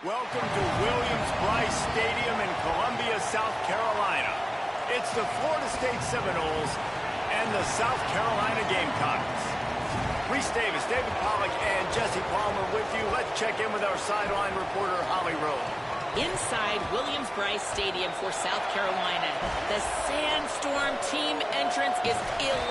Welcome to Williams-Brice Stadium in Columbia, South Carolina. It's the Florida State Seminoles and the South Carolina Gamecocks. Reese Davis, David Pollack, and Jesse Palmer with you. Let's check in with our sideline reporter, Holly Rowe. Inside Williams-Brice Stadium for South Carolina, the Sandstorm team entrance is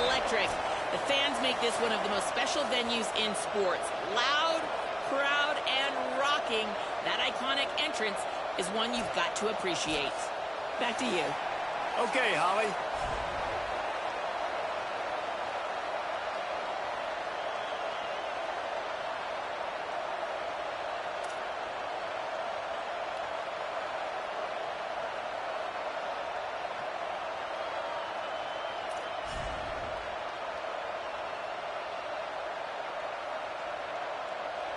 electric. The fans make this one of the most special venues in sports. Loud, proud, and rocking. That iconic entrance is one you've got to appreciate. Back to you. Okay, Holly.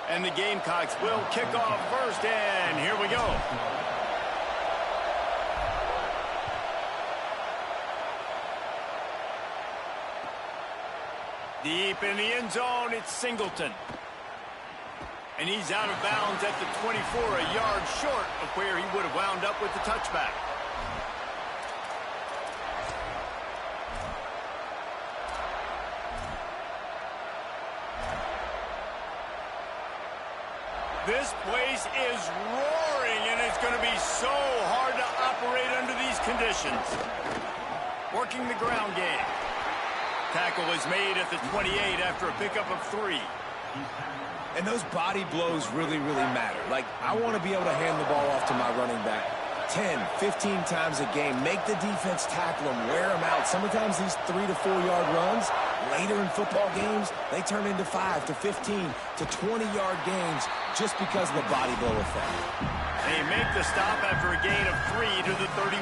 And the Gamecocks will kick off first, and here we go. Deep in the end zone, it's Singleton. And he's out of bounds at the 24, a yard short of where he would have wound up with the touchback. This place is roaring, and it's going to be so hard to operate under these conditions. Working the ground game. Tackle is made at the 28 after a pickup of 3. And those body blows really matter. Like, I want to be able to hand the ball off to my running back 10, 15 times a game. Make the defense tackle them, wear them out. Sometimes these 3 to 4 yard runs, later in football games, they turn into 5 to 15 to 20 yard gains just because of the body blow effect. They make the stop after a gain of 3 to the 31.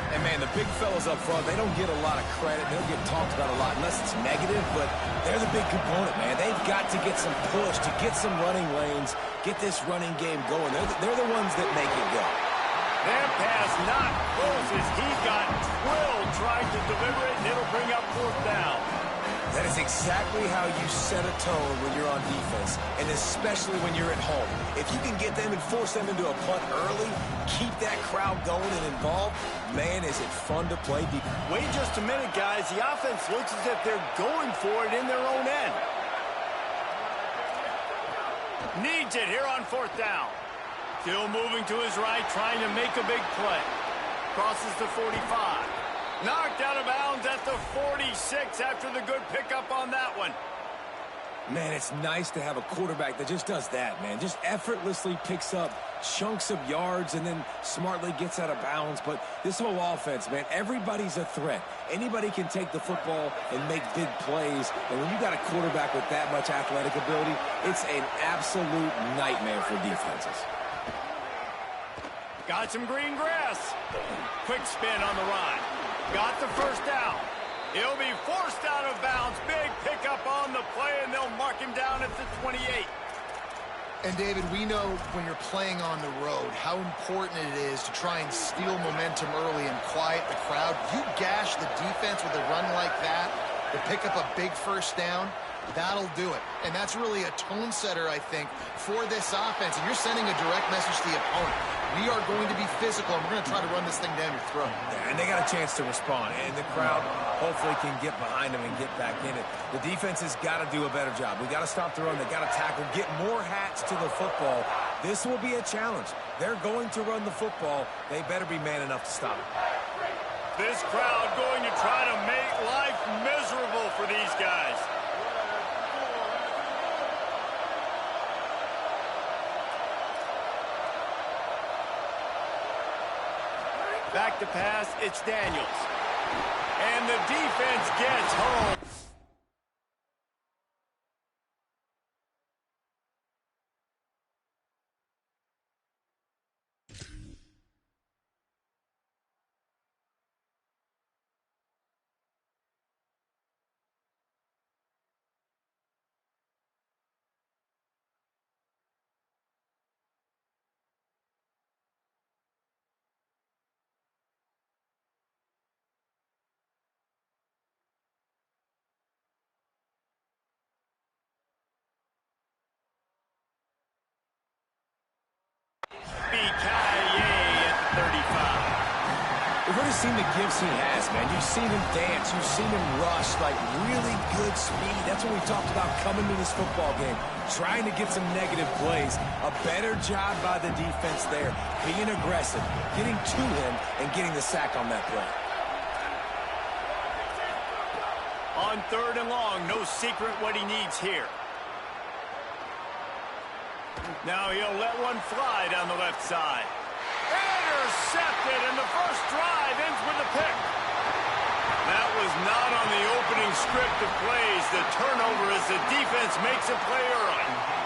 And, man, the big fellas up front, they don't get a lot of credit. They don't get talked about a lot unless it's negative, but they're the big component, man. They've got to get some push, to get some running lanes, get this running game going. They're the ones that make it go. Their pass not close as he got twirled trying to deliver it, and it'll bring up 4th down. That is exactly how you set a tone when you're on defense, and especially when you're at home. If you can get them and force them into a punt early, keep that crowd going and involved, man, is it fun to play defense. Wait just a minute, guys. The offense looks as if they're going for it in their own end. Needs it here on 4th down. Still moving to his right, trying to make a big play. Crosses the 45. Knocked out of bounds at the 46 after the good pickup on that one. Man, it's nice to have a quarterback that just does that, man. Just effortlessly picks up chunks of yards and then smartly gets out of bounds. But this whole offense, man, everybody's a threat. Anybody can take the football and make big plays. And when you got a quarterback with that much athletic ability, it's an absolute nightmare for defenses. Got some green grass. Quick spin on the run. Got the first down. He'll be forced out of bounds. Big pickup on the play, and they'll mark him down at the 28. And, David, we know when you're playing on the road how important it is to try and steal momentum early and quiet the crowd. You gash the defense with a run like that to pick up a big first down, that'll do it. And that's really a tone setter, I think, for this offense. And you're sending a direct message to the opponent. We are going to be physical, and we're going to try to run this thing down your throat. Yeah, and they got a chance to respond, and the crowd hopefully can get behind them and get back in it. The defense has got to do a better job. We got to stop the run. They got to tackle, get more hats to the football. This will be a challenge. They're going to run the football. They better be man enough to stop it. This crowd going to try to make life miserable for these guys. Back to pass, it's Daniels. And the defense gets home. have seen the gifts he has, man. You've seen him dance. You've seen him rush, like really good speed. That's what we talked about coming to this football game, trying to get some negative plays. A better job by the defense there, being aggressive, getting to him, and getting the sack on that play. On 3rd and long, no secret what he needs here. Now he'll let one fly down the left side. Intercepted, and the first drive ends with a pick. That was not on the opening script of plays. The turnover as the defense makes a play early.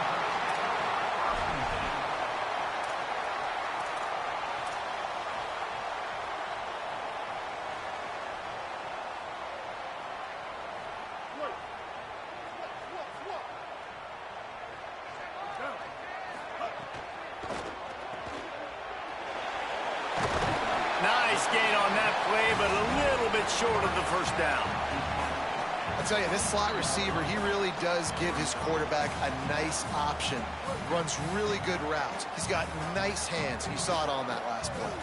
Nice gain on that play, but a little bit short of the first down. I'll tell you, this slot receiver, he really does give his quarterback a nice option. Runs really good routes. He's got nice hands. You saw it on that last play.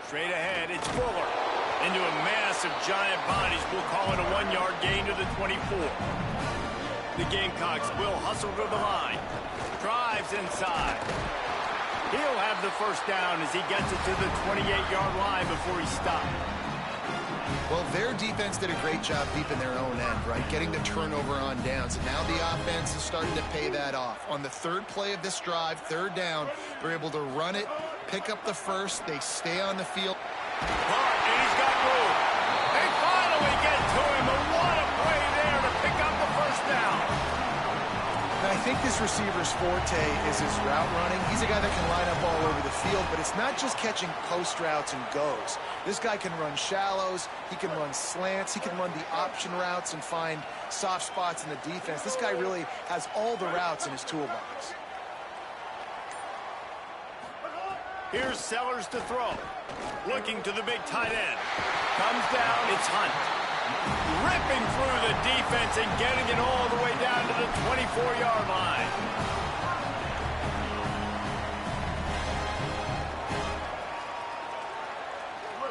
Straight ahead, it's Fuller. Into a mass of giant bodies. We'll call it a 1-yard gain to the 24. The Gamecocks will hustle to the line. Drives inside. He'll have the first down as he gets it to the 28-yard line before he stopped. Well, their defense did a great job keeping their own end, right? Getting the turnover on downs. And now the offense is starting to pay that off. On the 3rd play of this drive, 3rd down, they're able to run it, pick up the first. They stay on the field. And he's got room. They finally get to him, but what a play there to pick up the first down. And I think this receiver's forte is his route running. He's a guy that can line up all over the field, but it's not just catching post routes and goes. This guy can run shallows, he can run slants, he can run the option routes and find soft spots in the defense. This guy really has all the routes in his toolbox. Here's Sellers to throw. Looking to the big tight end. Comes down, it's Hunt. Ripping through the defense and getting it all the way down to the 24-yard line.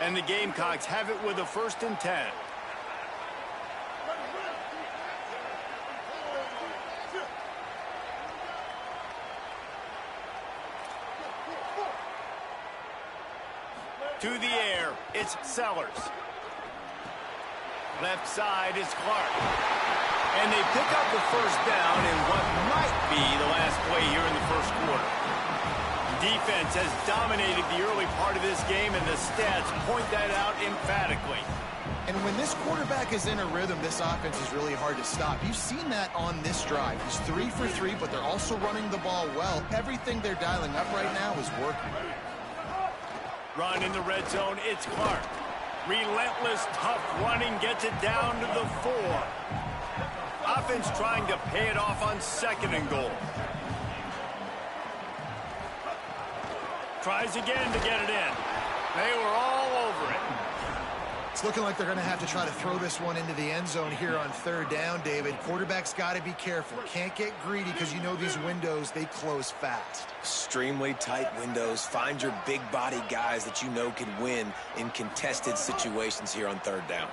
And the Gamecocks have it with a 1st and 10. To the air, it's Sellers. Left side is Clark. And they pick up the first down in what might be the last play here in the first quarter. Defense has dominated the early part of this game, and the stats point that out emphatically. And when this quarterback is in a rhythm, this offense is really hard to stop. You've seen that on this drive. He's 3 for 3, but they're also running the ball well. Everything they're dialing up right now is working. Run in the red zone, it's Clark. Relentless, tough running gets it down to the 4. Offense trying to pay it off on 2nd and goal. Tries again to get it in. They were all over it. It's looking like they're going to have to try to throw this one into the end zone here on 3rd down, David. Quarterback's got to be careful. Can't get greedy because you know these windows, they close fast. Extremely tight windows. Find your big body guys that you know can win in contested situations here on 3rd down.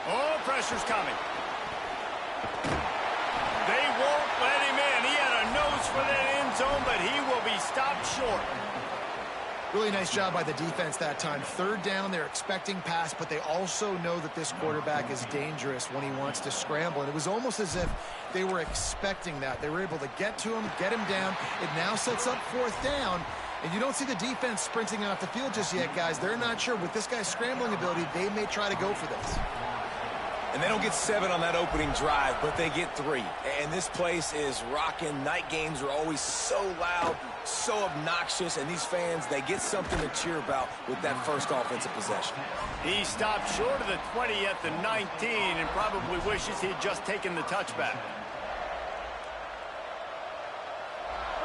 Oh, pressure's coming. They won't let him in. He had a nose for that end zone, but he will be stopped short. Really nice job by the defense that time. 3rd down, they're expecting pass, but they also know that this quarterback is dangerous when he wants to scramble. And it was almost as if they were expecting that. They were able to get to him, get him down. It now sets up 4th down. And you don't see the defense sprinting off the field just yet, guys. They're not sure. With this guy's scrambling ability, they may try to go for this. And they don't get 7 on that opening drive, but they get 3. And this place is rocking. Night games are always so loud, so obnoxious, and these fans, they get something to cheer about with that first offensive possession. He stopped short of the 20 at the 19 and probably wishes he'd just taken the touchback.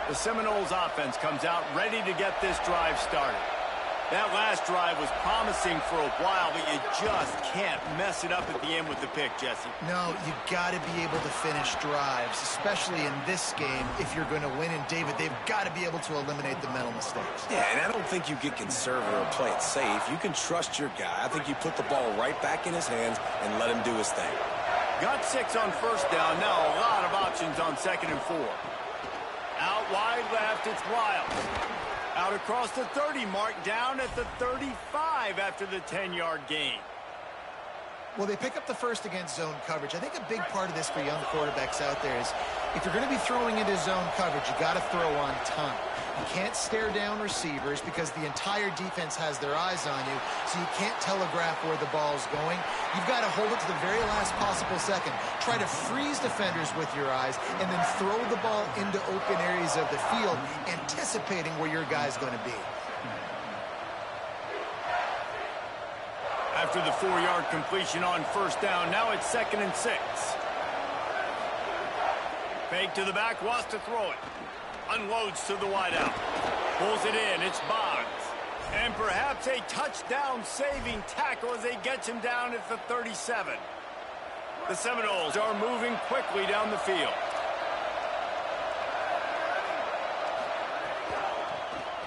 The Seminoles offense comes out ready to get this drive started. That last drive was promising for a while, but you just can't mess it up at the end with the pick, Jesse. No, you got to be able to finish drives, especially in this game if you're going to win. And, David, they've got to be able to eliminate the mental mistakes. Yeah, and I don't think you get conservative or play it safe. You can trust your guy. I think you put the ball right back in his hands and let him do his thing. Got 6 on first down. Now a lot of options on 2nd and 4. Out wide left, it's Wild. Out across the 30 mark, down at the 35 after the 10-yard gain. Well, they pick up the first against zone coverage. I think a big part of this for young quarterbacks out there is if you're going to be throwing into zone coverage, you got to throw on time. You can't stare down receivers because the entire defense has their eyes on you, so you can't telegraph where the ball's going. You've got to hold it to the very last possible second. Try to freeze defenders with your eyes and then throw the ball into open areas of the field, anticipating where your guy's going to be. After the 4-yard completion on first down, now it's 2nd and 6. Fake to the back, wants to throw it. Unloads to the wideout. Pulls it in, it's Boggs. And perhaps a touchdown-saving tackle as they get him down at the 37. The Seminoles are moving quickly down the field.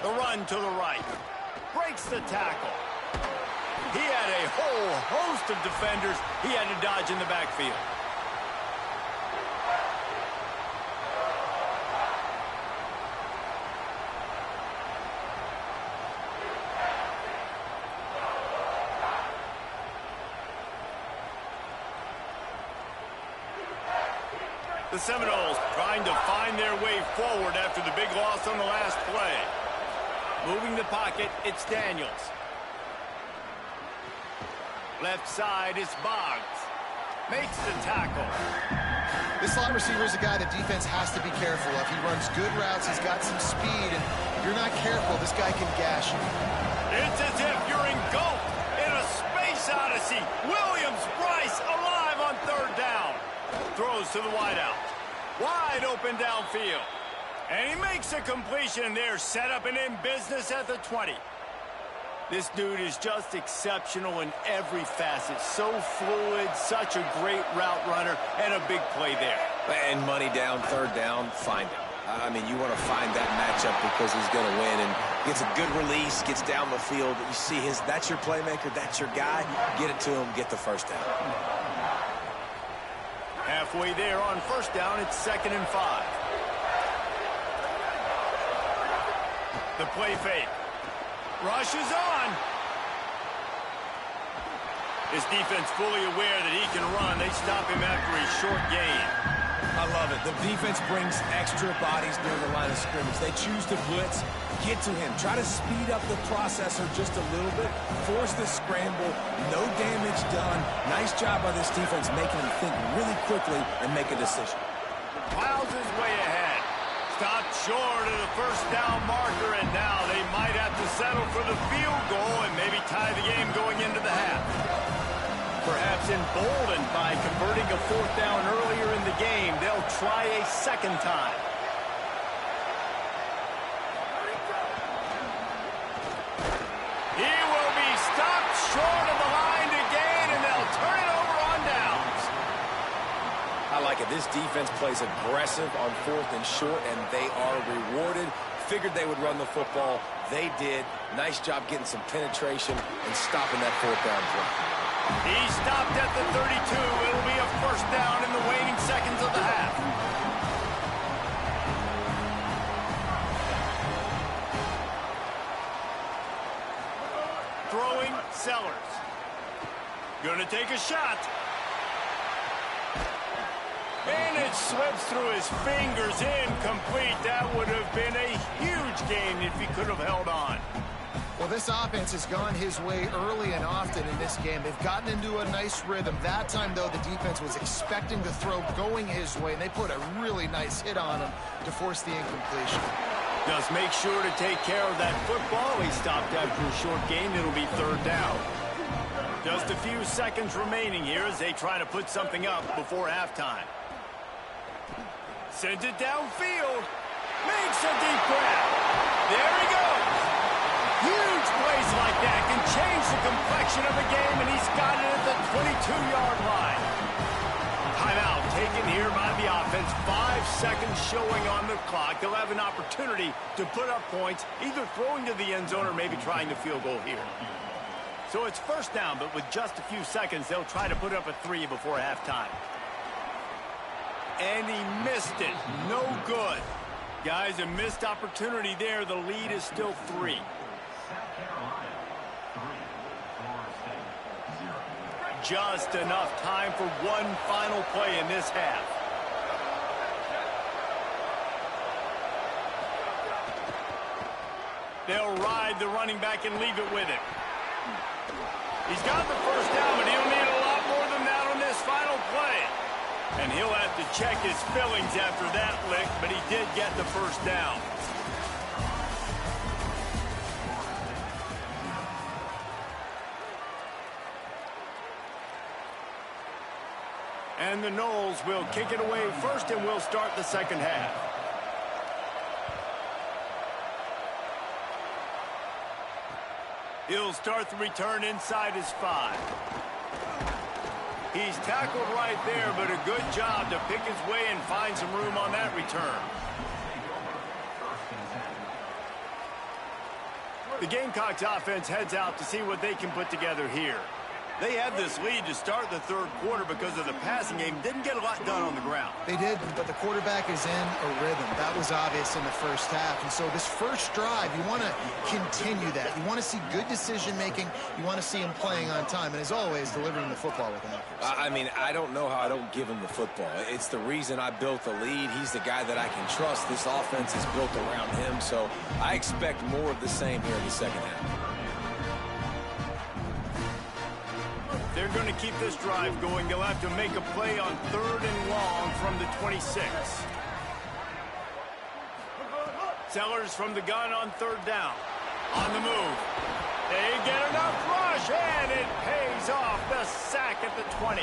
The run to the right. Breaks the tackle. He had a whole host of defenders he had to dodge in the backfield. The Seminoles trying to find their way forward after the big loss on the last play. Moving the pocket, it's Daniels. Left side is Boggs. Makes the tackle. This slot receiver is a guy the defense has to be careful of. He runs good routes. He's got some speed. And if you're not careful, this guy can gash you. It's as if you're engulfed in a space odyssey. Williams-Brice alive on 3rd down. Throws to the wideout. Wide open downfield. And he makes a completion there. Set up and in business at the 20. This dude is just exceptional in every facet. So fluid, such a great route runner, and a big play there. And money down, 3rd down, find him. I mean, you want to find that matchup because he's going to win. And gets a good release, gets down the field. You see that's your playmaker, that's your guy. Get it to him, get the first down. Halfway there on first down, it's 2nd and 5. The play fake. Rush is on. His defense fully aware that he can run. They stop him after a short gain. I love it. The defense brings extra bodies near the line of scrimmage. They choose to blitz, get to him, try to speed up the processor just a little bit, force the scramble, no damage done. Nice job by this defense making him think really quickly and make a decision. Piles his way ahead. Stopped short of the first down marker, and now they might have to settle for the field goal and maybe tie the game going into the half. Perhaps emboldened by converting a 4th down earlier in the game, they'll try a 2nd time. He will be stopped short of the line to gain, and they'll turn it over on downs. I like it. This defense plays aggressive on 4th and short, and they are rewarded. Figured they would run the football. They did. Nice job getting some penetration and stopping that 4th down play. He stopped at the 32. It'll be a first down in the waning seconds of the half. Throwing Sellers. Gonna take a shot. And it slips through his fingers, incomplete. That would have been a huge gain if he could have held on. Well, this offense has gone his way early and often in this game. They've gotten into a nice rhythm. That time, though, the defense was expecting the throw going his way, and they put a really nice hit on him to force the incompletion. Just make sure to take care of that football. He stopped after a short gain. It'll be 3rd down. Just a few seconds remaining here as they try to put something up before halftime. Sends it downfield. Makes a deep grab. There he goes. Huge play 22-yard line. Timeout taken here by the offense. 5 seconds showing on the clock. They'll have an opportunity to put up points, either throwing to the end zone or maybe trying to field goal here. So it's first down, but with just a few seconds, they'll try to put up a 3 before halftime. And he missed it. No good. Guys, a missed opportunity there. The lead is still 3. Just enough time for one final play in this half. They'll ride the running back and leave it with him. He's got the first down, but he'll need a lot more than that on this final play. And he'll have to check his fillings after that lick, but he did get the first down. And the Noles will kick it away first, and we'll start the second half. He'll start the return inside his 5. He's tackled right there, but a good job to pick his way and find some room on that return. The Gamecocks offense heads out to see what they can put together here. They had this lead to start the third quarter because of the passing game. Didn't get a lot done on the ground. They did, but the quarterback is in a rhythm. That was obvious in the first half. And so this first drive, you want to continue that. You want to see good decision-making. You want to see him playing on time. And as always, delivering the football with accuracy. I mean, I don't know how I don't give him the football. It's the reason I built the lead. He's the guy that I can trust. This offense is built around him. So I expect more of the same here in the second half. They're going to keep this drive going. They'll have to make a play on 3rd and long from the 26. Sellers from the gun on 3rd down. On the move. They get enough rush, and it pays off. The sack at the 20.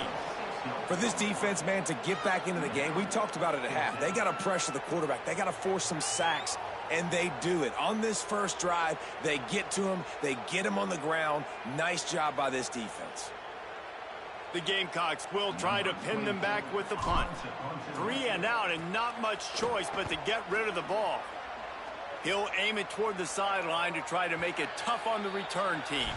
For this defense, man, to get back into the game, we talked about it at half. They got to pressure the quarterback. They got to force some sacks, and they do it. On this first drive, they get to him. They get him on the ground. Nice job by this defense. The Gamecocks will try to pin them back with the punt. 3 and out, and not much choice but to get rid of the ball. He'll aim it toward the sideline to try to make it tough on the return team.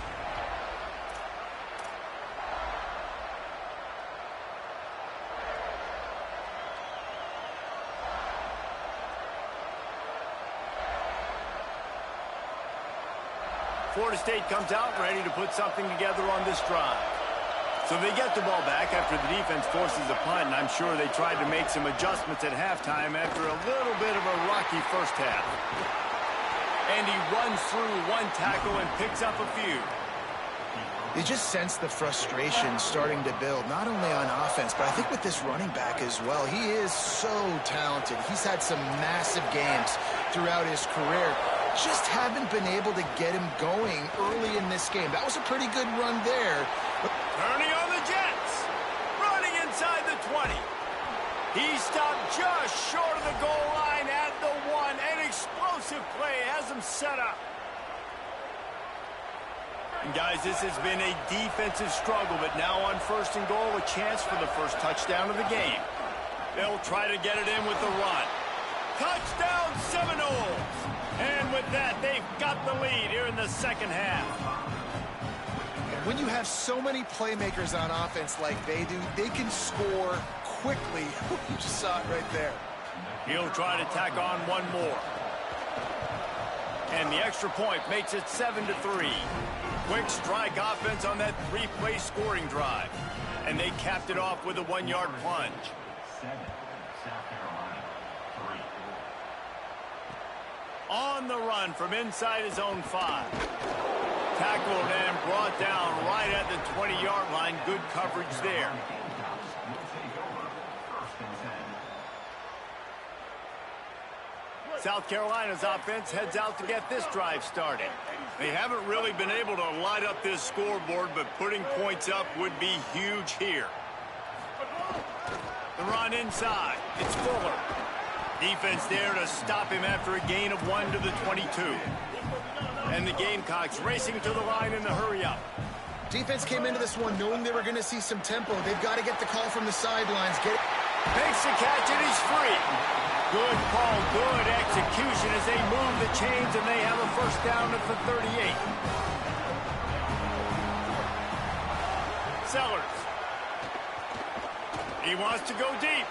Florida State comes out ready to put something together on this drive. So they get the ball back after the defense forces a punt, and I'm sure they tried to make some adjustments at halftime after a little bit of a rocky first half. And he runs through one tackle and picks up a few. You just sense the frustration starting to build, not only on offense, but I think with this running back as well. He is so talented. He's had some massive games throughout his career. Just haven't been able to get him going early in this game. That was a pretty good run there. Turning on the Jets. Running inside the 20. He stopped just short of the goal line at the 1. An explosive play has him set up. And guys, this has been a defensive struggle, but now on 1st and goal, a chance for the first touchdown of the game. They'll try to get it in with the run. Touchdown Seminoles! And with that, they've got the lead here in the second half. When you have so many playmakers on offense like they do, they can score quickly. You just saw it right there. He'll try to tack on one more. And the extra point makes it 7-3. Quick strike offense on that 3-play scoring drive. And they capped it off with a 1-yard plunge. On the run from inside his own 5. Tackled and brought down right at the 20-yard line. Good coverage there. South Carolina's offense heads out to get this drive started. They haven't really been able to light up this scoreboard, but putting points up would be huge here. The run inside. It's Fuller. Defense there to stop him after a gain of 1 to the 22. And the Gamecocks racing to the line in the hurry-up. Defense came into this one knowing they were going to see some tempo. They've got to get the call from the sidelines. Makes the catch, and he's free. Good call, good execution as they move the chains, and they have a first down at the 38. Sellers. He wants to go deep.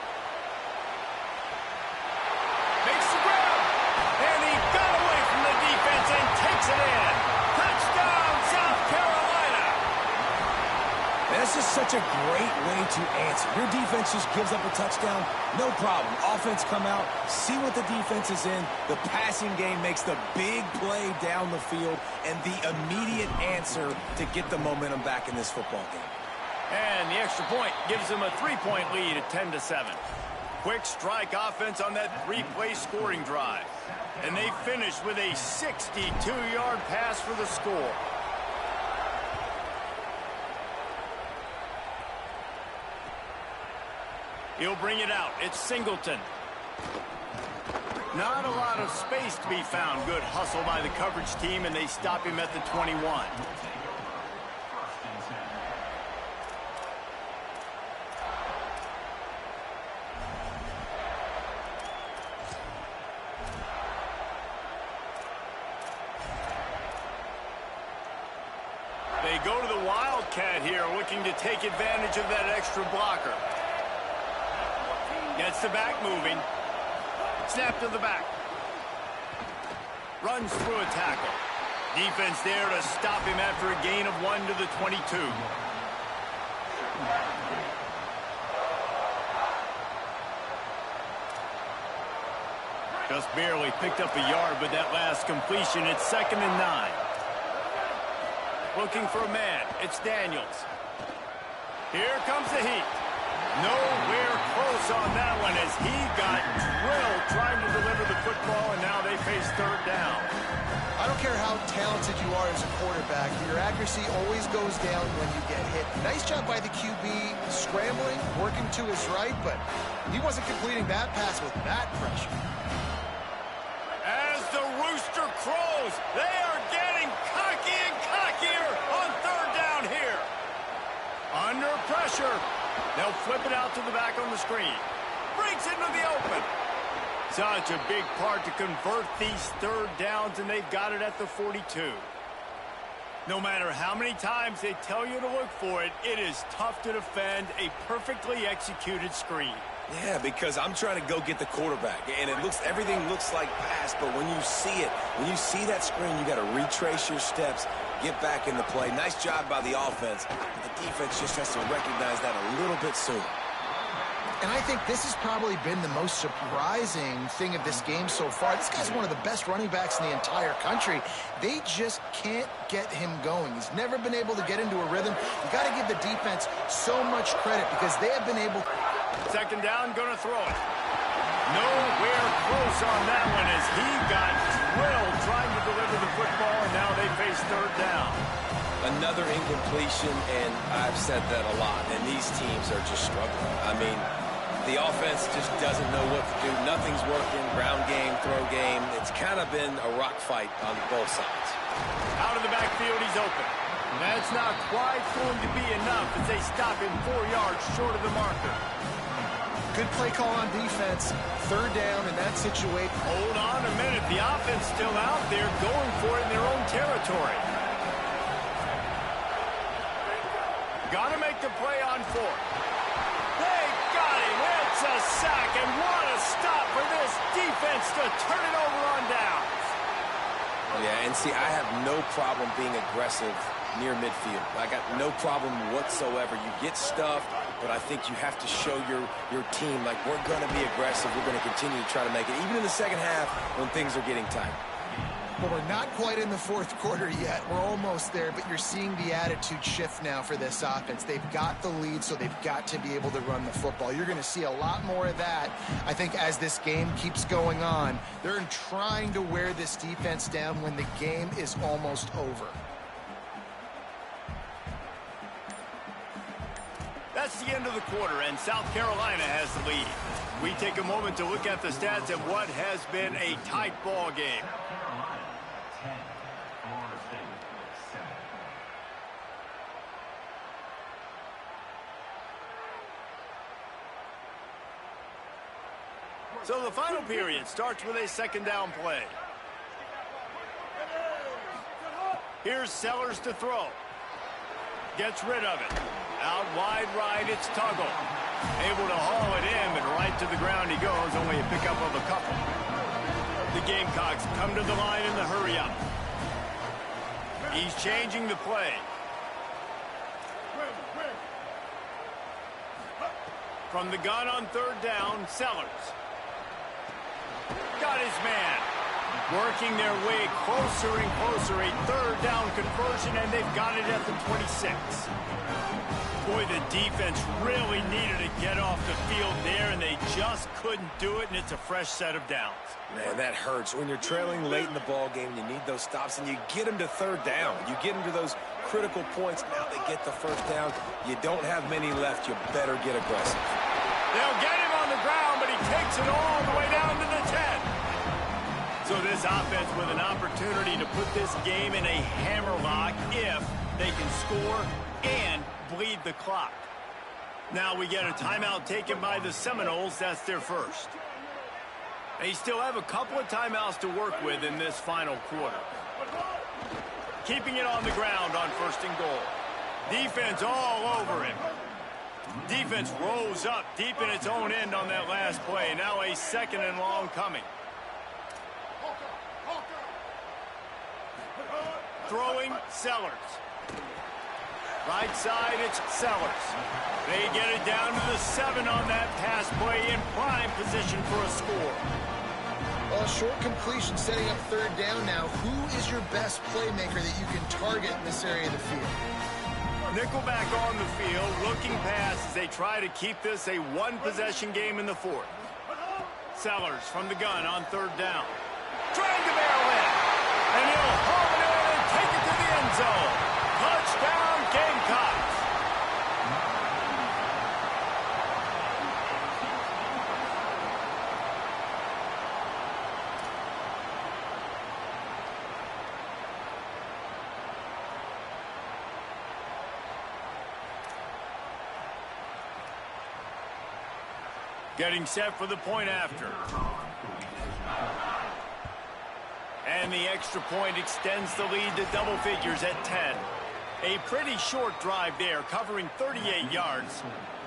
Makes the grab. And he got away from the defense and takes it in. Touchdown, South Carolina. Man, that's just such a great way to answer. Your defense just gives up a touchdown, no problem. Offense come out, see what the defense is in. The passing game makes the big play down the field and the immediate answer to get the momentum back in this football game. And the extra point gives them a 3-point lead at 10-7. Quick strike offense on that 3-play scoring drive. And they finish with a 62-yard pass for the score. He'll bring it out. It's Singleton. Not a lot of space to be found. Good hustle by the coverage team, and they stop him at the 21. They go to the Wildcat here, looking to take advantage of that extra blocker. Gets the back moving. Snap to the back. Runs through a tackle. Defense there to stop him after a gain of 1 to the 22. Just barely picked up a yard with that last completion. It's 2nd and 9. Looking for a man. It's Daniels. Here comes the heat. Nowhere close on that one as he got drilled trying to deliver the football, and now they face 3rd down. I don't care how talented you are as a quarterback. Your accuracy always goes down when you get hit. Nice job by the QB scrambling, working to his right, but he wasn't completing that pass with that pressure. As the rooster crows, they are getting cocky and cockier on 3rd down here. Under pressure. They'll flip it out to the back on the screen. Breaks into the open. Such a big part to convert these 3rd downs, and they've got it at the 42. No matter how many times they tell you to look for it, it is tough to defend a perfectly executed screen. Yeah, because I'm trying to go get the quarterback, and everything looks like pass, but when you see it, when you see that screen, you got to retrace your steps, get back in the play. Nice job by the offense, but the defense just has to recognize that a little bit sooner. And I think this has probably been the most surprising thing of this game so far. This guy's one of the best running backs in the entire country. They just can't get him going. He's never been able to get into a rhythm. You got to give the defense so much credit because they have been able. 2nd down, gonna throw it. Nowhere close on that one as he got drilled trying to deliver the football, and now they face 3rd down. Another incompletion, and I've said that a lot, and these teams are just struggling. I mean, the offense just doesn't know what to do. Nothing's working. Ground game, throw game. It's kind of been a rock fight on both sides. Out of the backfield, he's open. That's not quite going to be enough as they stop him 4 yards short of the marker. Good play call on defense. 3rd down in that situation. Hold on a minute. The offense still out there going for it in their own territory. Got to make the play on 4th. They got him. It's a sack, and what a stop for this defense to turn it over on downs. Yeah, and see, I have no problem being aggressive near midfield. I got no problem whatsoever. You get stuffed, but I think you have to show your team, like, we're going to be aggressive. We're going to continue to try to make it, even in the 2nd half when things are getting tight. Well, we're not quite in the 4th quarter yet. We're almost there, but you're seeing the attitude shift now for this offense. They've got the lead, so they've got to be able to run the football. You're going to see a lot more of that, I think, as this game keeps going on. They're trying to wear this defense down when the game is almost over. That's the end of the quarter, and South Carolina has the lead. We take a moment to look at the stats of what has been a tight ball game. So the final period starts with a second down play. Here's Sellers to throw. Gets rid of it. Out wide right, it's Tuggle. Able to haul it in, but right to the ground he goes. Only a pickup of a couple. The Gamecocks come to the line in the hurry-up. He's changing the play. From the gun on third down, Sellers. Got his man. Working their way closer and closer. A third down conversion, and they've got it at the 26. Boy, the defense really needed to get off the field there, and they just couldn't do it, and it's a fresh set of downs. Man, that hurts. When you're trailing late in the ball game, you need those stops, and you get them to third down. You get them to those critical points. Now they get the first down. You don't have many left. You better get aggressive. They'll get him on the ground, but he takes it all the way down to the 10. So this offense with an opportunity to put this game in a hammerlock if they can score and bleed the clock. Now we get a timeout taken by the Seminoles. That's their first. They still have a couple of timeouts to work with in this final quarter. Keeping it on the ground on first and goal. Defense all over him. Defense rose up deep in its own end on that last play. Now a second and long coming. Throwing, Sellers. Right side, it's Sellers. They get it down to the 7 on that pass play in prime position for a score. Well, short completion setting up third down now. Who is your best playmaker that you can target in this area of the field? Nickelback on the field, looking past as they try to keep this a one-possession game in the fourth. Sellers from the gun on third down. Trying to barrel in. And he'll haul it in and take it to the end zone. Touchdown, Gamecocks. Getting set for the point after. And the extra point extends the lead to double figures at 10. A pretty short drive there, covering 38 yards.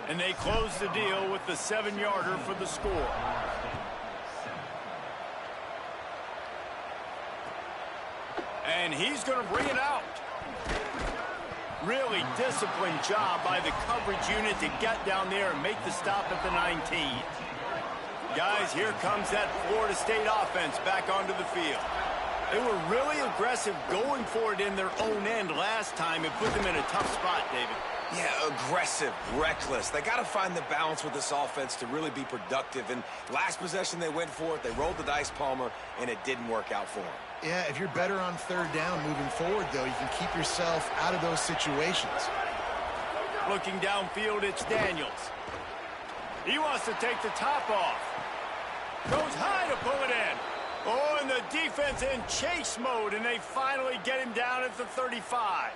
And they close the deal with the 7-yarder for the score. And he's going to bring it out. Really disciplined job by the coverage unit to get down there and make the stop at the 19. Guys, here comes that Florida State offense back onto the field. They were really aggressive going for it in their own end last time. It put them in a tough spot, David. Yeah, aggressive, reckless. They got to find the balance with this offense to really be productive. And last possession, they went for it. They rolled the dice, Palmer, and it didn't work out for them. Yeah, if you're better on third down moving forward, though, you can keep yourself out of those situations. Looking downfield, it's Daniels. He wants to take the top off. Goes high to pull it in. Oh, and the defense in chase mode, and they finally get him down at the 35.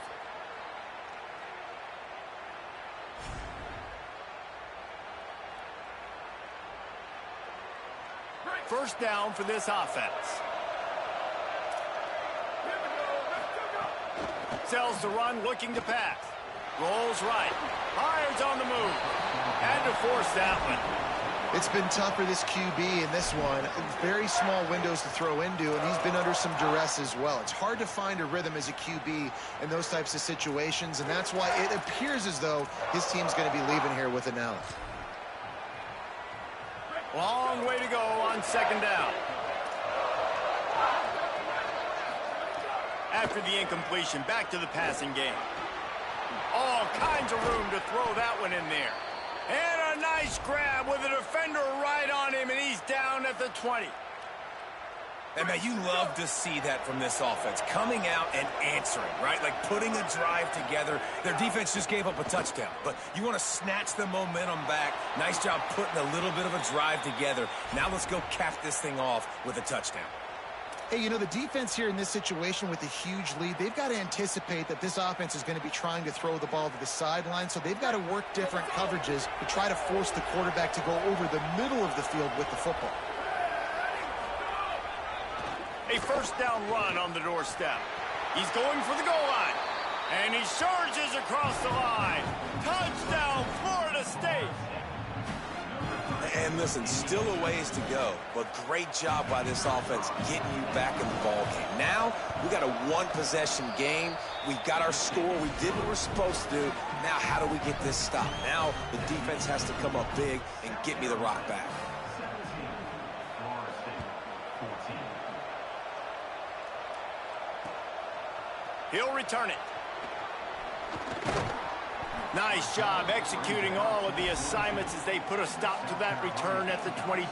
First down for this offense. Sells the run, looking to pass. Rolls right. Hires on the move. Had to force that one. It's been tough for this QB in this one. Very small windows to throw into, and he's been under some duress as well. It's hard to find a rhythm as a QB in those types of situations, and that's why it appears as though his team's going to be leaving here with an L. Long way to go on second down. After the incompletion, back to the passing game. All kinds of room to throw that one in there. And a nice grab with a defender right on him, and he's down at the 20. And, man, you love to see that from this offense. Coming out and answering, right? Like putting a drive together. Their defense just gave up a touchdown. But you want to snatch the momentum back. Nice job putting a little bit of a drive together. Now let's go cap this thing off with a touchdown. Hey, you know, the defense here in this situation with a huge lead, they've got to anticipate that this offense is going to be trying to throw the ball to the sideline, so they've got to work different coverages to try to force the quarterback to go over the middle of the field with the football. A first down run on the doorstep. He's going for the goal line. And he surges across the line. Touchdown, Florida State. And listen, still a ways to go, but great job by this offense getting you back in the ball game. Now, we got a one-possession game. We got our score. We did what we're supposed to do. Now, how do we get this stopped? Now, the defense has to come up big and get me the rock back. He'll return it. Nice job executing all of the assignments as they put a stop to that return at the 22.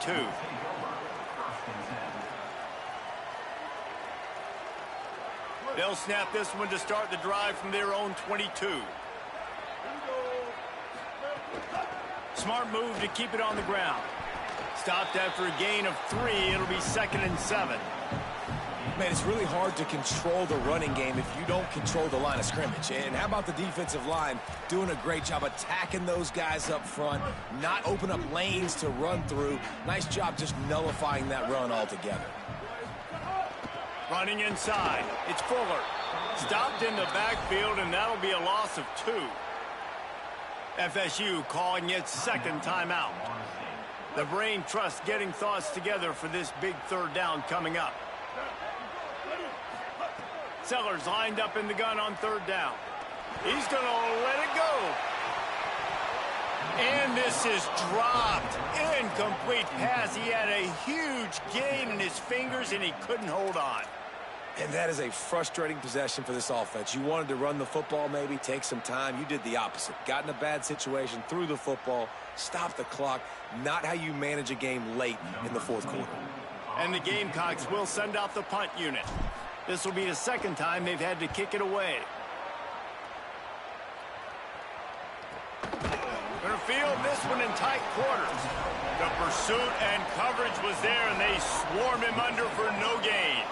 They'll snap this one to start the drive from their own 22. Smart move to keep it on the ground. Stopped after a gain of 3. It'll be 2nd and 7. Man, it's really hard to control the running game if you don't control the line of scrimmage. And how about the defensive line doing a great job attacking those guys up front, not open up lanes to run through. Nice job just nullifying that run altogether. Running inside. It's Fuller. Stopped in the backfield, and that'll be a loss of 2. FSU calling its second timeout. The brain trust getting thoughts together for this big third down coming up. Sellers lined up in the gun on third down. He's going to let it go. And this is dropped. Incomplete pass. He had a huge gain in his fingers, and he couldn't hold on. And that is a frustrating possession for this offense. You wanted to run the football, maybe take some time. You did the opposite. Got in a bad situation, threw the football, stopped the clock. Not how you manage a game late in the fourth quarter. And the Gamecocks will send out the punt unit. This will be the second time they've had to kick it away. Gonna field this one in tight quarters. The pursuit and coverage was there, and they swarm him under for no gain.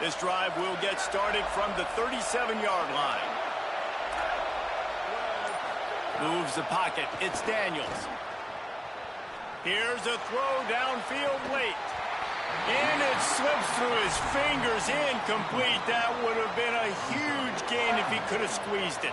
This drive will get started from the 37-yard line. Moves the pocket. It's Daniels. Here's a throw downfield late. And it slips through his fingers. Incomplete. That would have been a huge gain if he could have squeezed it.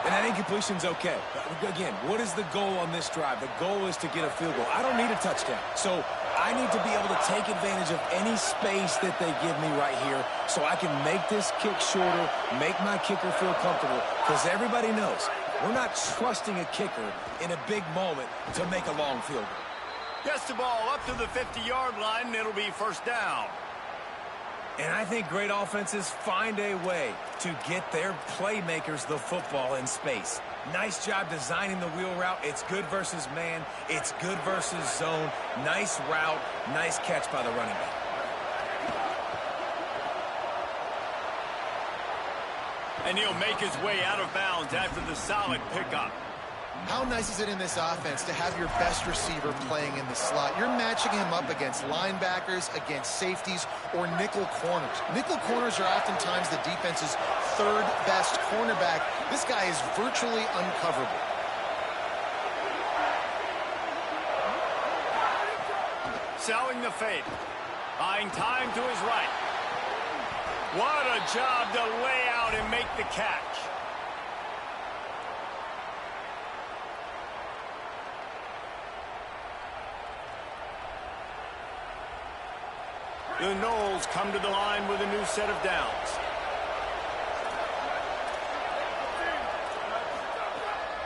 And that incompletion's okay. Again, what is the goal on this drive? The goal is to get a field goal. I don't need a touchdown. So I need to be able to take advantage of any space that they give me right here so I can make this kick shorter, make my kicker feel comfortable, because everybody knows we're not trusting a kicker in a big moment to make a long field goal. Gets the ball up to the 50-yard line, and it'll be first down. And I think great offenses find a way to get their playmakers the football in space. Nice job designing the wheel route. It's good versus man. It's good versus zone. Nice route. Nice catch by the running back. And he'll make his way out of bounds after the solid pickup. How nice is it in this offense to have your best receiver playing in the slot? You're matching him up against linebackers, against safeties, or nickel corners. Nickel corners are oftentimes the defense's third best cornerback. This guy is virtually uncoverable. Selling the fake. Buying time to his right. What a job to lay out and make the catch. The Noles come to the line with a new set of downs.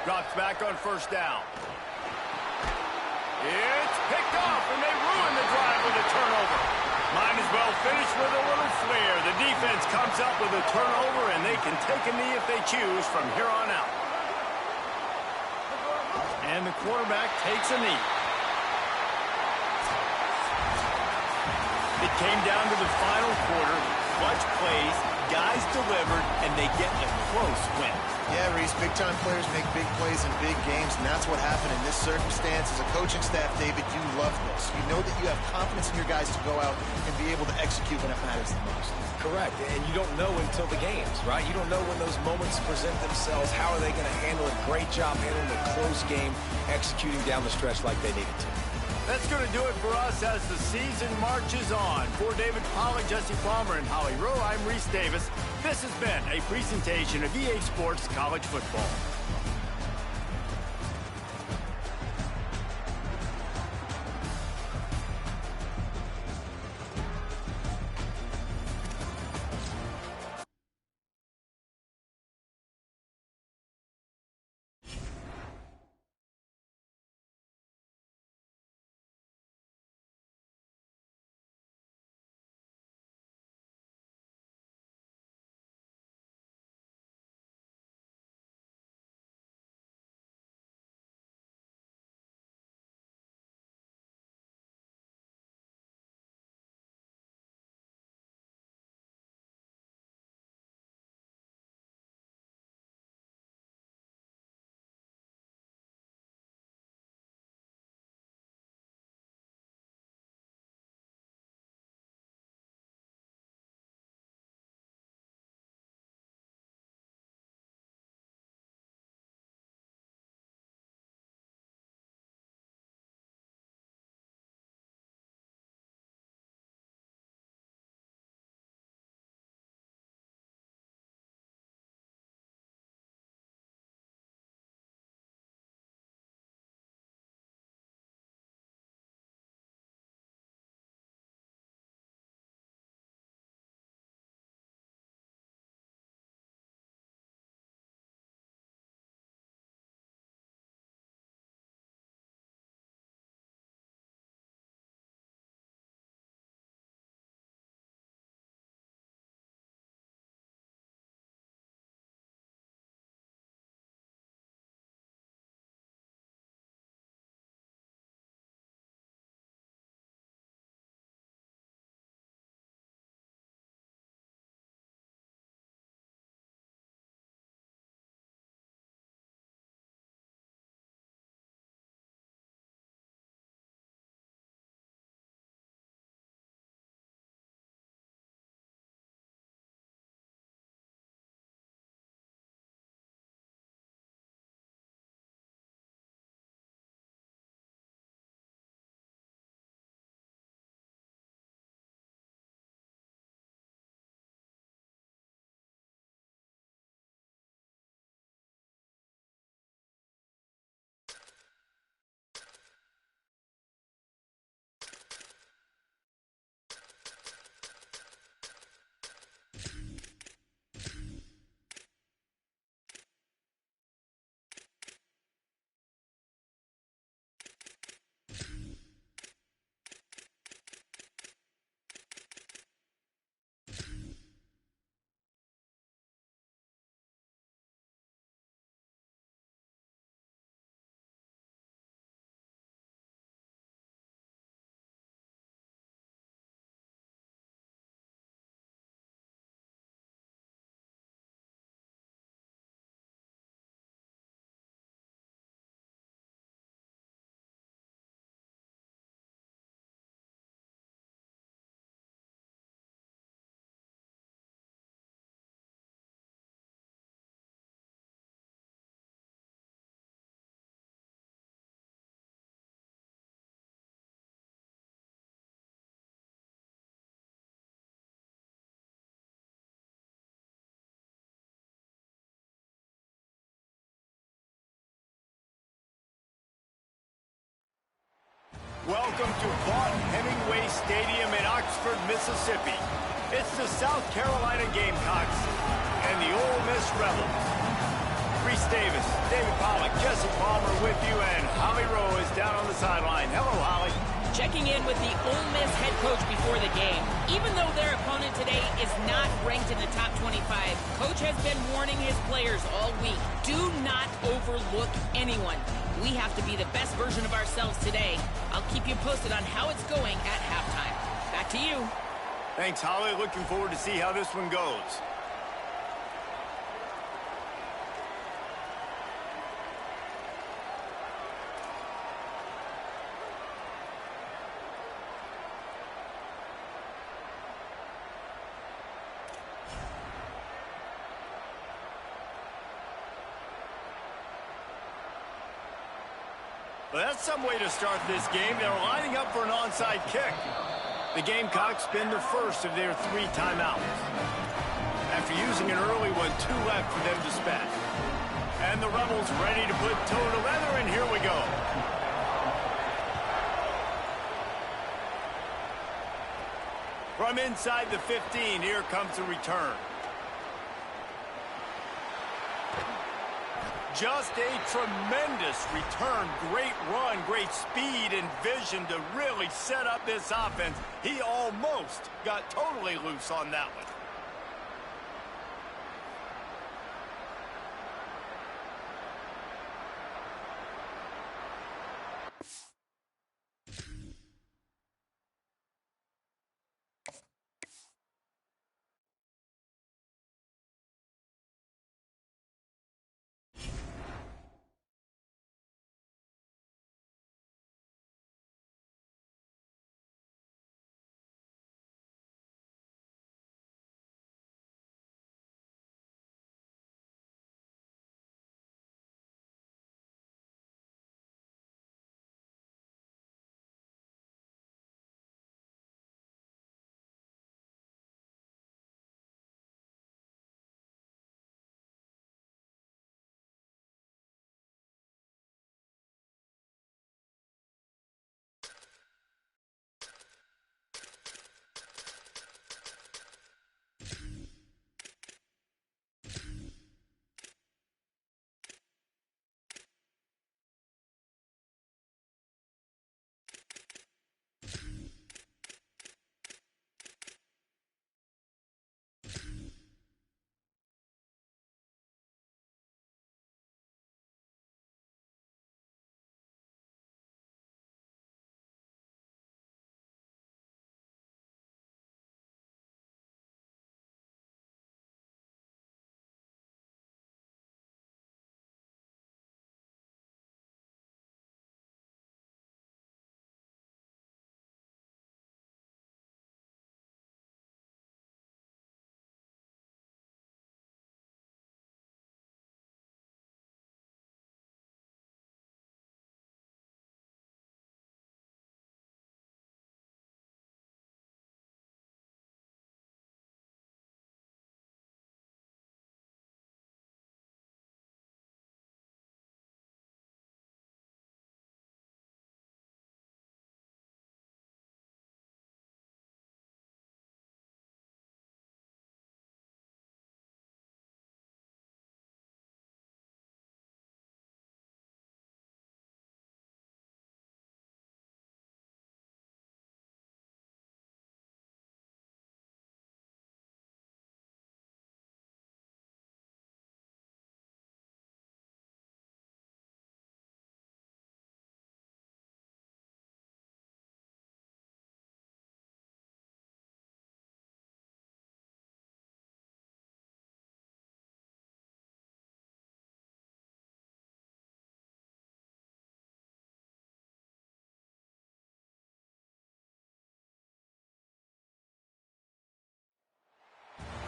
Drops back on first down. It's picked off, and they ruin the drive with a turnover. Might as well finish with a little flair. The defense comes up with a turnover, and they can take a knee if they choose from here on out. And the quarterback takes a knee. It came down to the final quarter. clutch plays, guys delivered, and they get a close win. Yeah, Reese, big-time players make big plays in big games, and that's what happened in this circumstance. As a coaching staff, David, you love this. You know that you have confidence in your guys to go out and be able to execute when it matters the most. Correct, and you don't know until the games, right? You don't know when those moments present themselves. How are they going to handle it? Great job handling a close game, executing down the stretch like they needed to. That's going to do it for us as the season marches on. For David Pollack, Jesse Palmer, and Holly Rowe, I'm Reese Davis. This has been a presentation of EA Sports College Football. Welcome to Vaught Hemingway Stadium in Oxford, Mississippi. It's the South Carolina Gamecocks and the Ole Miss Rebels. Reese Davis, David Pollack, Jesse Palmer with you, and Holly Rowe is down on the sideline. Hello, Holly. Checking in with the Ole Miss head coach before the game. Even though their opponent today is not ranked in the top 25, Coach has been warning his players all week. Do not overlook anyone. We have to be the best version of ourselves today. I'll keep you posted on how it's going at halftime. Back to you. Thanks, Holly. Looking forward to see how this one goes. Well, that's some way to start this game. They're lining up for an onside kick. The Gamecocks spend the first of their 3 timeouts. After using an early one, 2 left for them to spend. And the Rebels ready to put toe to leather, and here we go. From inside the 15, here comes the return. Just a tremendous return. Great run, great speed and vision to really set up this offense. He almost got totally loose on that one.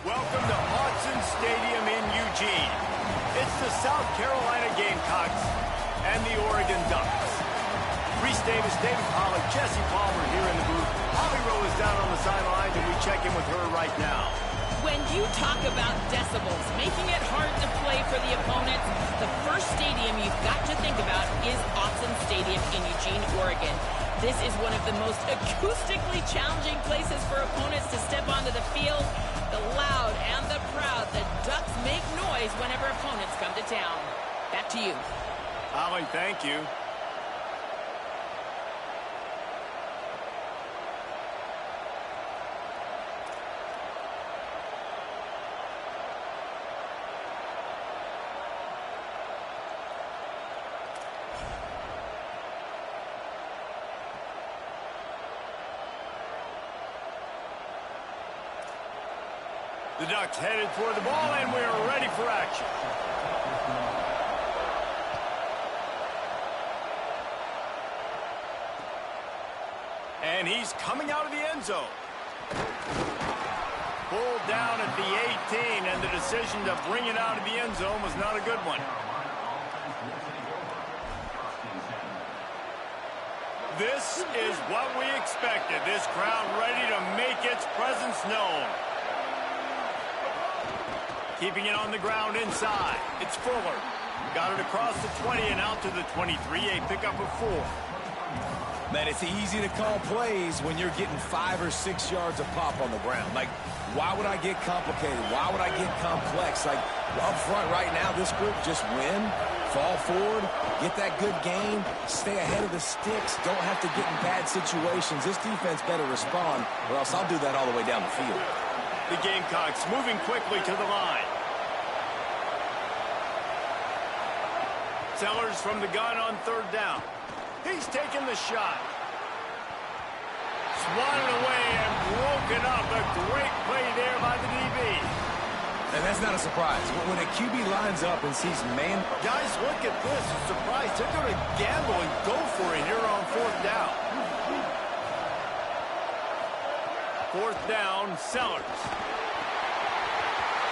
Welcome to Autzen Stadium in Eugene. It's the South Carolina Gamecocks and the Oregon Ducks. Reese Davis, David Pollack, Jesse Palmer here in the booth. Holly Rowe is down on the sidelines, and we check in with her right now. When you talk about decibels, making it hard to play for the opponents, the first stadium you've got to think about is Autzen Stadium in Eugene, Oregon. This is one of the most acoustically challenging places for opponents to step onto the field. The loud and the proud, the Ducks make noise whenever opponents come to town. Back to you. Holly, thank you. The Ducks headed toward the ball, and we're ready for action. And he's coming out of the end zone. Pulled down at the 18, and the decision to bring it out of the end zone was not a good one. This is what we expected. This crowd ready to make its presence known. Keeping it on the ground inside. It's Fuller. Got it across the 20 and out to the 23. A pickup of 4. Man, it's easy to call plays when you're getting 5 or 6 yards a pop on the ground. Like, why would I get complicated? Why would I get complex? Like, up front right now, this group just win, fall forward, get that good game, stay ahead of the sticks, don't have to get in bad situations. This defense better respond, or else I'll do that all the way down the field. The Gamecocks moving quickly to the line. Sellers from the gun on 3rd down. He's taking the shot. Swatted away and broken up. A great play there by the DB. And that's not a surprise. When a QB lines up and sees man... Guys, look at this. A surprise. They're going to gamble and go for it here on 4th down. 4th down, Sellers.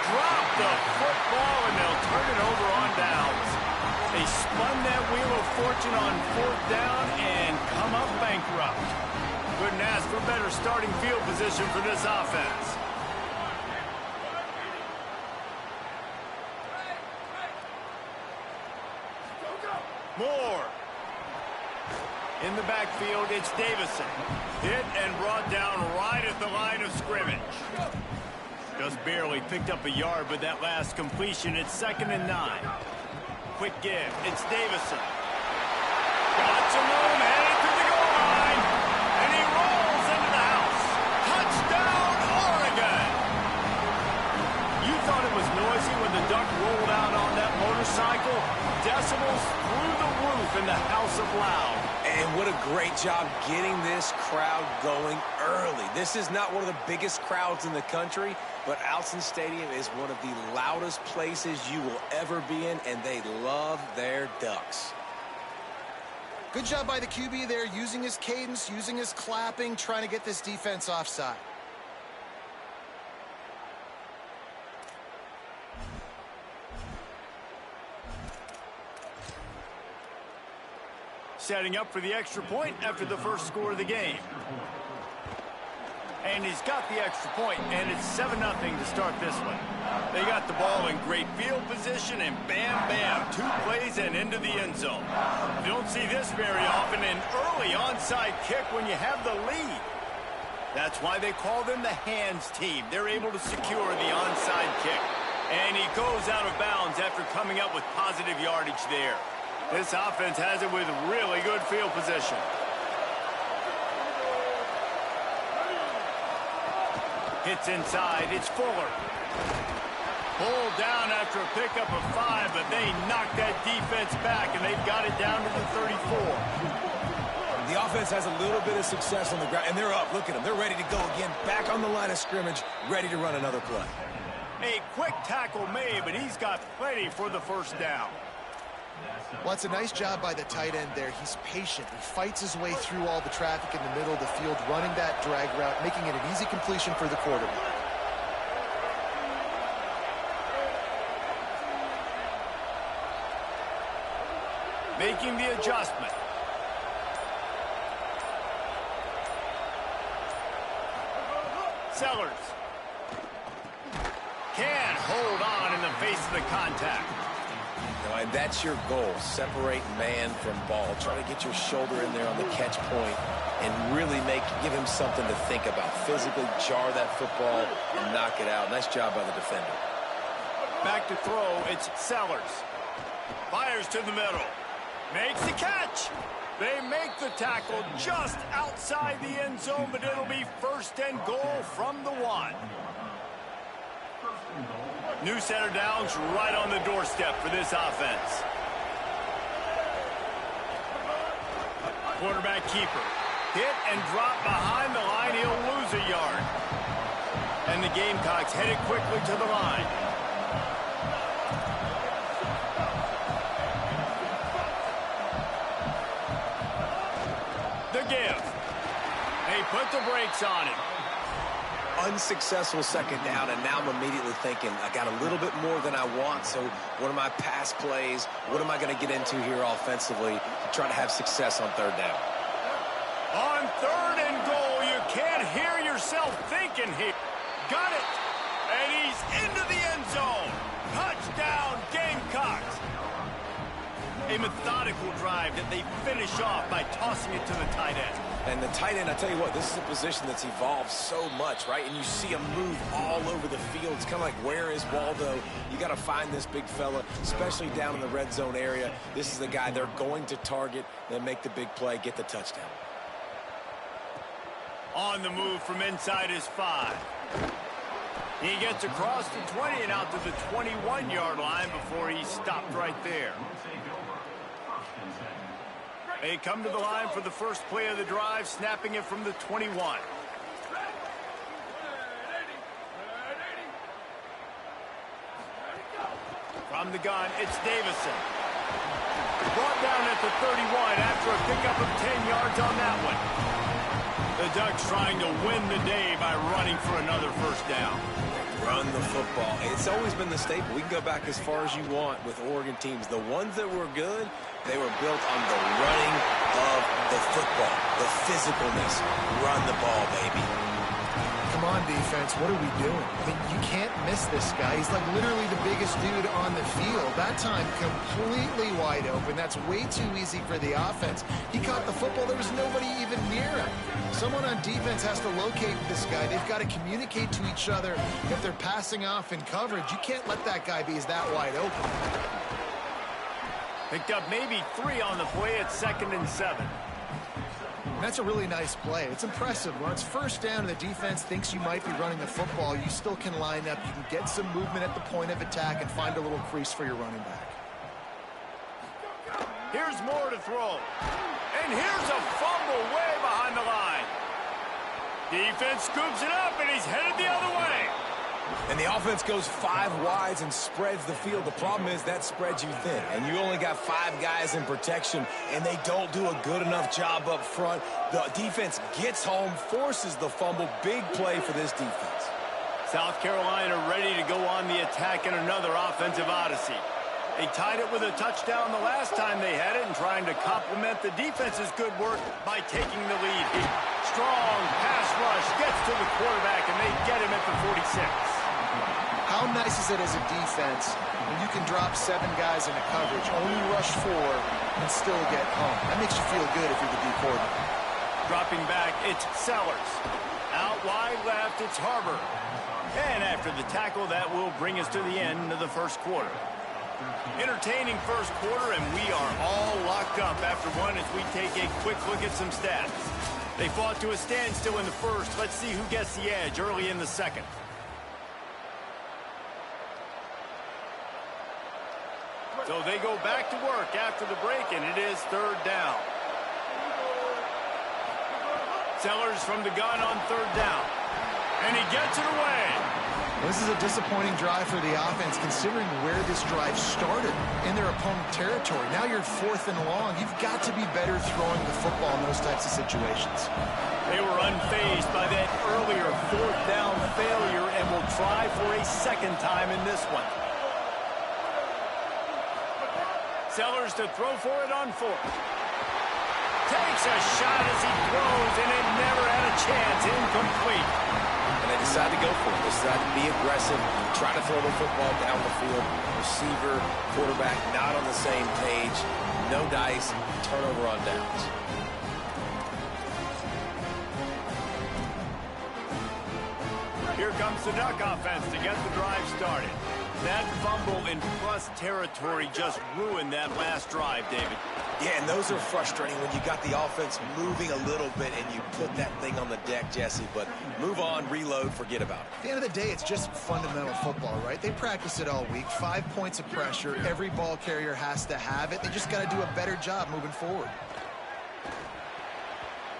Drop the football, and they'll turn it over on downs. They spun that wheel of fortune on 4th down and come up bankrupt. Couldn't ask for better starting field position for this offense. Moore. In the backfield, it's Davison. Hit and brought down right at the line of scrimmage. Just barely picked up a yard with that last completion. It's 2nd and 9. Quick give. It's Davison. Got some room, headed to the goal line. And he rolls into the house. Touchdown, Oregon. You thought it was noisy when the Duck rolled out on that motorcycle? Decibels through the roof in the house of loud. And what a great job getting this crowd going early. This is not one of the biggest crowds in the country, but Autzen Stadium is one of the loudest places you will ever be in, and they love their Ducks. Good job by the QB there, using his cadence, using his clapping, trying to get this defense offside. Setting up for the extra point after the first score of the game. And he's got the extra point, and it's 7-0 to start this one. They got the ball in great field position, and bam, bam, 2 plays and into the end zone. You don't see this very often, an early onside kick when you have the lead. That's why they call them the hands team. They're able to secure the onside kick. And he goes out of bounds after coming up with positive yardage there. This offense has it with really good field position. Hits inside, it's Fuller. Pulled down after a pickup of 5, but they knocked that defense back, and they've got it down to the 34. The offense has a little bit of success on the ground, and they're up. Look at them. They're ready to go again, back on the line of scrimmage, ready to run another play. A quick tackle made, but he's got plenty for the first down. Well, it's a nice job by the tight end there. He's patient. He fights his way through all the traffic in the middle of the field, running that drag route, making it an easy completion for the quarterback. Making the adjustment. Sellers. Can't hold on in the face of the contact. And that's your goal. Separate man from ball. Try to get your shoulder in there on the catch point and really give him something to think about. Physically jar that football and knock it out. Nice job by the defender. Back to throw, it's Sellers. Fires to the middle. Makes the catch. They make the tackle just outside the end zone, but it'll be 1st and goal from the 1. New center downs right on the doorstep for this offense. Quarterback keeper. Hit and drop behind the line. He'll lose a yard. And the Gamecocks headed quickly to the line. The give. They put the brakes on it. Unsuccessful second down, and now I'm immediately thinking, I got a little bit more than I want, so what are my pass plays? What am I going to get into here offensively to try to have success on third down? On third and goal, you can't hear yourself thinking here. Got it. And he's into the end zone. Touchdown, Gamecocks. A methodical drive that they finish off by tossing it to the tight end. And the tight end, I tell you what, this is a position that's evolved so much, right? And you see him move all over the field. It's kind of like, where is Waldo? You got to find this big fella, especially down in the red zone area. This is the guy they're going to target, then make the big play, get the touchdown. On the move from inside his 5. He gets across the 20 and out to the 21-yard line before he stopped right there. They come to the line for the first play of the drive, snapping it from the 21. From the gun, it's Davison. Brought down at the 31 after a pickup of 10 yards on that one. The Ducks trying to win the day by running for another first down. Run the football. It's always been the staple. We can go back as far as you want with Oregon teams. The ones that were good, they were built on the running of the football, the physicalness. Run the ball, baby. Come on, defense. What are we doing? I mean, you can't miss this guy. He's like literally the biggest dude on the field. That time, completely wide open. That's way too easy for the offense. He caught the football. There was nobody even near him. Someone on defense has to locate this guy. They've got to communicate to each other if they're passing off in coverage. You can't let that guy be that wide open. Picked up maybe 3 on the play at 2nd and 7. That's a really nice play. It's impressive. When it's first down and the defense thinks you might be running the football, you still can line up. You can get some movement at the point of attack and find a little crease for your running back. Here's more to throw. And here's a fumble way behind the line. Defense scoops it up, and he's headed the other way. And the offense goes 5 wides and spreads the field. The problem is that spreads you thin, and you only got 5 guys in protection, and they don't do a good enough job up front. The defense gets home, forces the fumble. Big play for this defense. South Carolina ready to go on the attack in another offensive odyssey. They tied it with a touchdown the last time they had it and trying to complement the defense's good work by taking the lead. Strong pass rush gets to the quarterback, and they get him at the 46. How nice is it as a defense when you can drop 7 guys into coverage, only rush 4, and still get home? That makes you feel good if you're the D coordinator. Dropping back, it's Sellers. Out wide left, it's Harbor. And after the tackle, that will bring us to the end of the first quarter. Entertaining first quarter, and we are all locked up after one as we take a quick look at some stats. They fought to a standstill in the first. Let's see who gets the edge early in the second. So they go back to work after the break, and it is third down. Sellers from the gun on third down. And he gets it away. This is a disappointing drive for the offense, considering where this drive started in their opponent territory. Now you're 4th and long. You've got to be better throwing the football in those types of situations. They were unfazed by that earlier 4th down failure and will try for a second time in this one. Sellers to throw for it on 4th. Takes a shot as he throws, and it never had a chance. Incomplete. And they decide to go for it. They decide to be aggressive, try to throw the football down the field. Receiver, quarterback, not on the same page. No dice, turnover on downs. Here comes the Duck offense to get the drive started. That fumble in plus territory just ruined that last drive, David. Yeah, and those are frustrating when you got the offense moving a little bit and you put that thing on the deck, Jesse. But move on, reload, forget about it. At the end of the day, it's just fundamental football, right? They practice it all week. 5 points of pressure. Every ball carrier has to have it. They just got to do a better job moving forward.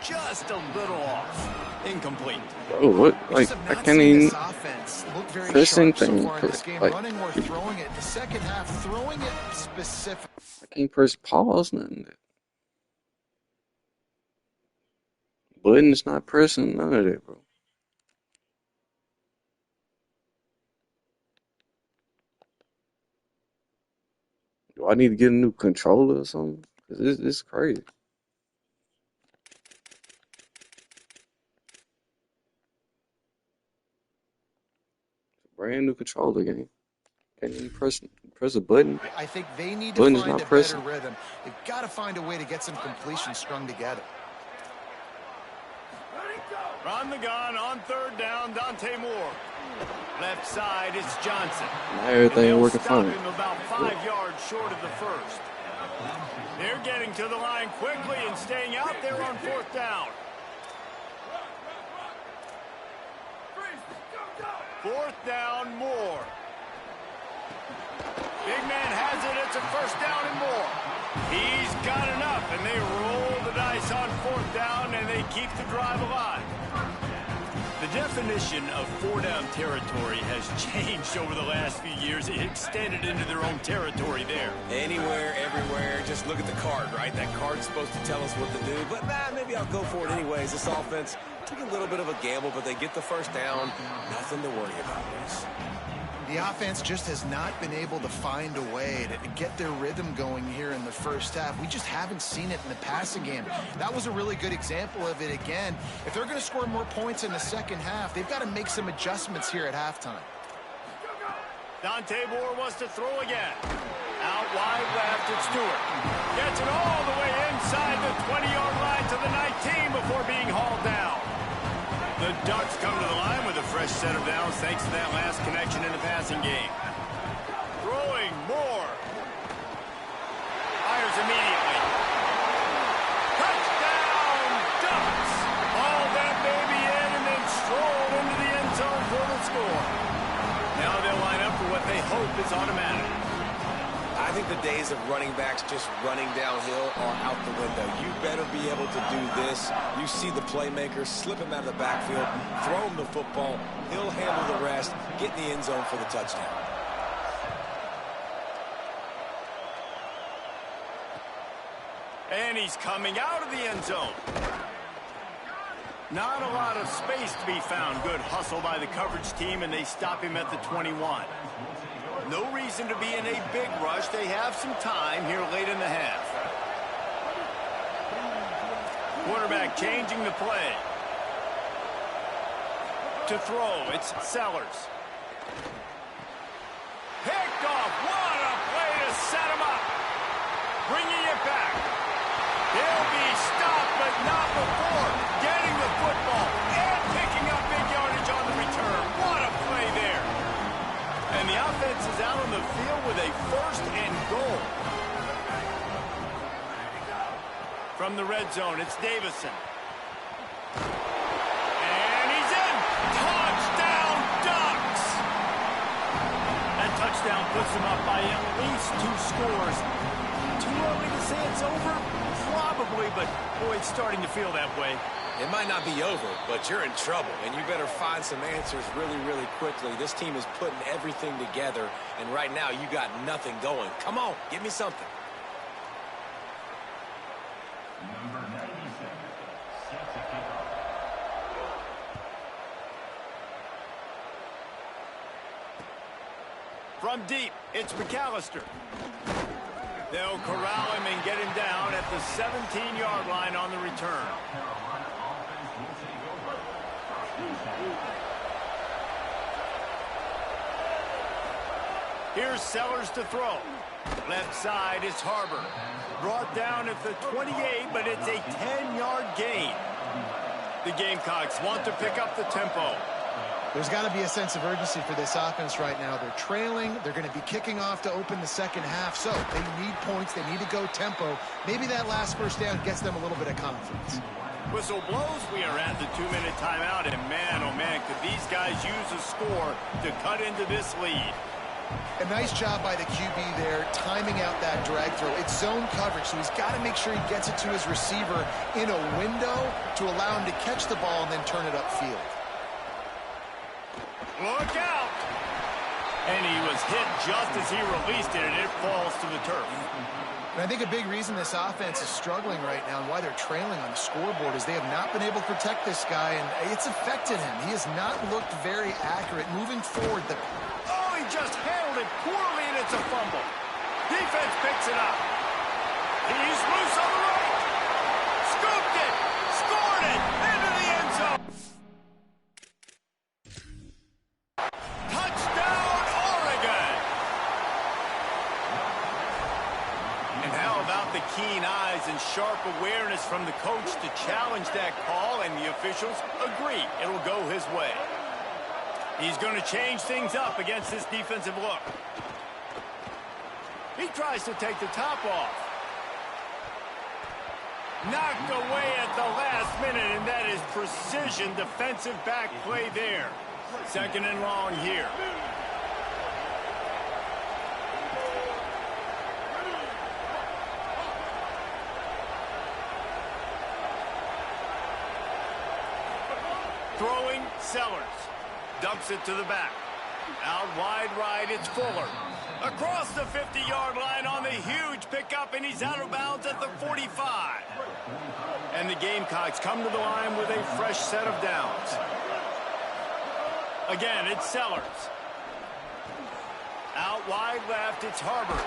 just a little off. Incomplete. Bro, what? Like, I can't even press anything. Like, running or throwing it in the second half, throwing it specific. I can't press pause, nothing. Button's not pressing, none of that, bro. Do I need to get a new controller or something? Because it's crazy. Brand new controller game. Can't even press a button. I think they need to find a better rhythm. They've got to find a way to get some completion strung together. On the gun on third down, Dante Moore. Left side, it's Johnson. Now everything working fine. About 5 yards short of the first. They're getting to the line quickly and staying out there on fourth down. Fourth down, Moore. Big man has it. It's a first down and more. He's got enough, and they roll the dice on fourth down, and they keep the drive alive. The definition of four-down territory has changed over the last few years. It extended into their own territory there. Anywhere, everywhere, just look at the card, right? That card's supposed to tell us what to do, but maybe I'll go for it anyways. This offense took a little bit of a gamble, but they get the first down. Nothing to worry about, Bruce. The offense just has not been able to find a way to get their rhythm going here in the first half. We just haven't seen it in the passing game. That was a really good example of it again. If they're going to score more points in the second half, they've got to make some adjustments here at halftime. Dante Moore wants to throw again. Out wide left, it's Stewart. Gets it all the way inside the 20-yard line to the 19 before being hauled down. The Ducks come to the line with a fresh set of downs thanks to that last connection in the passing game. Throwing Moore. Fires immediately. Touchdown, Ducks! Haul that baby in and then stroll into the end zone for the score. Now they'll line up for what they hope is automatic. I think the days of running backs just running downhill are out the window. You better be able to do this. You see the playmaker, slip him out of the backfield, throw him the football. He'll handle the rest, get in the end zone for the touchdown. And he's coming out of the end zone. Not a lot of space to be found. Good hustle by the coverage team, and they stop him at the 21. No reason to be in a big rush. They have some time here late in the half. Quarterback changing the play. To throw, it's Sellers. Picked off. What a play to set him up. Bringing it back. He'll be stopped, but not before getting the football and picking up big yardage on the return. What a play there. And the offense is out on the field with a first and goal. From the red zone, it's Davison. And he's in. Touchdown, Ducks! That touchdown puts them up by at least 2 scores. Too early to say it's over? Probably, but boy, it's starting to feel that way. It might not be over, but you're in trouble, and you better find some answers really, really quickly. This team is putting everything together, and right now you got nothing going. Come on, give me something. Number 97 sets a kickoff. From deep, it's McAllister. They'll corral him and get him down at the 17-yard line on the return. Here's Sellers to throw. Left side is Harbor. Brought down at the 28, but it's a 10-yard gain. The Gamecocks want to pick up the tempo. There's got to be a sense of urgency for this offense right now. They're trailing. They're going to be kicking off to open the second half. So they need points. They need to go tempo. Maybe that last first down gets them a little bit of confidence. Whistle blows. We are at the 2-minute timeout. And man, oh man, could these guys use a score to cut into this lead. A nice job by the QB there, timing out that drag throw. It's zone coverage, so he's got to make sure he gets it to his receiver in a window to allow him to catch the ball and then turn it upfield. Look out! And he was hit just as he released it, and it falls to the turf. And I think a big reason this offense is struggling right now and why they're trailing on the scoreboard is they have not been able to protect this guy, and it's affected him. He has not looked very accurate. Moving forward, he just handled it poorly, and it's a fumble. Defense picks it up. He's loose on the right. Scooped it. Scored it. Into the end zone. Touchdown, Oregon. And how about the keen eyes and sharp awareness from the coach to challenge that call, and the officials agree it'll go his way. He's going to change things up against this defensive look. He tries to take the top off. Knocked away at the last minute, and that is precision defensive back play there. Second and long here. Throwing, Sellers. Dumps it to the back. Out wide right, it's Fuller. Across the 50-yard line on the huge pickup, and he's out of bounds at the 45. And the Gamecocks come to the line with a fresh set of downs. Again, it's Sellers. Out wide left, it's Harbert.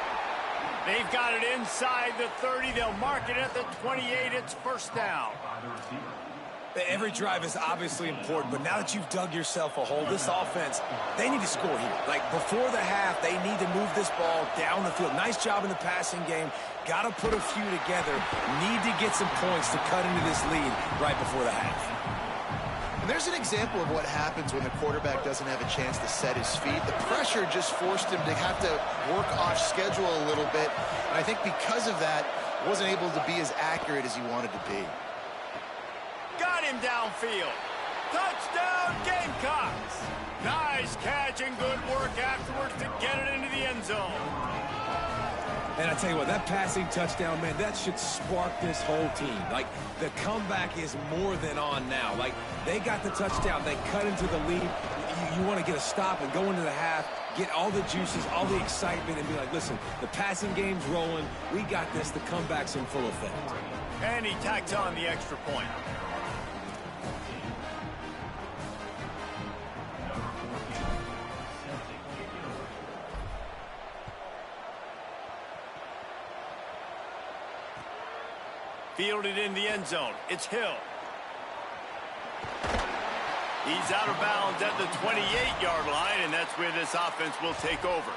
They've got it inside the 30. They'll mark it at the 28. It's first down. Every drive is obviously important, but now that you've dug yourself a hole, this offense, they need to score here. Like, before the half, they need to move this ball down the field. Nice job in the passing game. Got to put a few together. Need to get some points to cut into this lead right before the half. And there's an example of what happens when the quarterback doesn't have a chance to set his feet. The pressure just forced him to have to work off schedule a little bit. And I think because of that, wasn't able to be as accurate as he wanted to be. Got him downfield. Touchdown, Gamecocks. Nice catch and good work afterwards to get it into the end zone. And I tell you what, that passing touchdown, man, that should spark this whole team. Like, the comeback is more than on now. Like, they got the touchdown. They cut into the lead. You want to get a stop and go into the half, get all the juices, all the excitement, and be like, listen, the passing game's rolling. We got this. The comeback's in full effect. And he tacks on the extra point. Fielded in the end zone. It's Hill. He's out of bounds at the 28-yard line, and that's where this offense will take over.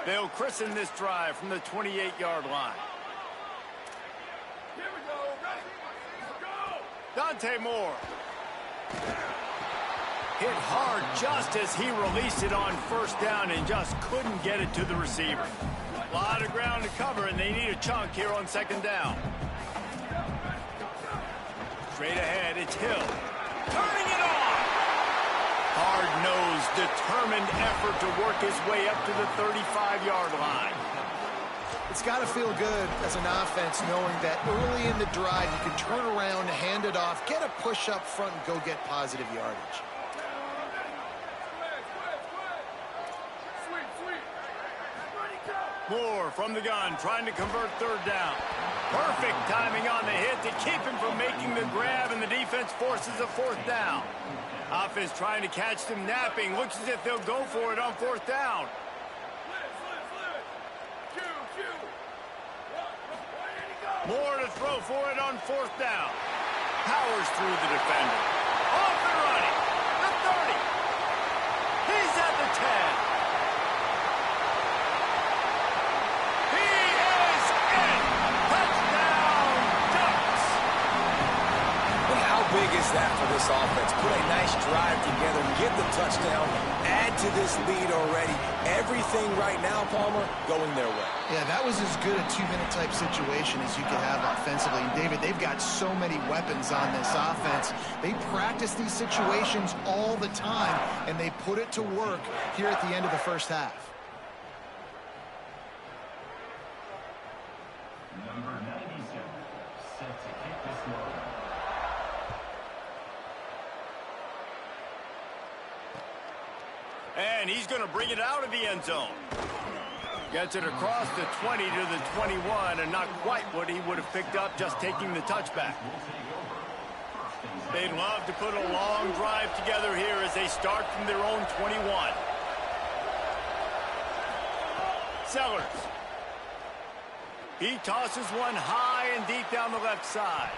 They'll christen this drive from the 28-yard line. Here we go. Ready? Go! Dante Moore. Hit hard just as he released it on first down and just couldn't get it to the receiver. A lot of ground to cover, and they need a chunk here on second down. Straight ahead, it's Hill. Turning it on! Hard-nosed, determined effort to work his way up to the 35-yard line. It's got to feel good as an offense knowing that early in the drive you can turn around, hand it off, get a push up front, and go get positive yardage. Moore from the gun, trying to convert third down. Perfect timing on the hit to keep him from making the grab, and the defense forces a fourth down. Offense trying to catch them napping. Looks as if they'll go for it on fourth down. Moore to throw for it on fourth down. Powers through the defender. Off and running. The 30. He's at the 10. Big is that for this offense? put a nice drive together, get the touchdown, add to this lead already. Everything right now, Palmer, going their way. Yeah, that was as good a two-minute type situation as you could have offensively. And, David, they've got so many weapons on this offense. They practice these situations all the time, and they put it to work here at the end of the first half. Number 97, set to kick this one. And he's going to bring it out of the end zone. Gets it across the 20 to the 21, and not quite what he would have picked up just taking the touchback. They'd love to put a long drive together here as they start from their own 21. Sellers. He tosses one high and deep down the left side.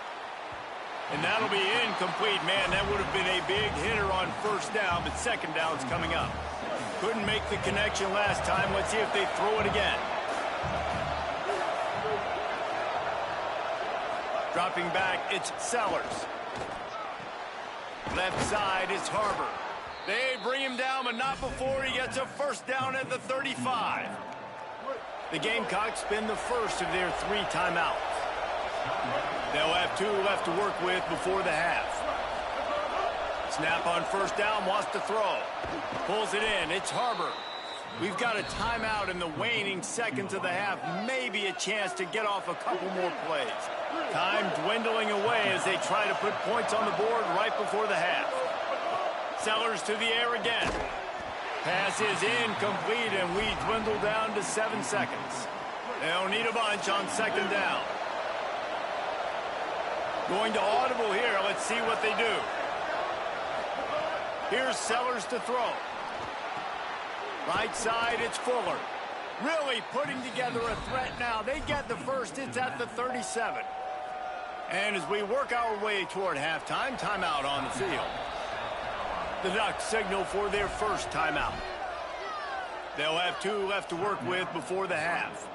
And that'll be incomplete. Man, that would have been a big hitter on first down, but second down's coming up. Couldn't make the connection last time. Let's see if they throw it again. Dropping back, it's Sellers. Left side is Harbor. They bring him down, but not before he gets a first down at the 35. The Gamecocks spin the first of their 3 timeouts. They'll have 2 left to work with before the half. Snap on first down, wants to throw. Pulls it in, it's Harbor. We've got a timeout in the waning seconds of the half. Maybe a chance to get off a couple more plays. Time dwindling away as they try to put points on the board right before the half. Sellers to the air again. Pass is incomplete, and we dwindle down to 7 seconds. They'll need a bunch on second down. Going to audible here. Let's see what they do. Here's Sellers to throw. Right side, it's Fuller. Really putting together a threat now. They get the first. It's at the 37. And as we work our way toward halftime, timeout on the field. The Ducks signal for their first timeout. They'll have 2 left to work with before the half.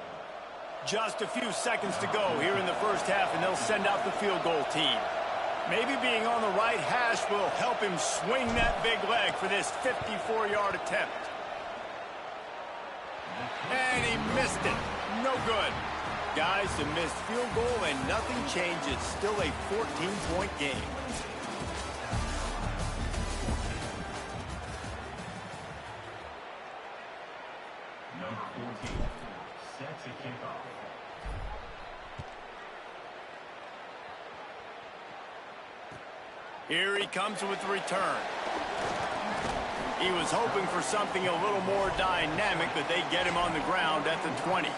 Just a few seconds to go here in the first half, and they'll send out the field goal team. Maybe being on the right hash will help him swing that big leg for this 54-yard attempt. And he missed it. No good. Guys, a missed field goal and nothing changes. Still a 14-point game. Number 14, set to kick off. Here he comes with the return. He was hoping for something a little more dynamic, but they get him on the ground at the 20.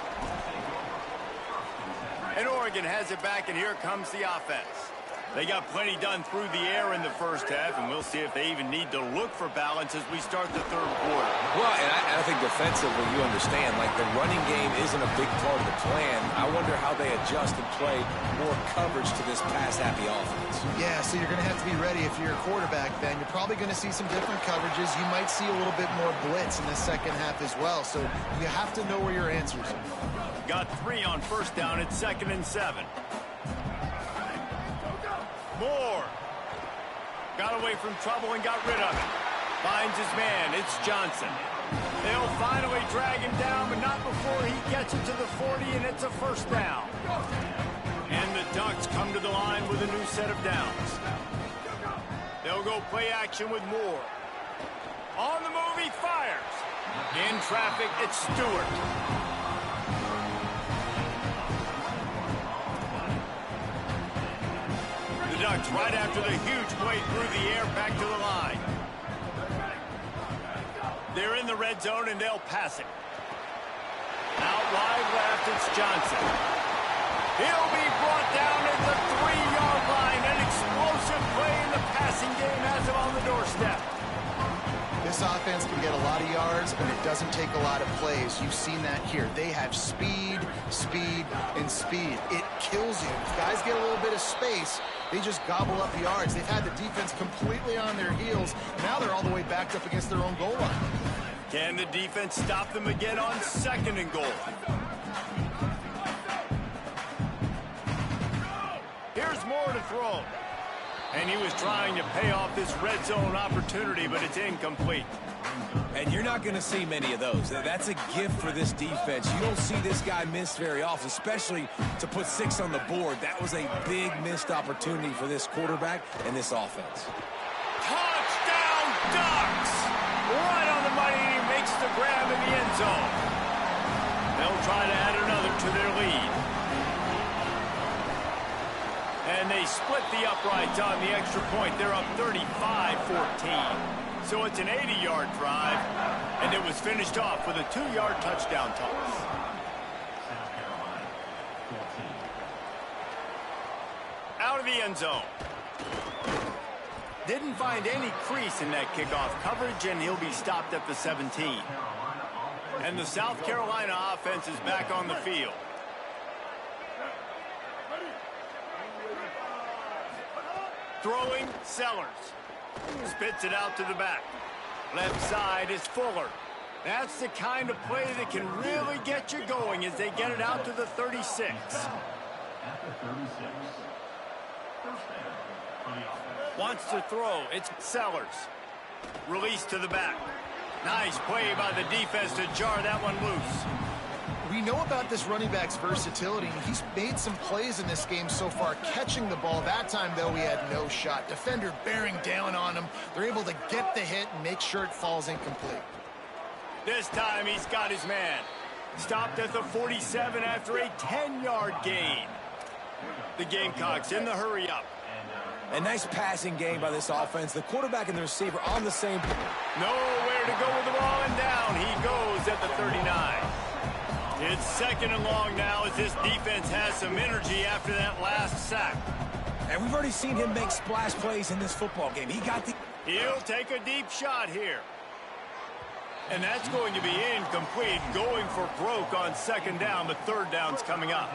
And Oregon has it back, and here comes the offense. They got plenty done through the air in the first half, and we'll see if they even need to look for balance as we start the third quarter. Well, and I think defensively, you understand, like the running game isn't a big part of the plan. I wonder how they adjust and play more coverage to this pass-happy offense. Yeah, so you're going to have to be ready if you're a quarterback, Ben. You're probably going to see some different coverages. You might see a little bit more blitz in the second half as well, so you have to know where your answers are. Got 3 on first down at 2nd and 7. Moore got away from trouble and got rid of it. Finds his man. It's Johnson. They'll finally drag him down, but not before he gets it to the 40, and it's a first down. And the Ducks come to the line with a new set of downs. They'll go play action with Moore. On the move, he fires. In traffic, it's Stewart. The Ducks right after the huge play through the air back to the line. They're in the red zone, and they'll pass it. Out wide left, it's Johnson. He'll be brought down at the 3-yard line. An explosive play in the passing game has him on the doorstep. This offense can get a lot of yards, but it doesn't take a lot of plays. You've seen that here. They have speed, speed, and speed. It kills you. If guys get a little bit of space, they just gobble up yards. They've had the defense completely on their heels. Now they're all the way backed up against their own goal line. Can the defense stop them again on 2nd and goal? Here's Moore to throw. And he was trying to pay off this red zone opportunity, but it's incomplete. And you're not going to see many of those. That's a gift for this defense. You don't see this guy miss very often, especially to put 6 on the board. That was a big missed opportunity for this quarterback and this offense. Touchdown, Ducks! Right on the money, and he makes the grab in the end zone. They'll try to add another to their lead. And they split the uprights on the extra point. They're up 35-14. So it's an 80-yard drive, and it was finished off with a 2-yard touchdown toss. South Carolina, 14. Out of the end zone. Didn't find any crease in that kickoff coverage, and he'll be stopped at the 17. And the South Carolina offense is back on the field. Throwing, Sellers. Spits it out to the back. Left side is Fuller. That's the kind of play that can really get you going as they get it out to the 36. At the 36. First down for the offense. Wants to throw. It's Sellers. Release to the back. Nice play by the defense to jar that one loose. We know about this running back's versatility. He's made some plays in this game so far, catching the ball. That time, though, he had no shot. Defender bearing down on him. They're able to get the hit and make sure it falls incomplete. This time, he's got his man. Stopped at the 47 after a 10-yard gain. The Gamecocks in the hurry-up. A nice passing game by this offense. The quarterback and the receiver on the same. Nowhere to go with the ball, and down he goes at the 39. It's 2nd and long now as this defense has some energy after that last sack. And we've already seen him make splash plays in this football game. He'll take a deep shot here. And that's going to be incomplete, going for broke on 2nd down, but 3rd down's coming up.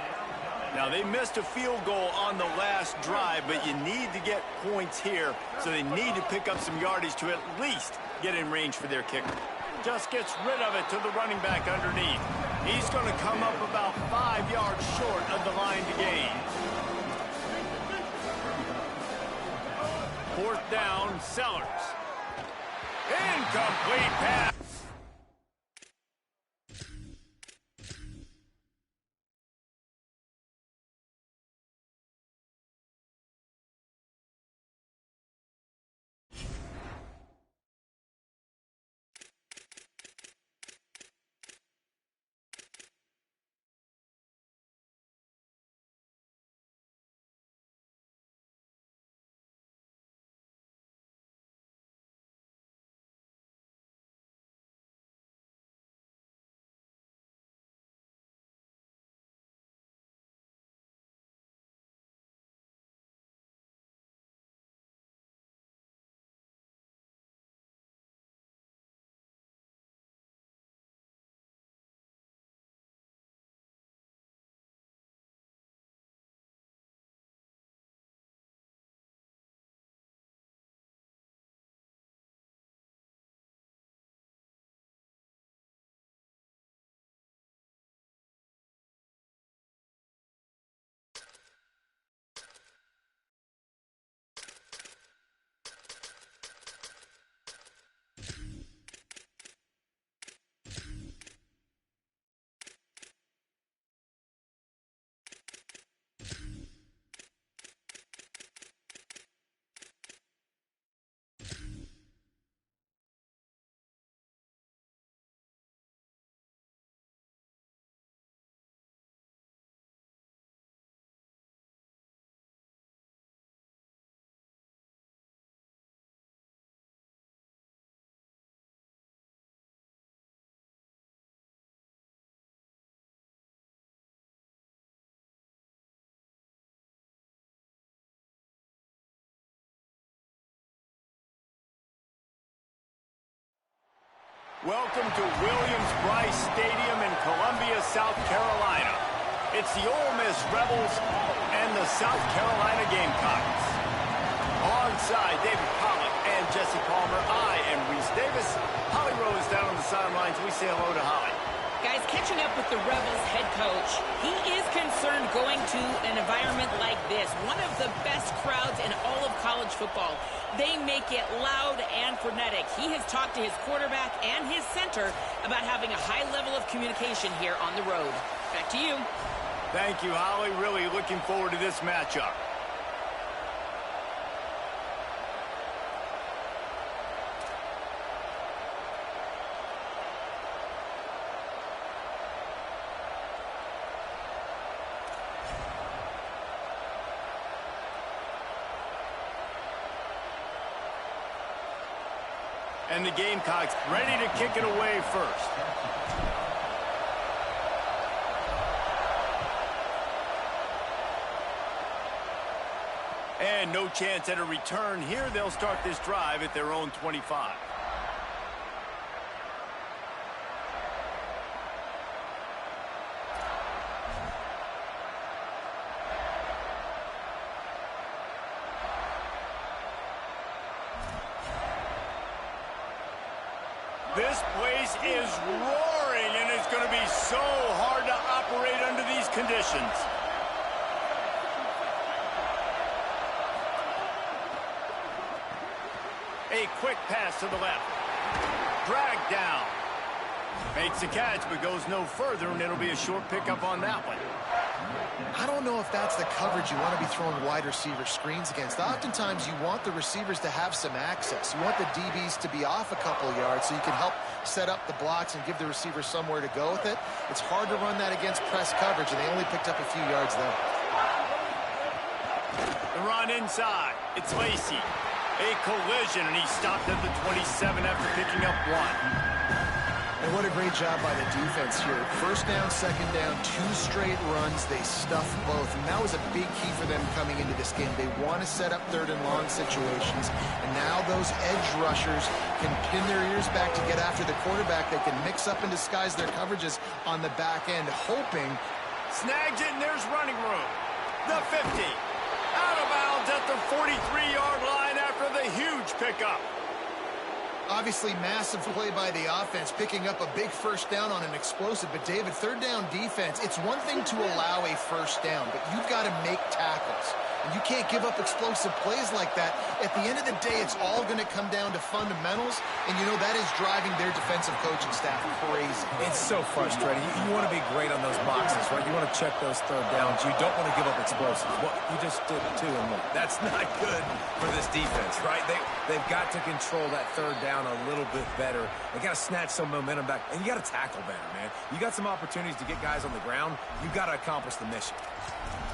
Now, they missed a field goal on the last drive, but you need to get points here, so they need to pick up some yardage to at least get in range for their kicker. Just gets rid of it to the running back underneath. He's going to come up about 5 yards short of the line to gain. 4th down, Sellers. Incomplete pass. Welcome to Williams-Brice Stadium in Columbia, South Carolina. It's the Ole Miss Rebels and the South Carolina Gamecocks. Alongside David Pollack and Jesse Palmer, I am Reese Davis. Holly Rowe is down on the sidelines. We say hello to Holly. Guys, catching up with the Rebels head coach, he is concerned going to an environment like this, one of the best crowds in all of college football. They make it loud and frenetic. He has talked to his quarterback and his center about having a high level of communication here on the road. Back to you. Thank you, Holly. Really looking forward to this matchup. And the Gamecocks ready to kick it away first. And no chance at a return here. They'll start this drive at their own 25. This place is roaring, and it's going to be so hard to operate under these conditions. A quick pass to the left. Dragged down. Makes the catch, but goes no further, and it'll be a short pickup on that one. I don't know if that's the coverage you want to be throwing wide receiver screens against. Oftentimes, you want the receivers to have some access. You want the DBs to be off a couple of yards so you can help set up the blocks and give the receiver somewhere to go with it. It's hard to run that against press coverage, and they only picked up a few yards there. The run inside. It's Lacy. A collision, and he stopped at the 27 after picking up one. And what a great job by the defense here. First down, second down, 2 straight runs. They stuffed both, and that was a big key for them coming into this game. They want to set up third and long situations, and now those edge rushers can pin their ears back to get after the quarterback. They can mix up and disguise their coverages on the back end, hoping. Snags it, and there's running room. The 50. Out of bounds at the 43-yard line after the huge pickup. Obviously, massive play by the offense, picking up a big first down on an explosive. But, David, third down defense, it's one thing to allow a first down, but you've got to make tackles. And you can't give up explosive plays like that. At the end of the day, it's all going to come down to fundamentals, and, you know, that is driving their defensive coaching staff crazy. It's so frustrating. You want to be great on those boxes, right? You want to check those third downs. You don't want to give up explosives. Well, you just did 2 and 1. That's not good for this defense, right? They've got to control that third down a little bit better. They got to snatch some momentum back, and you got to tackle better, man. You got some opportunities to get guys on the ground. You got to accomplish the mission.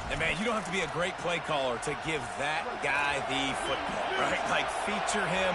And, man, you don't have to be a great play caller to give that guy the football, right? Like, feature him.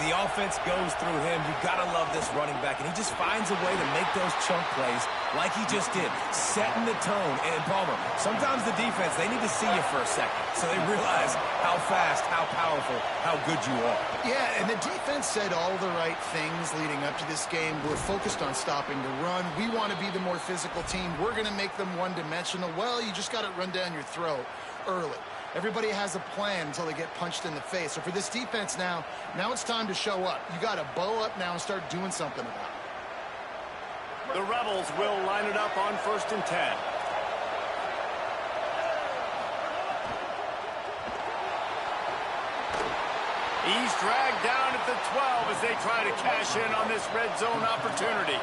The offense goes through him. You've got to love this running back. And he just finds a way to make those chunk plays like he just did, setting the tone. And, Palmer, sometimes the defense, they need to see you for a second so they realize how fast, how powerful, how good you are. Yeah, and the defense said all the right things leading up to this game. We're focused on stopping the run. We want to be the more physical team. We're going to make them one-dimensional. Well, you just got to run down your throat early. Everybody has a plan until they get punched in the face. So for this defense now it's time to show up. You got to bow up now and start doing something about it. The Rebels will line it up on 1st and 10. He's dragged down at the 12 as they try to cash in on this red zone opportunity.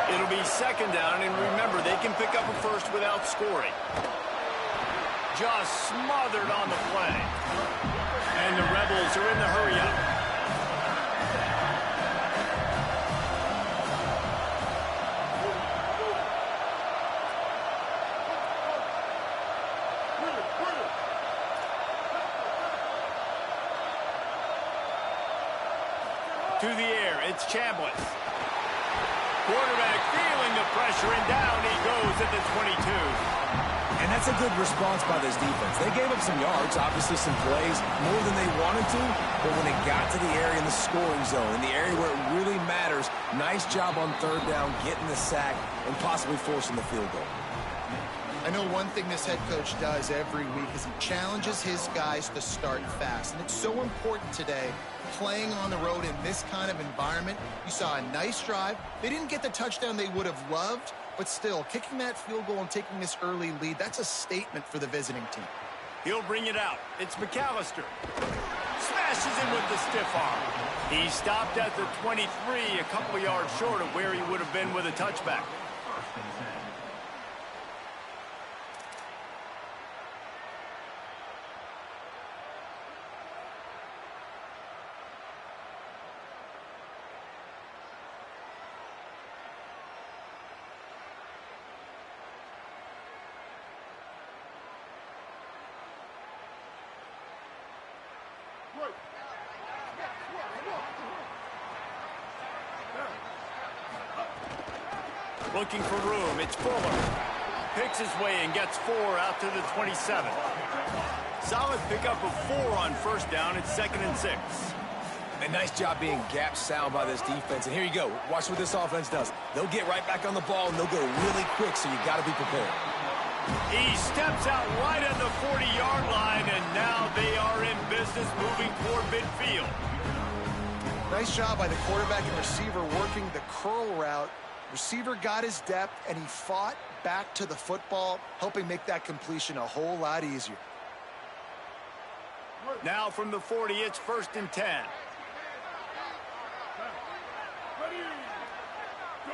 It'll be 2nd down, and remember, they can pick up a first without scoring. Just smothered on the play. And the Rebels are in the hurry-up. To the air, it's Chambliss. Quarterback feeling the pressure, and down he goes at the 22. And that's a good response by this defense. They gave up some yards, obviously some plays, more than they wanted to, but when it got to the area in the scoring zone, in the area where it really matters, nice job on 3rd down, getting the sack, and possibly forcing the field goal. I know one thing this head coach does every week is he challenges his guys to start fast. And it's so important today playing on the road in this kind of environment. You saw a nice drive. They didn't get the touchdown they would have loved, but still, kicking that field goal and taking this early lead, that's a statement for the visiting team. He'll bring it out. It's McAllister. Smashes in with the stiff arm. He stopped at the 23, a couple of yards short of where he would have been with a touchback. Looking for room, it's Fuller. Picks his way and gets 4 out to the 27. Solid pickup of 4 on first down. It's 2nd and 6. A nice job being gap sound by this defense. And here you go. Watch what this offense does. They'll get right back on the ball, and they'll go really quick, so you got to be prepared. He steps out right at the 40-yard line, and now they are in business moving toward midfield. Nice job by the quarterback and receiver working the curl route. Receiver got his depth, and he fought back to the football, helping make that completion a whole lot easier. Now from the 40, it's 1st and 10. Ready, go.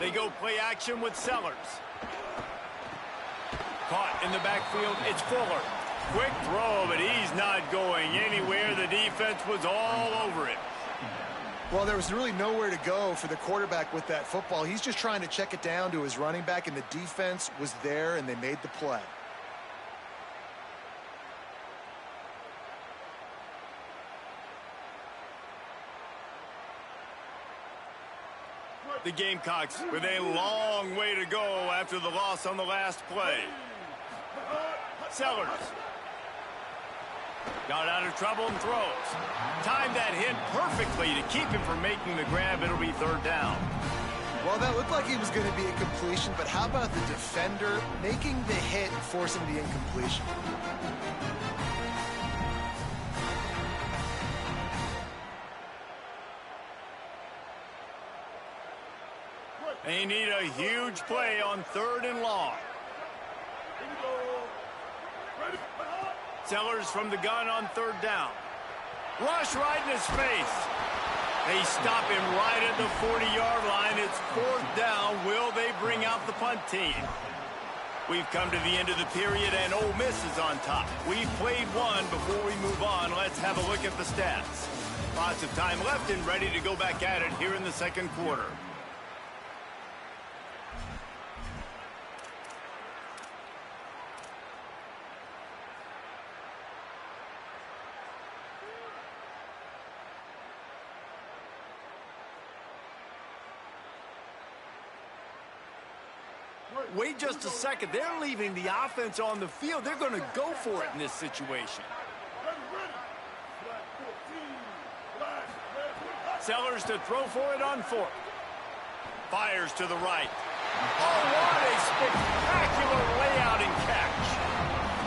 They go play action with Sellers. Caught in the backfield, it's Fuller. Quick throw, but he's not going anywhere. The defense was all over it. Well, there was really nowhere to go for the quarterback with that football. He's just trying to check it down to his running back, and the defense was there, and they made the play. The Gamecocks with a long way to go after the loss on the last play. Sellers. Got out of trouble and throws. Timed that hit perfectly to keep him from making the grab. It'll be 3rd down. Well, that looked like he was going to be a completion, but how about the defender making the hit and forcing the incompletion? They need a huge play on 3rd and long. Sellers from the gun on 3rd down. Rush right in his face. They stop him right at the 40-yard line. It's 4th down. Will they bring out the punt team? We've come to the end of the period, and Ole Miss is on top. We've played one. Before we move on, let's have a look at the stats. Lots of time left and ready to go back at it here in the 2nd quarter. Wait just a second. They're leaving the offense on the field. They're going to go for it in this situation. Sellers to throw for it on 4th. Fires to the right. Oh, what a spectacular layout and catch.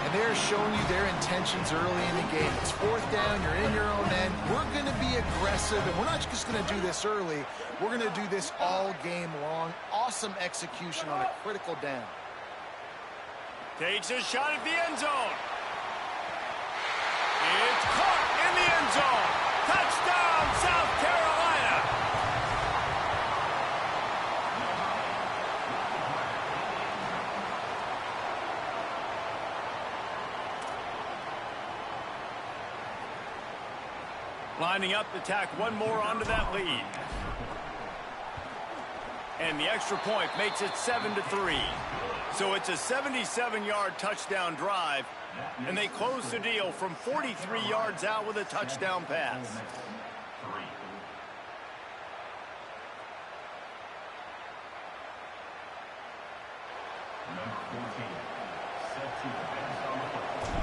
And they're showing you their intentions early in the game. It's 4th down. You're in your own end. We're going to be aggressive, and we're not just going to do this early. We're going to do this all game long. Awesome execution on a critical down. Takes a shot at the end zone. It's caught in the end zone. Touchdown, South Carolina. Lining up to tack one more onto that lead. And the extra point makes it 7-3. So it's a 77-yard touchdown drive, and they close the deal from 43 yards out with a touchdown pass. Number 14, set to advance on the football.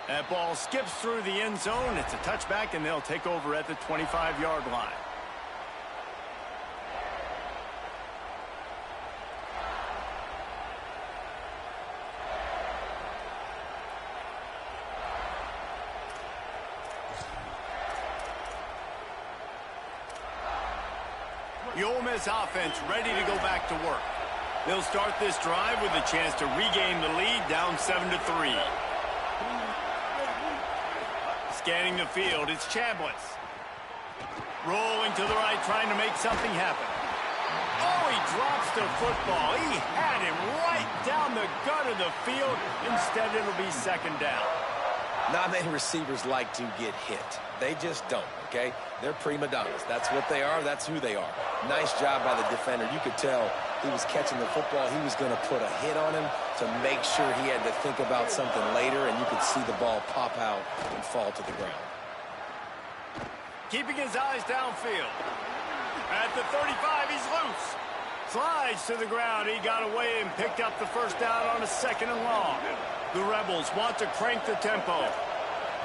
That ball skips through the end zone. It's a touchback, and they'll take over at the 25-yard line. The Ole Miss offense ready to go back to work. They'll start this drive with a chance to regain the lead down 7-3. Scanning the field, it's Chambliss. Rolling to the right, trying to make something happen. Oh, he drops the football. He had him right down the gut of the field. Instead, it'll be second down. Not many receivers like to get hit. They just don't, okay? They're prima donnas. That's what they are. That's who they are. Nice job by the defender. You could tell he was catching the football. He was going to put a hit on him to make sure he had to think about something later, and you could see the ball pop out and fall to the ground. Keeping his eyes downfield. At the 35, he's loose. Slides to the ground. He got away and picked up the first down on a 2nd and long. The Rebels want to crank the tempo.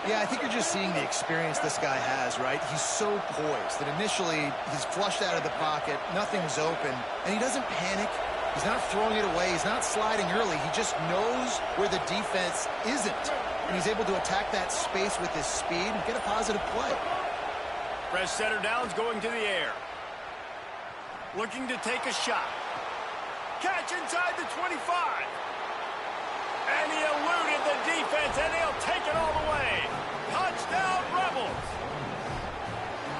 Yeah, I think you're just seeing the experience this guy has, right? He's so poised that initially he's flushed out of the pocket, nothing's open, and he doesn't panic. He's not throwing it away. He's not sliding early. He just knows where the defense isn't, and he's able to attack that space with his speed and get a positive play. Fresh center downs going to the air. Looking to take a shot. Catch inside the 25. And he eluded the defense, and he'll take it all the way. Touchdown, Rebels.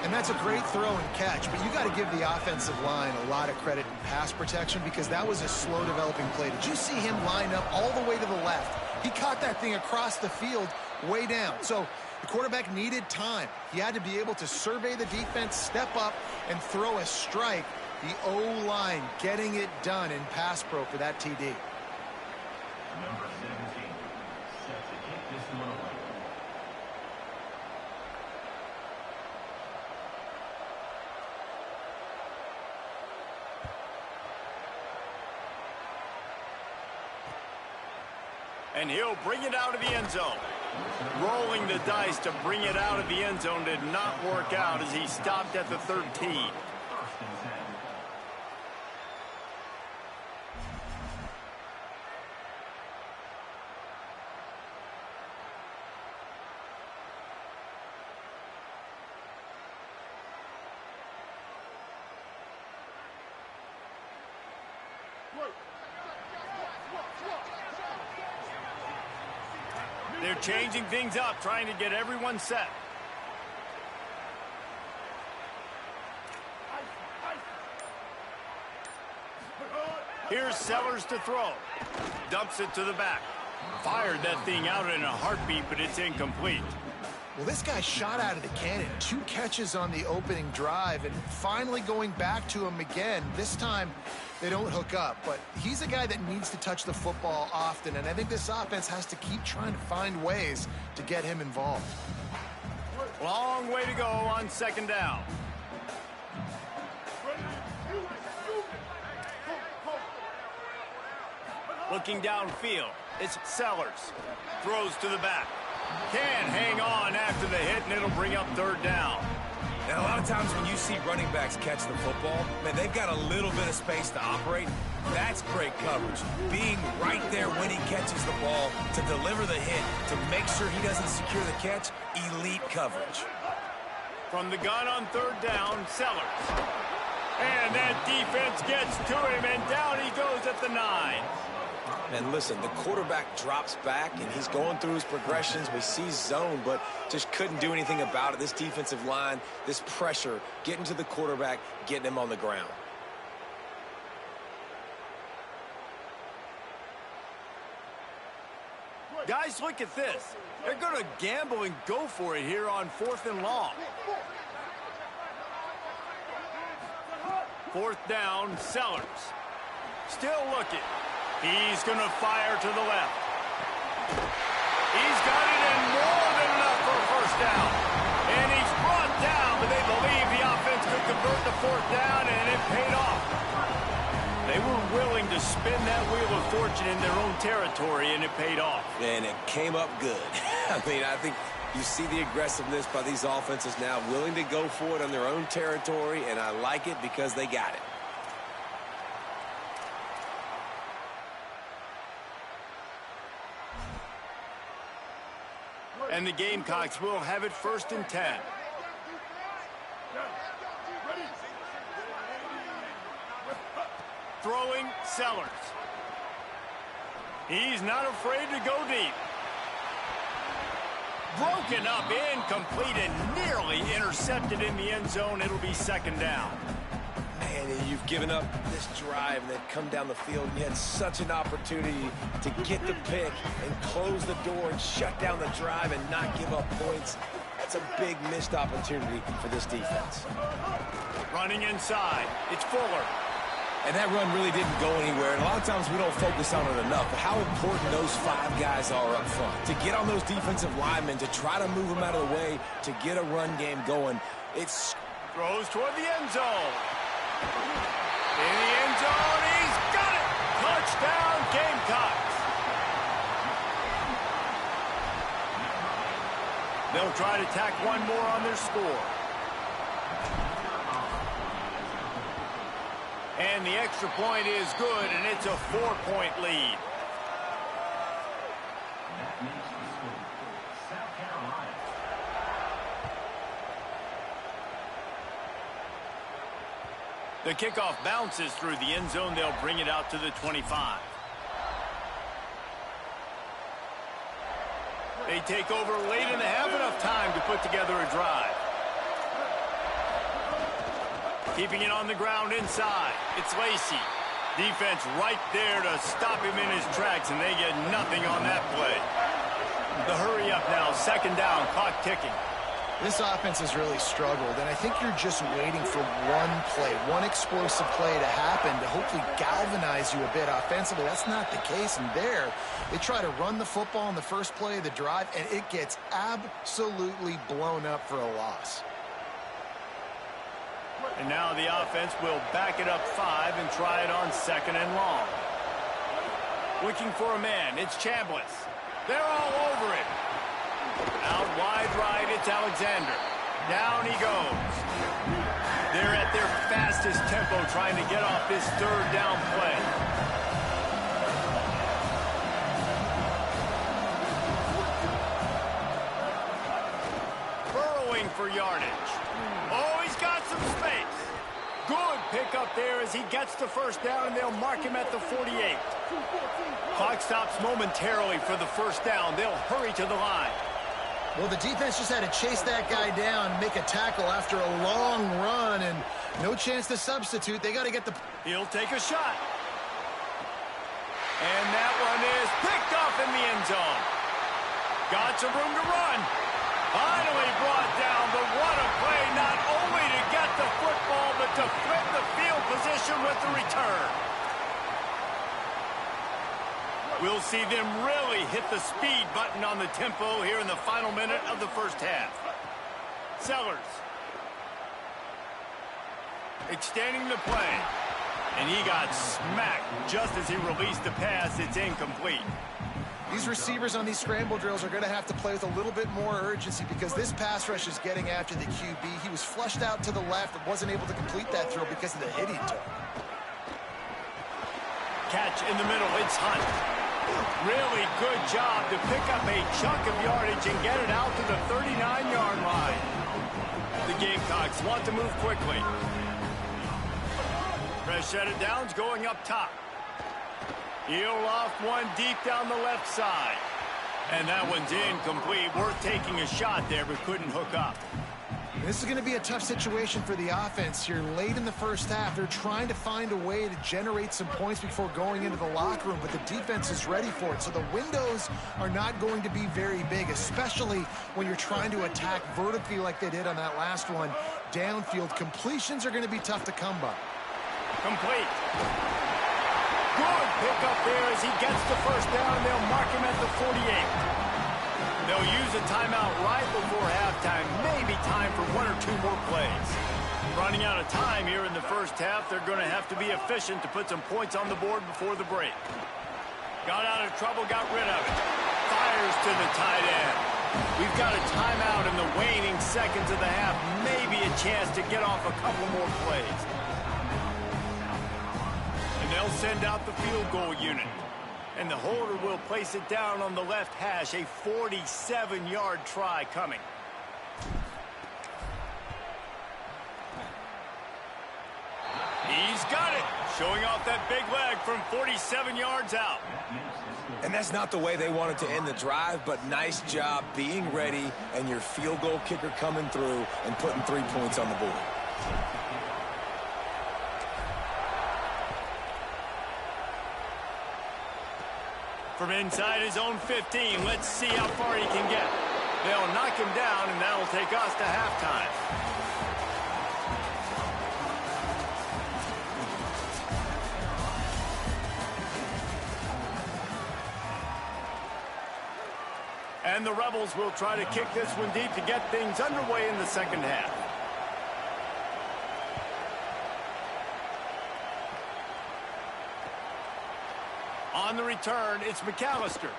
And that's a great throw and catch, but you got to give the offensive line a lot of credit in pass protection because that was a slow developing play. Did you see him line up all the way to the left? He caught that thing across the field way down. So the quarterback needed time. He had to be able to survey the defense, step up, and throw a strike. The O-line getting it done in pass pro for that TD. Number 17, set to kick this one away. And he'll bring it out of the end zone. Rolling the dice to bring it out of the end zone did not work out as he stopped at the 13. First and 10. They're changing things up, trying to get everyone set. Here's Sellers to throw. Dumps it to the back. Fired that thing out in a heartbeat, but it's incomplete. Well, this guy shot out of the cannon. 2 catches on the opening drive, and finally going back to him again. This time, they don't hook up, but he's a guy that needs to touch the football often, and I think this offense has to keep trying to find ways to get him involved. Long way to go on 2nd down. Looking downfield, it's Sellers. Throws to the back. Can't hang on after the hit, and it'll bring up 3rd down. And a lot of times when you see running backs catch the football, man, they've got a little bit of space to operate. That's great coverage. Being right there when he catches the ball to deliver the hit, to make sure he doesn't secure the catch, elite coverage. From the gun on 3rd down, Sellers. And that defense gets to him, and down he goes at the 9. And listen, the quarterback drops back, and he's going through his progressions. We see zone, but just couldn't do anything about it. This defensive line, this pressure, getting to the quarterback, getting him on the ground. Guys, look at this. They're going to gamble and go for it here on 4th and long. 4th down, Sellers. Still looking. He's going to fire to the left. He's got it in more than enough for a 1st down. And he's brought down, but they believe the offense could convert the 4th down, and it paid off. They were willing to spin that wheel of fortune in their own territory, and it paid off. And it came up good. I mean, I think you see the aggressiveness by these offenses now, willing to go for it on their own territory, and I like it because they got it. And the Gamecocks will have it 1st and 10. Throwing Sellers. He's not afraid to go deep. Broken up, incomplete, and nearly intercepted in the end zone. It'll be second down. Man, you've given up this drive and then come down the field. You had such an opportunity to get the pick and close the door and shut down the drive and not give up points. That's a big missed opportunity for this defense. Running inside, it's Fuller. And that run really didn't go anywhere. And a lot of times we don't focus on it enough. But how important those 5 guys are up front. To get on those defensive linemen, to try to move them out of the way, to get a run game going. It's throws toward the end zone. In the end zone, he's got it! Touchdown, Gamecocks! They'll try to tack one more on their score. And the extra point is good, and it's a 4-point lead. That makes the score South Carolina. The kickoff bounces through the end zone. They'll bring it out to the 25. They take over late and they have enough time to put together a drive. Keeping it on the ground inside. It's Lacey. Defense right there to stop him in his tracks, and they get nothing on that play. The hurry up now, second down, clock ticking. This offense has really struggled, and I think you're just waiting for one play, one explosive play to happen to hopefully galvanize you a bit offensively. That's not the case, and there, they try to run the football in the first play of the drive, and it gets absolutely blown up for a loss. And now the offense will back it up 5 and try it on second and long. Looking for a man, it's Chambliss. They're all over it. Out wide right, it's Alexander. Down he goes. They're at their fastest tempo trying to get off this third down play. Burrowing for yardage. Oh, he's got some space. Good pickup there as he gets the first down, and they'll mark him at the 48. Clock stops momentarily for the first down. They'll hurry to the line. Well, the defense just had to chase that guy down, make a tackle after a long run, and no chance to substitute. They got to get the... He'll take a shot. And that one is picked off in the end zone. Got some room to run. Finally brought down, but what a play, not only to get the football, but to flip the field position with the return. We'll see them really hit the speed button on the tempo here in the final minute of the first half. Sellers. Extending the play. And he got smacked just as he released the pass. It's incomplete. These receivers on these scramble drills are going to have to play with a little bit more urgency because this pass rush is getting after the QB. He was flushed out to the left but wasn't able to complete that throw because of the hit he took. Catch in the middle. It's Hunt. Really good job to pick up a chunk of yardage and get it out to the 39-yard line. The Gamecocks want to move quickly. Fresh set of downs going up top. He'll loft one deep down the left side. And that one's incomplete. Worth taking a shot there, but couldn't hook up. This is going to be a tough situation for the offense here. Late in the first half, they're trying to find a way to generate some points before going into the locker room, but the defense is ready for it. So the windows are not going to be very big, especially when you're trying to attack vertically like they did on that last one. Downfield completions are going to be tough to come by. Complete. Good pickup there as he gets the first down, and they'll mark him at the 48. They'll use a timeout right before halftime. Maybe time for one or two more plays. Running out of time here in the first half. They're going to have to be efficient to put some points on the board before the break. Got out of trouble, got rid of it. Fires to the tight end. We've got a timeout in the waning seconds of the half. Maybe a chance to get off a couple more plays. And they'll send out the field goal unit. And the holder will place it down on the left hash. A 47-yard try coming. He's got it. showing off that big leg from 47 yards out. And that's not the way they wanted to end the drive, but nice job being ready and your field goal kicker coming through and putting 3 points on the board. From inside his own 15, let's see how far he can get. They'll knock him down, and that'll take us to halftime. And the Rebels will try to kick this one deep to get things underway in the second half. On the return, it's McAllister.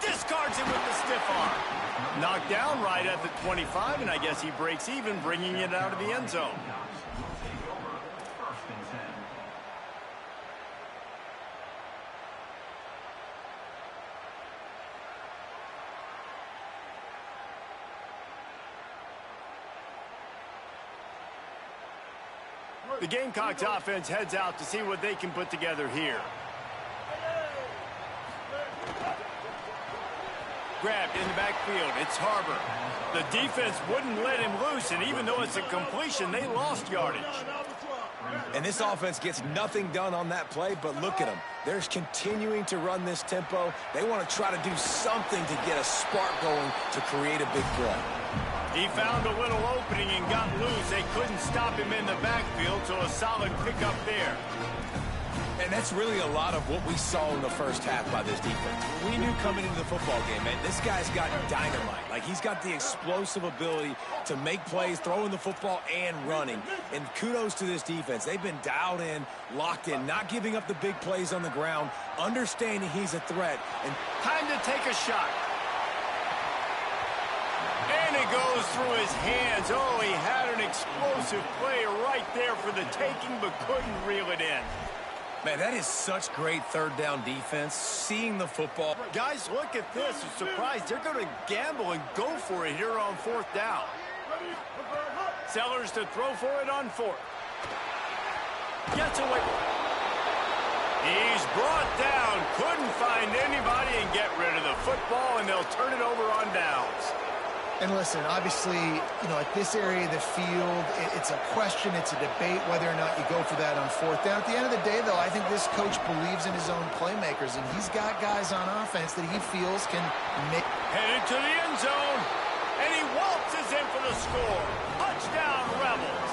Discards him with the stiff arm. Knocked down right at the 25, and I guess he breaks even, bringing it out of the end zone. The Gamecocks offense heads out to see what they can put together here. Grabbed in the backfield. It's Harbor. The defense wouldn't let him loose, and even though it's a completion, they lost yardage. And this offense gets nothing done on that play, but look at them. They're continuing to run this tempo. They want to try to do something to get a spark going to create a big play. He found a little opening and got loose. They couldn't stop him in the backfield, so a solid pickup there. And that's really a lot of what we saw in the first half by this defense. We knew coming into the football game, man, this guy's got dynamite. Like, he's got the explosive ability to make plays, throwing the football and running. And kudos to this defense. They've been dialed in, locked in, not giving up the big plays on the ground, understanding he's a threat. And time to take a shot. And it goes through his hands. Oh, he had an explosive play right there for the taking, but couldn't reel it in. Man, that is such great third down defense, seeing the football. Guys, look at this. I'm surprised. They're going to gamble and go for it here on fourth down. Sellers to throw for it on fourth. Gets away. He's brought down. Couldn't find anybody and get rid of the football, and they'll turn it over on downs. And listen, obviously, you know, at this area of the field, it's a question, it's a debate whether or not you go for that on fourth down. At the end of the day, though, I think this coach believes in his own playmakers, and he's got guys on offense that he feels can make. Headed to the end zone, and he waltzes in for the score. Touchdown, Rebels.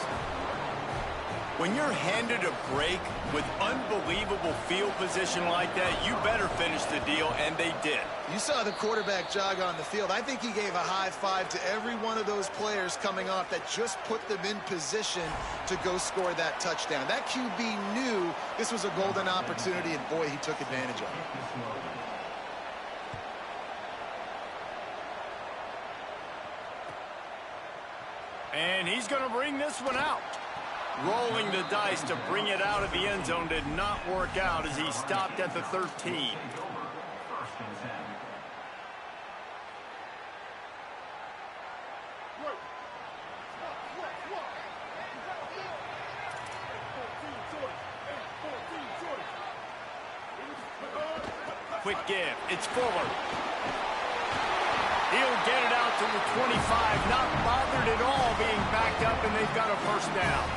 When you're handed a break with unbelievable field position like that, you better finish the deal, and they did. You saw the quarterback jog on the field. I think he gave a high five to every one of those players coming off that just put them in position to go score that touchdown. That QB knew this was a golden opportunity, and boy, he took advantage of it. And he's going to bring this one out. Rolling the dice to bring it out of the end zone did not work out as he stopped at the 13. Quick give. It's Fuller. He'll get it out to the 25. Not bothered at all being backed up, and they've got a first down.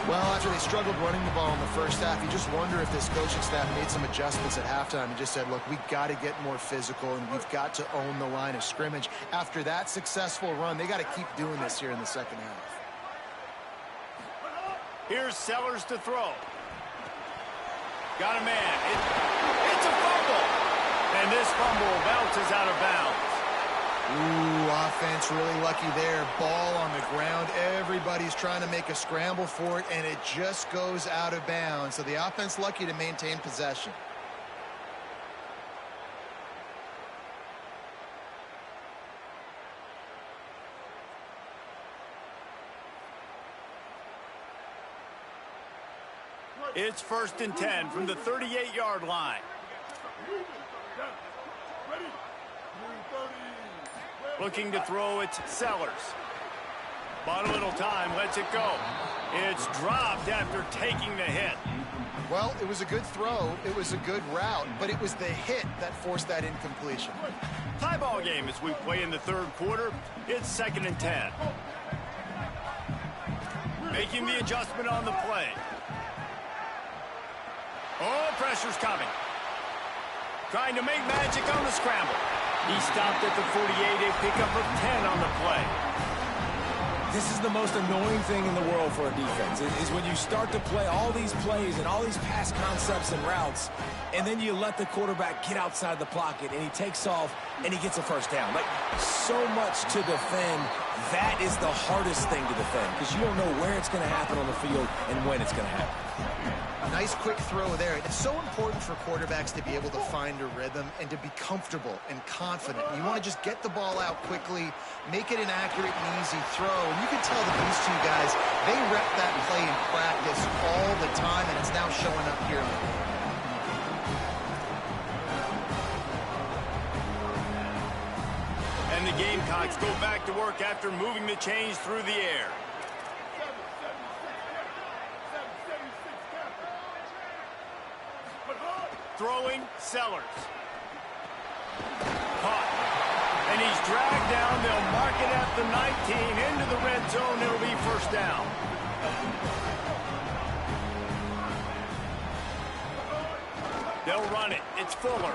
Well, after they struggled running the ball in the first half, you just wonder if this coaching staff made some adjustments at halftime and just said, look, we've got to get more physical and we've got to own the line of scrimmage. After that successful run, they got to keep doing this here in the second half. Here's Sellers to throw. Got a man. It's a fumble. And this fumble bounces out of bounds. Ooh, offense really lucky there. Ball on the ground. Everybody's trying to make a scramble for it, and it just goes out of bounds. So the offense lucky to maintain possession. It's 1st and 10 from the 38-yard line. Looking to throw, it's Sellers. Bought a little time, lets it go. It's dropped after taking the hit. Well, it was a good throw. It was a good route, but it was the hit that forced that incompletion. Tie ball game as we play in the third quarter. It's 2nd and 10. Making the adjustment on the play. Oh, pressure's coming. Trying to make magic on the scramble. He stopped at the 48, a pickup of 10 on the play. This is the most annoying thing in the world for a defense, is when you start to play all these plays and all these pass concepts and routes, and then you let the quarterback get outside the pocket, and he takes off, and he gets a first down. Like, so much to defend. That is the hardest thing to defend, because you don't know where it's going to happen on the field and when it's going to happen. Nice quick throw there. It's so important for quarterbacks to be able to find a rhythm and to be comfortable and confident. You want to just get the ball out quickly, make it an accurate and easy throw. And you can tell that these two guys, they rep that play in practice all the time, and it's now showing up here on the field. And the Gamecocks go back to work after moving the chains through the air. Throwing, Sellers. Caught. And he's dragged down. They'll mark it at the 19. Into the red zone. It'll be first down. They'll run it. It's Fuller.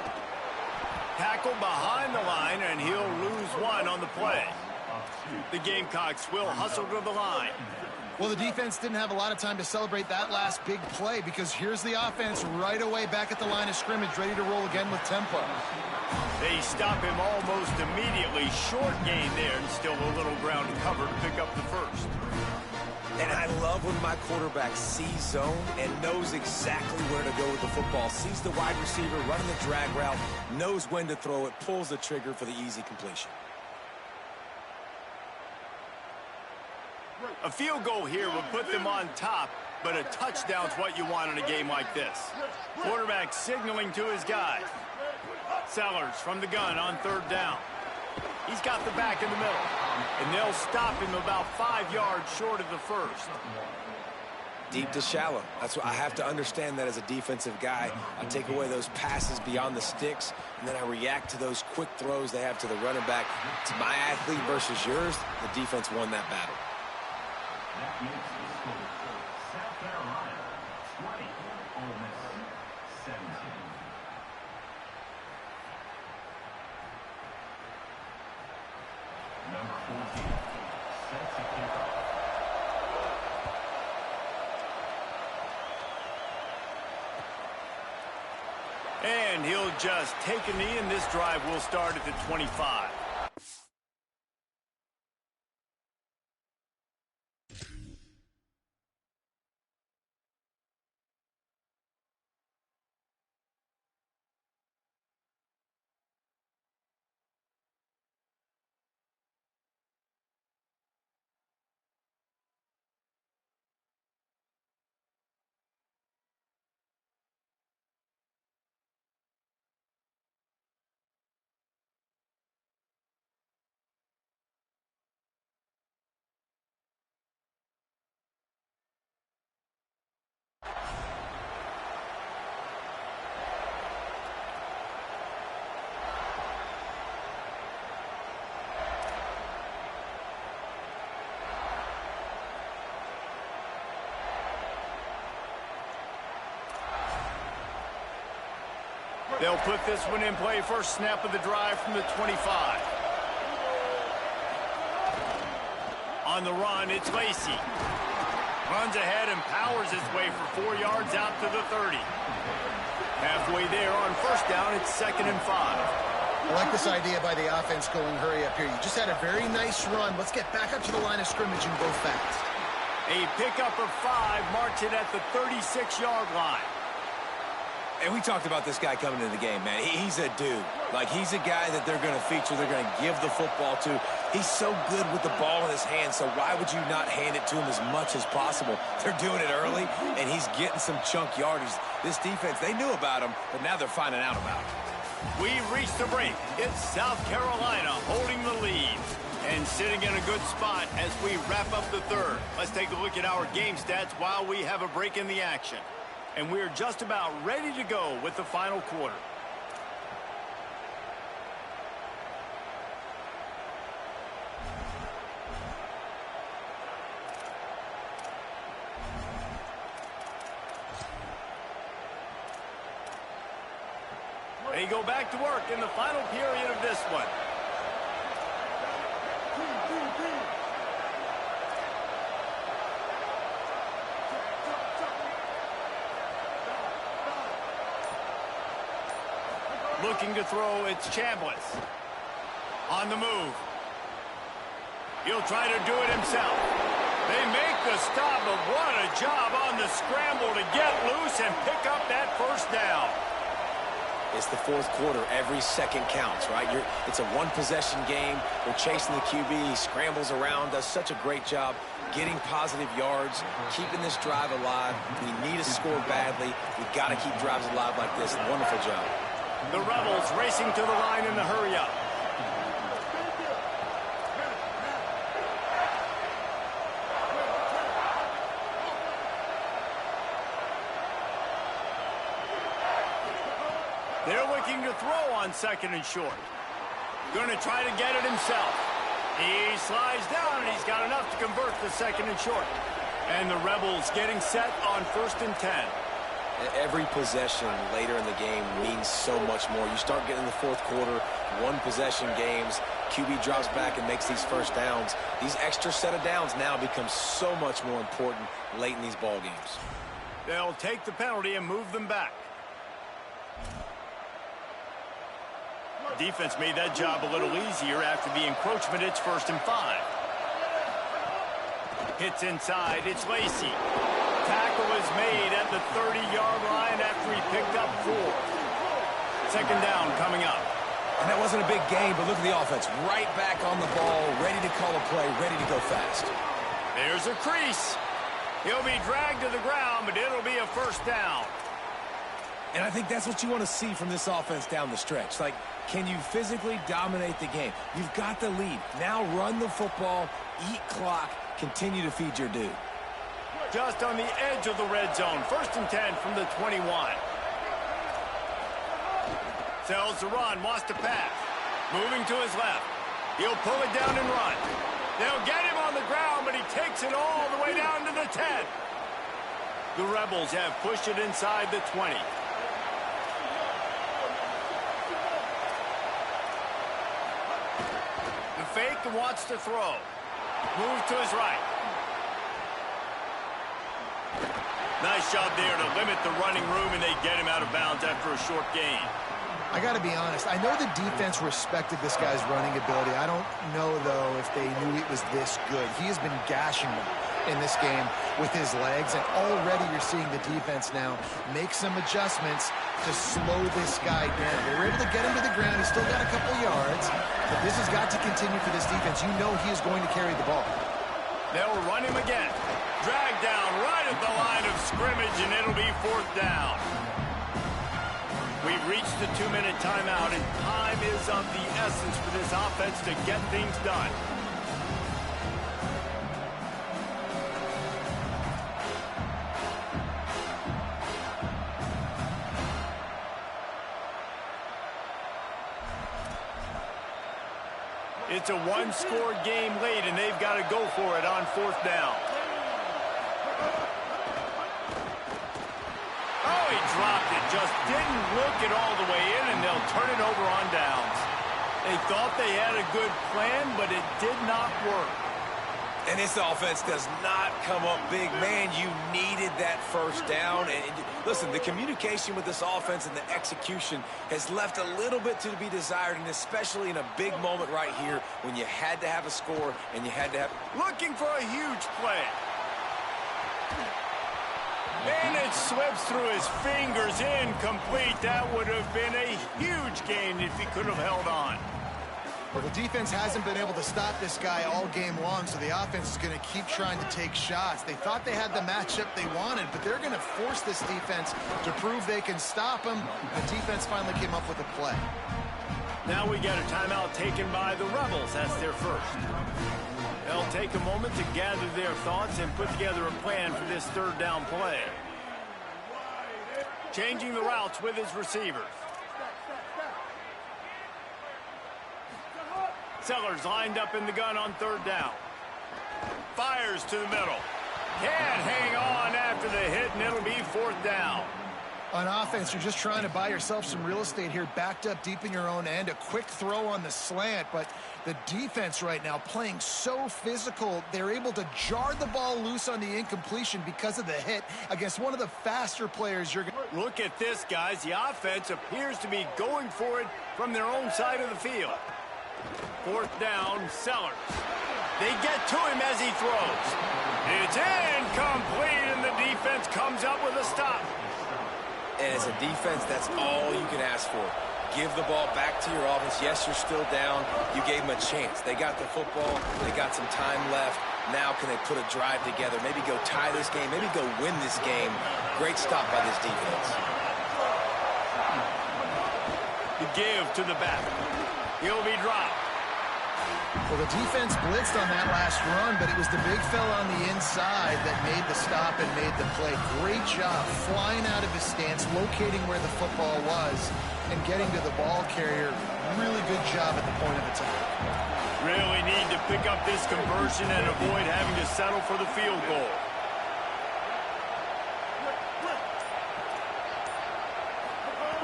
Tackle behind the line, and he'll lose one on the play. The Gamecocks will hustle to the line. Well, the defense didn't have a lot of time to celebrate that last big play, because here's the offense right away back at the line of scrimmage, ready to roll again with tempo. They stop him almost immediately. Short gain there, and still a little ground to cover to pick up the first. And I love when my quarterback sees zone and knows exactly where to go with the football. Sees the wide receiver running the drag route, knows when to throw it, pulls the trigger for the easy completion. A field goal here would put them on top, but a touchdown's what you want in a game like this. Quarterback signaling to his guys. Sellers from the gun on third down. He's got the back in the middle, and they'll stop him about 5 yards short of the first. Deep to shallow. That's what I have to understand that as a defensive guy. I take away those passes beyond the sticks, and then I react to those quick throws they have to the running back. To my athlete versus yours, the defense won that battle. That makes the score South Carolina 20, Ole Miss 17. Number 14 sets a kickoff. And he'll just take a knee, and this drive will start at the 25. They'll put this one in play. First snap of the drive from the 25. On the run, it's Lacey. Runs ahead and powers his way for 4 yards out to the 30. Halfway there on first down, it's 2nd and 5. I like this idea by the offense going hurry up here. You just had a very nice run. Let's get back up to the line of scrimmage and go fast. A pickup of 5 marks it at the 36-yard line. And we talked about this guy coming into the game, man. He's a dude. Like, he's a guy that they're going to feature, they're going to give the football to. He's so good with the ball in his hand, so why would you not hand it to him as much as possible? They're doing it early, and he's getting some chunk yardage. This defense, they knew about him, but now they're finding out about him. We reached the break. It's South Carolina holding the lead. And sitting in a good spot as we wrap up the third. Let's take a look at our game stats while we have a break in the action. And we're just about ready to go with the final quarter. They go back to work in the final period of this one. Looking to throw, it's Chambliss. On the move. He'll try to do it himself. They make the stop, but what a job on the scramble to get loose and pick up that first down. It's the fourth quarter. Every second counts, right? It's a one-possession game. They're chasing the QB. He scrambles around, does such a great job getting positive yards, keeping this drive alive. We need a score badly. We've got to keep drives alive like this. Wonderful job. The Rebels racing to the line in the hurry-up. They're looking to throw on second and short. Going to try to get it himself. He slides down, and he's got enough to convert the second and short. And the Rebels getting set on 1st and 10. Every possession later in the game means so much more. You start getting the fourth quarter, one-possession games, QB drops back and makes these first downs. These extra set of downs now become so much more important late in these ball games. They'll take the penalty and move them back. Defense made that job a little easier after the encroachment. It's 1st and 5. Hits inside. It's Lacy. Tackle is made at the 30-yard line after he picked up 4. Second down coming up. And that wasn't a big game, but look at the offense. Right back on the ball, ready to call a play, ready to go fast. There's a crease. He'll be dragged to the ground, but it'll be a first down. And I think that's what you want to see from this offense down the stretch. Like, can you physically dominate the game? You've got the lead. Now run the football, eat clock, continue to feed your dude. Just on the edge of the red zone. 1st and 10 from the 21. Sells the run, wants to pass. Moving to his left. He'll pull it down and run. They'll get him on the ground, but he takes it all the way down to the 10. The Rebels have pushed it inside the 20. The fake and wants to throw. Move to his right. Nice job there to limit the running room, and they get him out of bounds after a short gain. I got to be honest. I know the defense respected this guy's running ability. I don't know, though, if they knew it was this good. He has been gashing them in this game with his legs, and already you're seeing the defense now make some adjustments to slow this guy down. They were able to get him to the ground. He's still got a couple yards, but this has got to continue for this defense. You know he is going to carry the ball. They'll run him again. Dragged down right at the line of scrimmage, and it'll be 4th down. We've reached the 2-minute timeout, and time is of the essence for this offense to get things done. It's a one-score game late, and they've got to go for it on 4th down. Oh, he dropped it. Just didn't look it all the way in, and they'll turn it over on downs. They thought they had a good plan, but it did not work. And this offense does not come up big. Man, you needed that first down. And listen, the communication with this offense and the execution has left a little bit to be desired, and especially in a big moment right here when you had to have a score and you had to have... Looking for a huge play. And it slips through his fingers, incomplete. That would have been a huge gain if he could have held on. Well, the defense hasn't been able to stop this guy all game long, so the offense is going to keep trying to take shots. They thought they had the matchup they wanted, but they're going to force this defense to prove they can stop him. The defense finally came up with a play. Now we got a timeout taken by the Rebels. That's their first. They'll take a moment to gather their thoughts and put together a plan for this third down play. Changing the routes with his receivers. Sellers lined up in the gun on third down. Fires to the middle. Can't hang on after the hit, and it'll be fourth down. On offense, you're just trying to buy yourself some real estate here, backed up deep in your own end. A quick throw on the slant, but the defense right now playing so physical, they're able to jar the ball loose on the incompletion because of the hit against one of the faster players you're going to... Look at this, guys. The offense appears to be going for it from their own side of the field. Fourth down, Sellers. They get to him as he throws. It's incomplete, and the defense comes up with a stop. And as a defense, that's all you can ask for. Give the ball back to your offense. Yes, you're still down. You gave them a chance. They got the football. They got some time left. Now can they put a drive together? Maybe go tie this game. Maybe go win this game. Great stop by this defense. The give to the back. He'll be dropped. Well, the defense blitzed on that last run, but it was the big fella on the inside that made the stop and made the play. Great job flying out of his stance, locating where the football was, and getting to the ball carrier. Really good job at the point of attack. Really need to pick up this conversion and avoid having to settle for the field goal.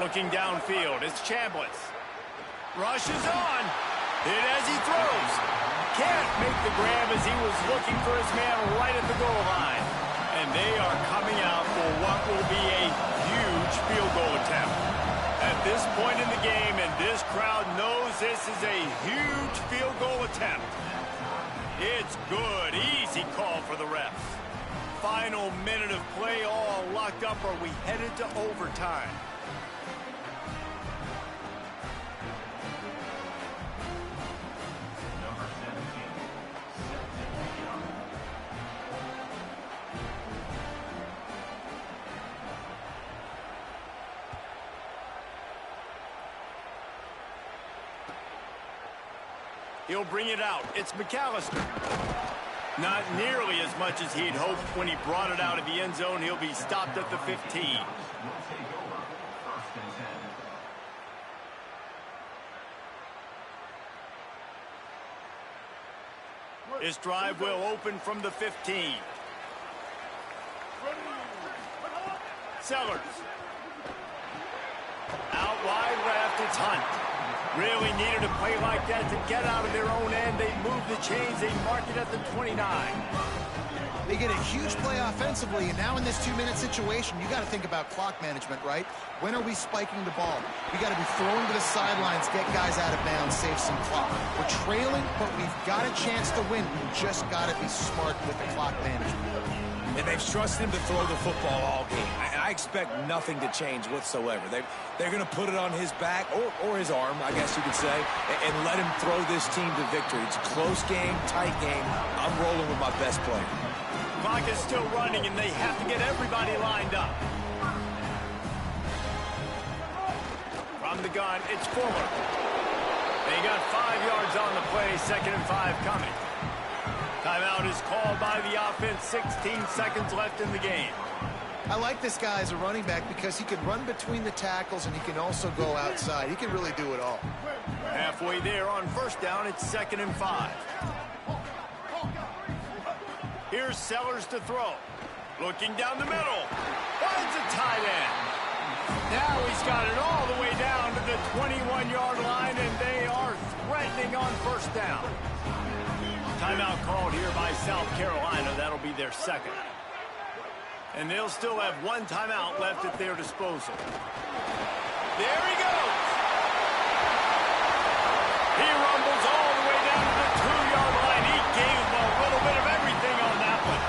Looking downfield, it's Chambliss. Rushes on. Hit as he throws. Can't make the grab as he was looking for his man right at the goal line. And they are coming out for what will be a huge field goal attempt. At this point in the game, and this crowd knows this is a huge field goal attempt. It's good. Easy call for the refs. Final minute of play, all locked up. Are we headed to overtime? He'll bring it out. It's McAllister. Not nearly as much as he'd hoped when he brought it out of the end zone. He'll be stopped at the 15. This drive will open from the 15. Sellers. Out wide left, it's Hunt. Really needed a play like that to get out of their own end. They move the chains. They mark it at the 29. They get a huge play offensively, and now in this 2-minute situation, you got to think about clock management, right? When are we spiking the ball? We got to be throwing to the sidelines, get guys out of bounds, save some clock. We're trailing, but we've got a chance to win. We just got to be smart with the clock management. And they've trusted him to throw the football all game. I expect nothing to change whatsoever. They're going to put it on his back, or his arm, I guess you could say, and let him throw this team to victory. It's a close game, tight game. I'm rolling with my best player. Clock is still running, and they have to get everybody lined up. From the gun, it's Fuller. They got 5 yards on the play, 2nd and 5 coming. Timeout is called by the offense, 16 seconds left in the game. I like this guy as a running back because he can run between the tackles and he can also go outside. He can really do it all. Halfway there on first down, it's 2nd and 5. Here's Sellers to throw. Looking down the middle. Finds a tight end. Now he's got it all the way down to the 21-yard line, and they are threatening on first down. Timeout called here by South Carolina. That'll be their second. And they'll still have one timeout left at their disposal. There he goes. He rumbles all the way down to the 2-yard line. He gave a little bit of everything on that one.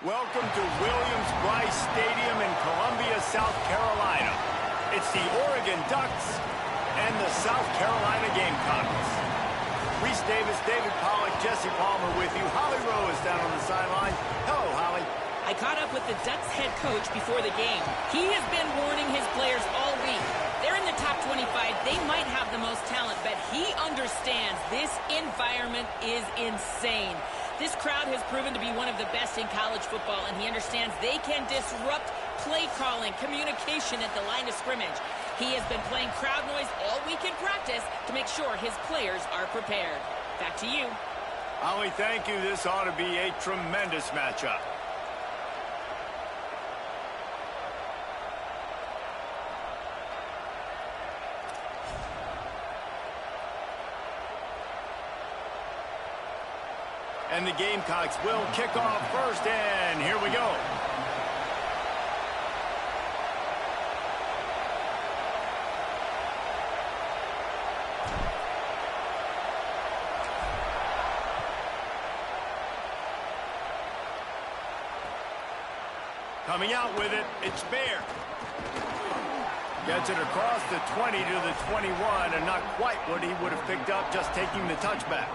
Welcome to Williams-Brice Stadium in Columbia, South Carolina. It's the Oregon Ducks and the South Carolina Gamecocks. Reese Davis, David Pollack, Jesse Palmer with you. Holly Rowe is down on the sideline. Hello, Holly. I caught up with the Ducks head coach before the game. He has been warning his players all week. They're in the top 25. They might have the most talent, but he understands this environment is insane. This crowd has proven to be one of the best in college football, and he understands they can disrupt play calling, communication at the line of scrimmage. He has been playing crowd noise all week in practice to make sure his players are prepared. Back to you. Holly, thank you. This ought to be a tremendous matchup. And the Gamecocks will kick off first, and here we go. Coming out with it, it's Baer. Gets it across the 20 to the 21, and not quite what he would have picked up just taking the touchback.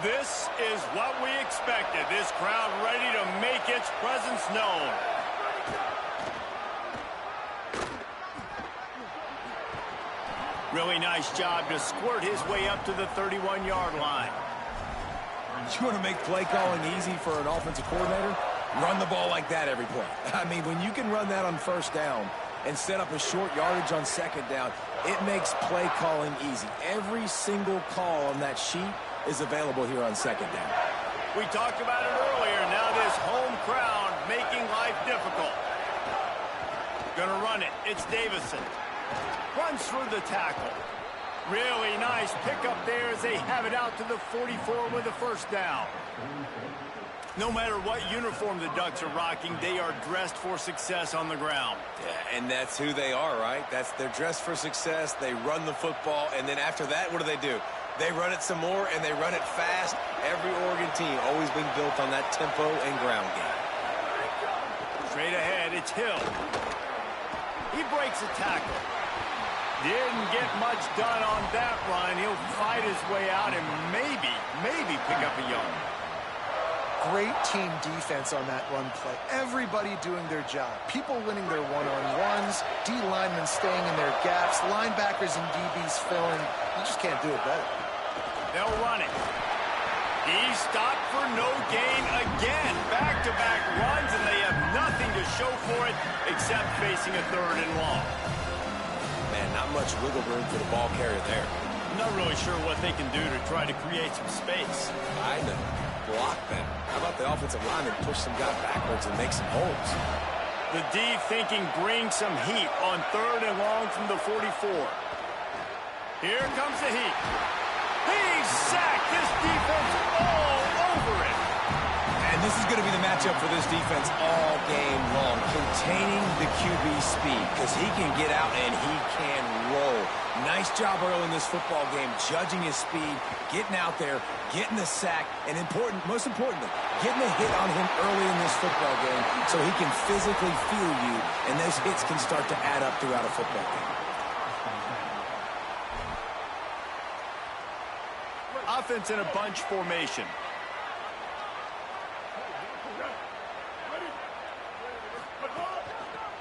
This is what we expected. This crowd ready to make its presence known. Really nice job to squirt his way up to the 31-yard line. You want to make play calling easy for an offensive coordinator? Run the ball like that every play. I mean, when you can run that on first down and set up a short yardage on second down, it makes play calling easy. Every single call on that sheet is available here on second down. We talked about it earlier. Now this home crowd making life difficult. Gonna run it. It's Davison. Runs through the tackle. Really nice pickup there as they have it out to the 44 with a first down. No matter what uniform the Ducks are rocking, they are dressed for success on the ground. Yeah, and that's who they are, right? They're dressed for success. They run the football, and then after that, what do? They run it some more, and they run it fast. Every Oregon team always been built on that tempo and ground game. Straight ahead, it's Hill. He breaks a tackle. Didn't get much done on that run. He'll fight his way out and maybe pick up a yard. Great team defense on that run play. Everybody doing their job. People winning their one-on-ones, D linemen staying in their gaps, linebackers and DBs filling. You just can't do it better. They'll run it. He's stopped for no gain again. Back-to-back runs, and they have nothing to show for it except facing a third and long. Man, not much wiggle room for the ball carrier there. I'm not really sure what they can do to try to create some space. I know. Block them. How about the offensive lineman push some guy backwards and make some holes? The D thinking bring some heat on third and long from the 44. Here comes the heat. He's sacked. This defense all over it. And this is going to be the matchup for this defense all game long. Containing the QB speed, because he can get out and he can roll. Nice job early in this football game, judging his speed, getting out there, getting the sack, and most importantly, getting a hit on him early in this football game so he can physically feel you, and those hits can start to add up throughout a football game. Offense in a bunch formation.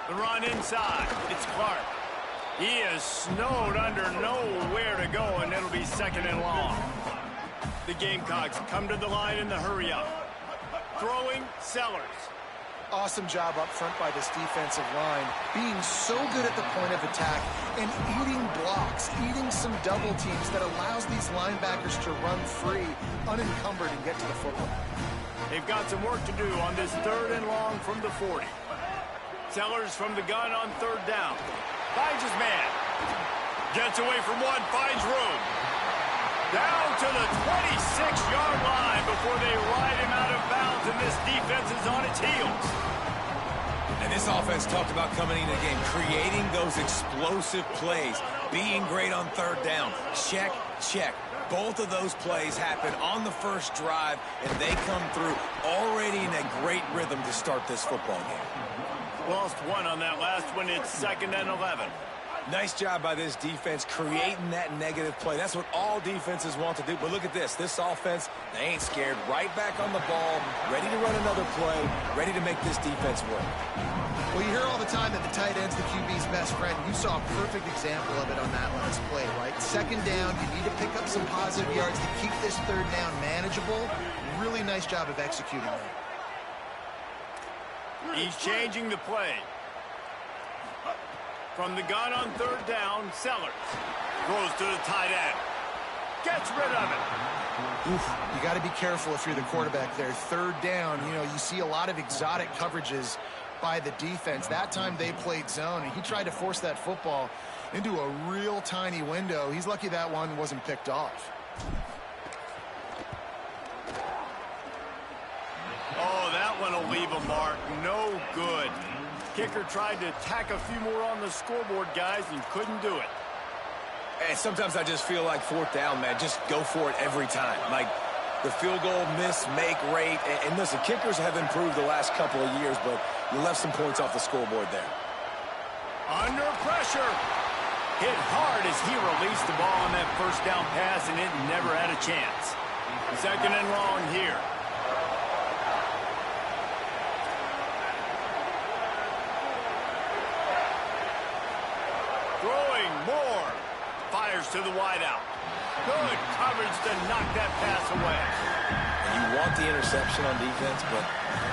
The run inside. It's Clark. He is snowed under, nowhere to go, and it'll be second and long. The Gamecocks come to the line in the hurry-up. Throwing, Sellers. Awesome job up front by this defensive line, being so good at the point of attack and eating blocks, eating some double teams that allows these linebackers to run free, unencumbered, and get to the football. They've got some work to do on this third and long from the 40. Sellers from the gun on third down. Finds his man. Gets away from one, finds room. Down to the 26-yard line before they ride him out of bounds, and this defense is on its heels. And this offense talked about coming into the game, creating those explosive plays, being great on third down. Check, check. Both of those plays happen on the first drive, and they come through already in a great rhythm to start this football game. Lost one on that last one. It's 2nd and 11. Nice job by this defense creating that negative play. That's what all defenses want to do. But look at this. This offense, they ain't scared. Right back on the ball, ready to run another play, ready to make this defense work. Well, you hear all the time that the tight end's the QB's best friend. You saw a perfect example of it on that last play, right? 2nd down, you need to pick up some positive yards to keep this 3rd down manageable. Really nice job of executing that. He's changing the play. From the gun on 3rd down, Sellers throws to the tight end. Gets rid of it. Oof, you got to be careful if you're the quarterback there. 3rd down, you know, you see a lot of exotic coverages by the defense. That time they played zone, and he tried to force that football into a real tiny window. He's lucky that one wasn't picked off. Oh, that one will leave a mark. No good. Kicker tried to tack a few more on the scoreboard, guys, and couldn't do it. And sometimes I just feel like 4th down, man. Just go for it every time. Like the field goal miss, make rate. And listen, kickers have improved the last couple of years, but you left some points off the scoreboard there. Under pressure. Hit hard as he released the ball on that 1st down pass, and it never had a chance. 2nd and long here. Throwing more. Fires to the wideout. Good coverage to knock that pass away. And you want the interception on defense, but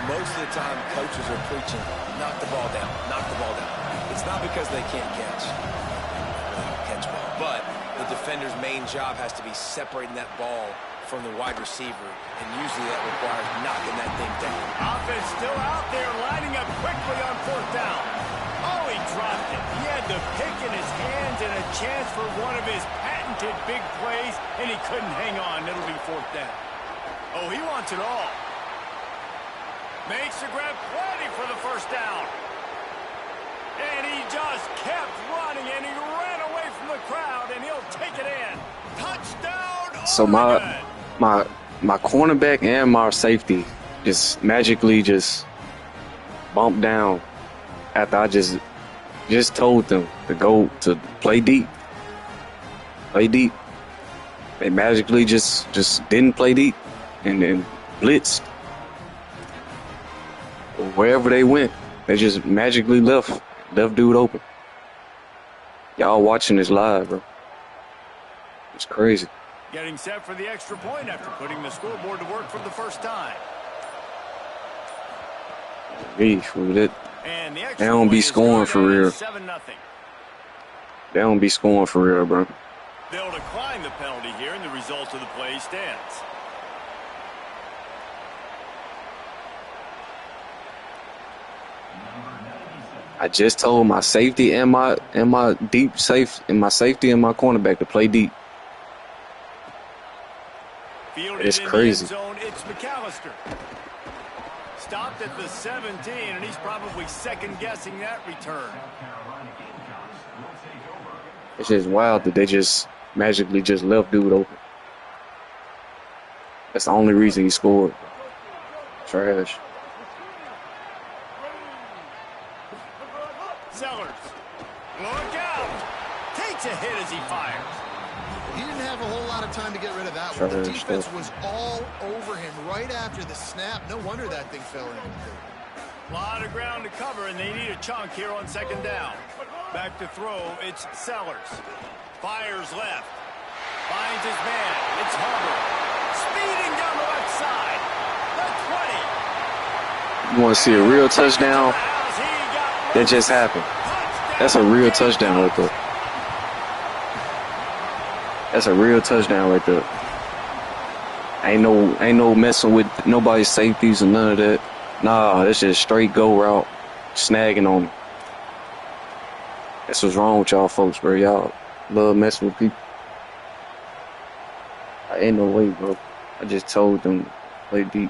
most of the time coaches are preaching, knock the ball down, knock the ball down. It's not because they can't catch. They don't catch well. But the defender's main job has to be separating that ball from the wide receiver, and usually that requires knocking that thing down. Offense still out there, lining up quickly on 4th down. Oh, he dropped it. He had the pick in his hands and a chance for one of his patented big plays, and he couldn't hang on. It'll be 4th down. Oh, he wants it all. Makes the grab plenty for the 1st down. And he just kept running, and he ran away from the crowd, and he'll take it in. Touchdown, So Oregon. my cornerback and my safety just magically just bumped down after I just told them to go to play deep. Play deep. They magically just didn't play deep and then blitzed. Wherever they went, they just magically left dude open. Y'all watching this live, bro. It's crazy. Getting set for the extra point after putting the scoreboard to work for the first time. Beef with it. And the extra They don't be point is scoring good, for and real. it's 7-0. They don't be scoring for real, bro. They'll decline the penalty here, and the result of the play stands. I just told my safety and my safety and my cornerback to play deep. Fielded It's in crazy. the end zone, it's McAllister. Stopped at the 17, and he's probably second-guessing that return. It's just wild that they just magically just left dude open. That's the only reason he scored. Trash. Sellers. Look out. Takes a hit as he fires. He didn't have a whole lot of time to get rid of that Sure, one. The sure. defense was all over him right after the snap. No wonder that thing fell in. A lot of ground to cover, and they need a chunk here on 2nd down. Back to throw, it's Sellers. Fires left. Finds his man. It's Hubbard. Speeding down the left side. The 20. You want to see a real touchdown? That just happened. That's a real touchdown right there. That's a real touchdown right there. Ain't no messing with nobody's safeties or none of that. Nah, that's just straight go route, snagging on me. That's what's wrong with y'all folks, bro. Love messing with people. Ain't no way, bro. I just told them play deep.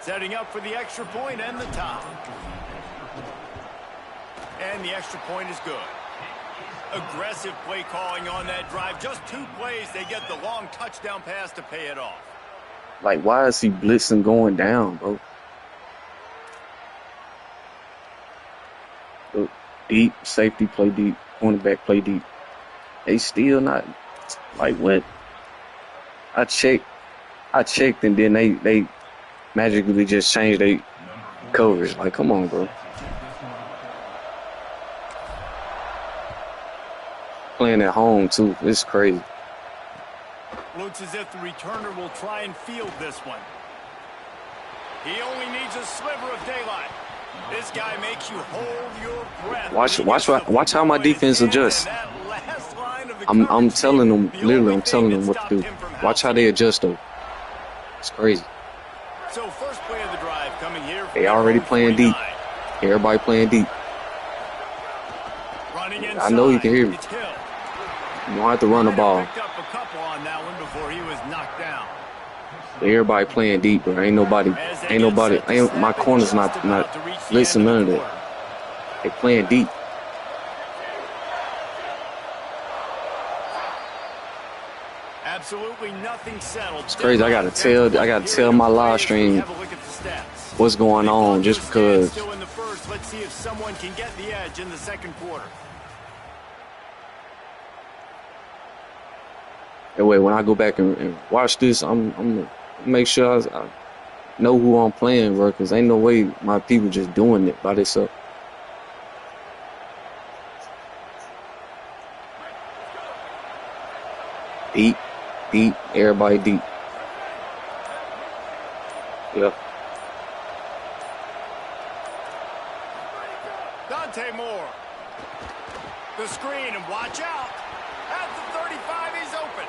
Setting up for the extra point and the tie. And the extra point is good. Aggressive play calling on that drive. Just 2 plays, they get the long touchdown pass to pay it off. Like, why is he blitzing going down, bro? Look, deep, safety play deep, cornerback play deep. They still not, like, what? I checked, and then they magically just changed their coverage. Like, come on, bro. Playing at home, too. It's crazy. Looks as if the returner will try and field this one. He only needs a sliver of daylight. This guy makes you hold your breath. Watch how my defense adjusts. I'm telling them, literally, I'm telling them what to do. Watch how they adjust, though. It's crazy. So first play of the drive coming here. They already playing deep. Everybody playing deep. I know you can hear me. You don't have to run the ball. Picked up a couple on that one before he was knocked down. Everybody playing deep, bro. Ain't nobody. My corner's not listen none of that. They playing deep. Absolutely nothing settled. It's crazy. I gotta tell my live stream what's going on just because. Still in the first. Let's see if someone can get the edge in the second quarter. Anyway, when I go back and watch this, I'm gonna make sure I know who I'm playing, bro, because ain't no way my people just doing it by themselves. Deep, everybody deep. Yeah. Dante Moore. The screen, and watch out. At the 35, he's open.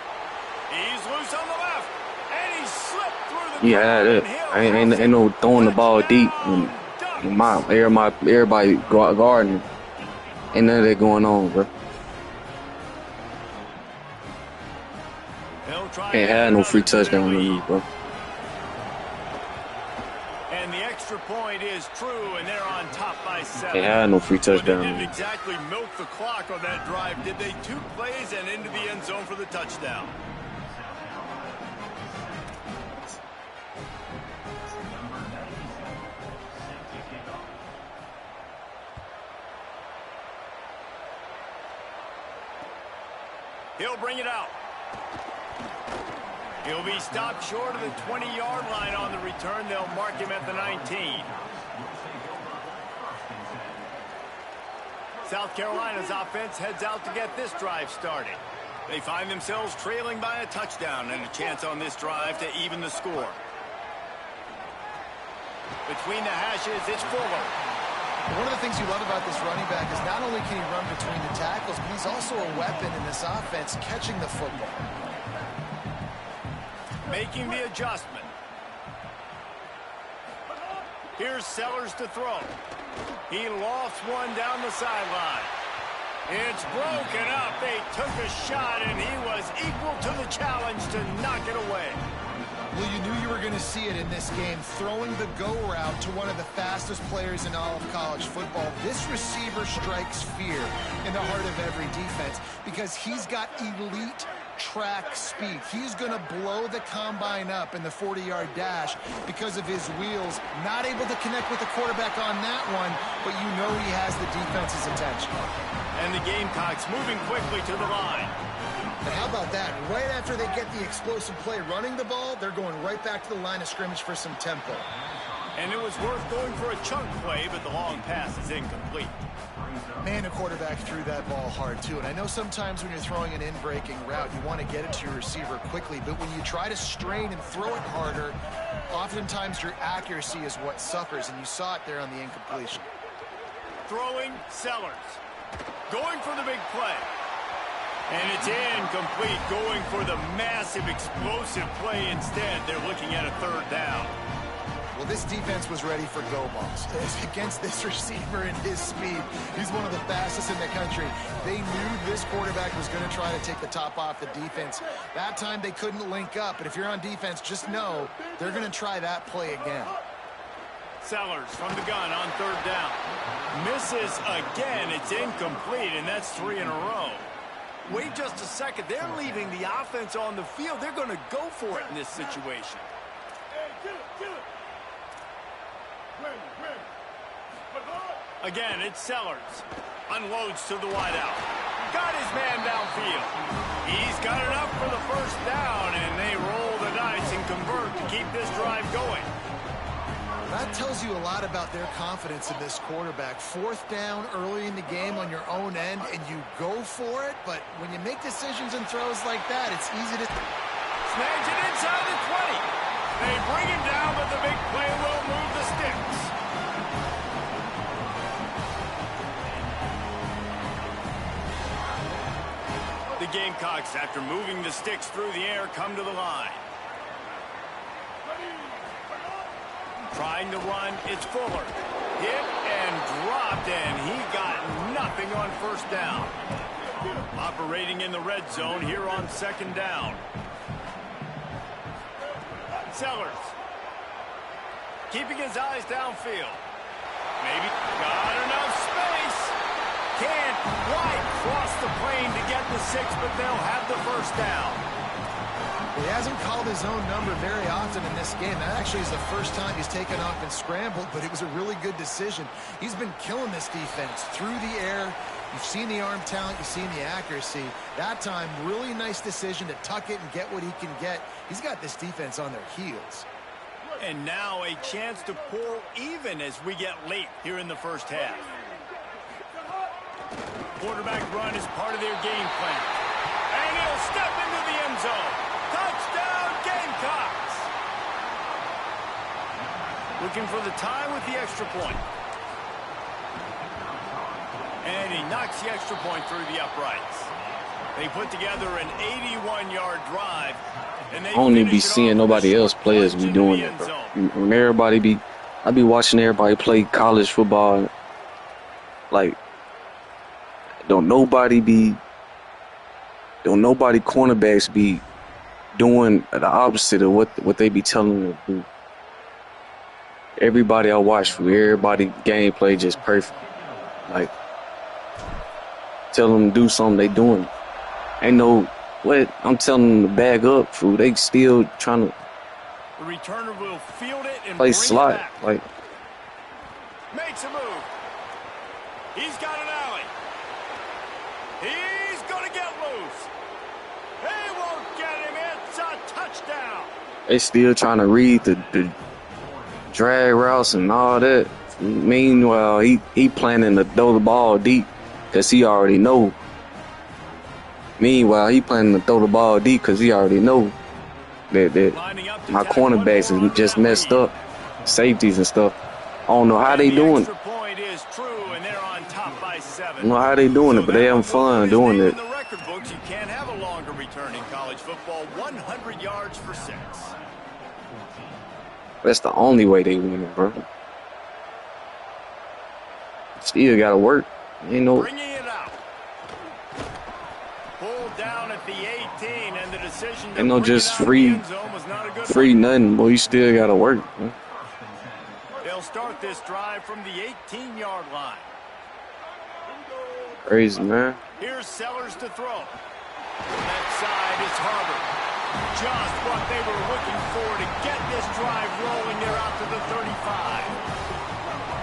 He's loose on the left, and he slipped through the. Yeah, ain't no throwing the ball deep. And everybody guarding. Ain't none of that going on, bro. Can't have no free touchdown on me, bro. And the extra point is true, and they're on top by 7. Can't have no free touchdown. They didn't exactly milk the clock on that drive, did they? 2 plays and into the end zone for the touchdown. He'll bring it out. He'll be stopped short of the 20-yard line on the return. They'll mark him at the 19. South Carolina's offense heads out to get this drive started. They find themselves trailing by a touchdown and a chance on this drive to even the score. Between the hashes, it's Fuller. One of the things you love about this running back is not only can he run between the tackles, but he's also a weapon in this offense catching the football. Making the adjustment. Here's Sellers to throw. He lofts one down the sideline. It's broken up. They took a shot, and he was equal to the challenge to knock it away. Well, you knew you were going to see it in this game, throwing the go route to one of the fastest players in all of college football. This receiver strikes fear in the heart of every defense because he's got elite track speed. He's going to blow the combine up in the 40-yard dash because of his wheels. Not able to connect with the quarterback on that one, but you know he has the defense's attention. And the Gamecocks moving quickly to the line. And how about that? Right after they get the explosive play running the ball, they're going right back to the line of scrimmage for some tempo. And it was worth going for a chunk play, but the long pass is incomplete. Man, the quarterback threw that ball hard, too. And I know sometimes when you're throwing an in-breaking route, you want to get it to your receiver quickly. But when you try to strain and throw it harder, oftentimes your accuracy is what suffers. And you saw it there on the incompletion. Throwing, Sellers. Going for the big play. And it's incomplete, going for the massive explosive play instead. They're looking at a 3rd down. Well, this defense was ready for go balls. Against this receiver and his speed, he's one of the fastest in the country. They knew this quarterback was going to try to take the top off the defense. That time they couldn't link up, but if you're on defense, just know they're going to try that play again. Sellers from the gun on third down. Misses again. It's incomplete, and that's 3 in a row. Wait just a second. They're leaving the offense on the field. They're going to go for it in this situation. Again, it's Sellers. Unloads to the wideout. Got his man downfield. He's got enough for the first down, and they roll the dice and convert to keep this drive going. That tells you a lot about their confidence in this quarterback. Fourth down early in the game on your own end, and you go for it, but when you make decisions and throws like that, it's easy to... Snags it inside the 20. They bring him down, but the big play will move the sticks. The Gamecocks, after moving the sticks through the air, come to the line. Trying to run, it's Fuller. Hit and dropped, and he got nothing on first down. Operating in the red zone here on second down. Sellers. Keeping his eyes downfield. Maybe got enough space. Can't quite cross the plane to get the 6, but they'll have the first down. He hasn't called his own number very often in this game. That actually is the first time he's taken off and scrambled, but it was a really good decision. He's been killing this defense through the air. You've seen the arm talent, you've seen the accuracy. That time, really nice decision to tuck it and get what he can get. He's got this defense on their heels. And now a chance to pull even as we get late here in the first half. Quarterback run is part of their game plan. And he'll step into the end zone. Touchdown, Gamecocks! Looking for the tie with the extra point. And he knocks the extra point through the uprights. They put together an 81-yard drive. And they I don't even be seeing nobody else play as we doing it, bro. When I be watching everybody play college football. Like, don't nobody cornerbacks be doing the opposite of what they be telling them to do. Everybody I watch, everybody gameplay just perfect. Like, tell them to do something, they doing it. Ain't no what I'm telling them to bag up, fool. They still trying to the returner will field it and play bring slot. it back. Like, makes a move. He's got an alley. He's gonna get loose. He won't get him. It's a touchdown. they still trying to read the drag routes and all that. Meanwhile, he planning to throw the ball deep because he already know. Meanwhile, he planning to throw the ball deep because he already know that my cornerbacks is just messed up, safeties and stuff. I don't know how they doing it. I don't know how they doing it, but they having fun doing it. In the record books, you can't have a longer return in college football. 100 yards for 6. That's the only way they winning, bro. Still gotta work. Ain't no. Bringing it out. Pulled down at the 18, and the decision to Ain't no bring just it out free, of the end zone was not a good free one. nothing, boy. You still gotta work, man. They'll start this drive from the 18-yard line. Crazy, man. Here's Sellers to throw. That side is Harvard. Just what they were looking for to get this drive rolling. They're out to the 35.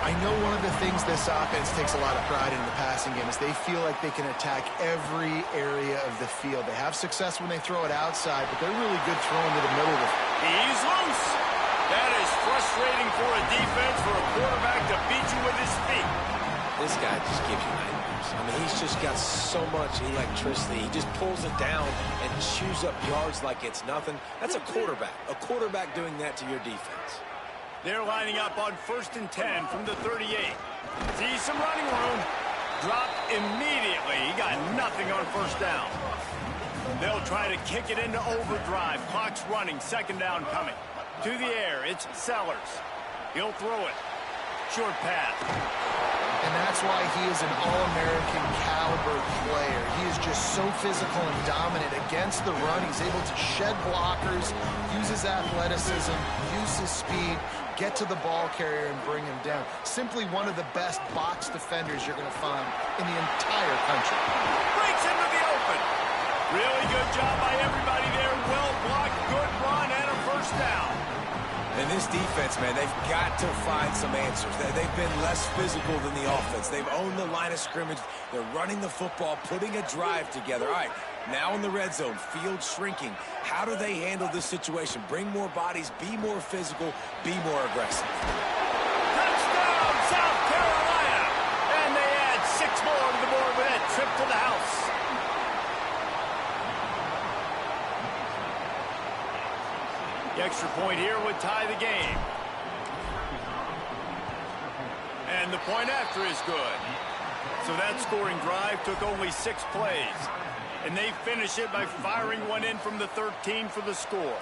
I know one of the things this offense takes a lot of pride in the passing game is they feel like they can attack every area of the field. They have success when they throw it outside, but they're really good throwing to the middle of the field. He's loose. That is frustrating for a defense, for a quarterback to beat you with his feet. This guy just gives you nightmares. I mean, he's just got so much electricity. He just pulls it down and chews up yards like it's nothing. That's a quarterback. A quarterback doing that to your defense. They're lining up on 1st and 10 from the 38. See some running room. Dropped immediately. He got nothing on first down. They'll try to kick it into overdrive. Clock's running. 2nd down coming. To the air, it's Sellers. He'll throw it. Short pass. And that's why he is an All-American caliber player. He is just so physical and dominant against the run. He's able to shed blockers, use his athleticism, use his speed, get to the ball carrier and bring him down. Simply one of the best box defenders you're going to find in the entire country. Breaks into the open. Really good job by everybody there. Well blocked, good run, and a first down. And this defense, man, they've got to find some answers. They've been less physical than the offense. They've owned the line of scrimmage. They're running the football, putting a drive together. All right, now in the red zone, field shrinking. How do they handle this situation? Bring more bodies, be more physical, be more aggressive. Touchdown, South Carolina! And they add 6 more to the board with that trip to the house. The extra point here would tie the game. And the point after is good. So that scoring drive took only 6 plays. And they finish it by firing one in from the 13 for the score.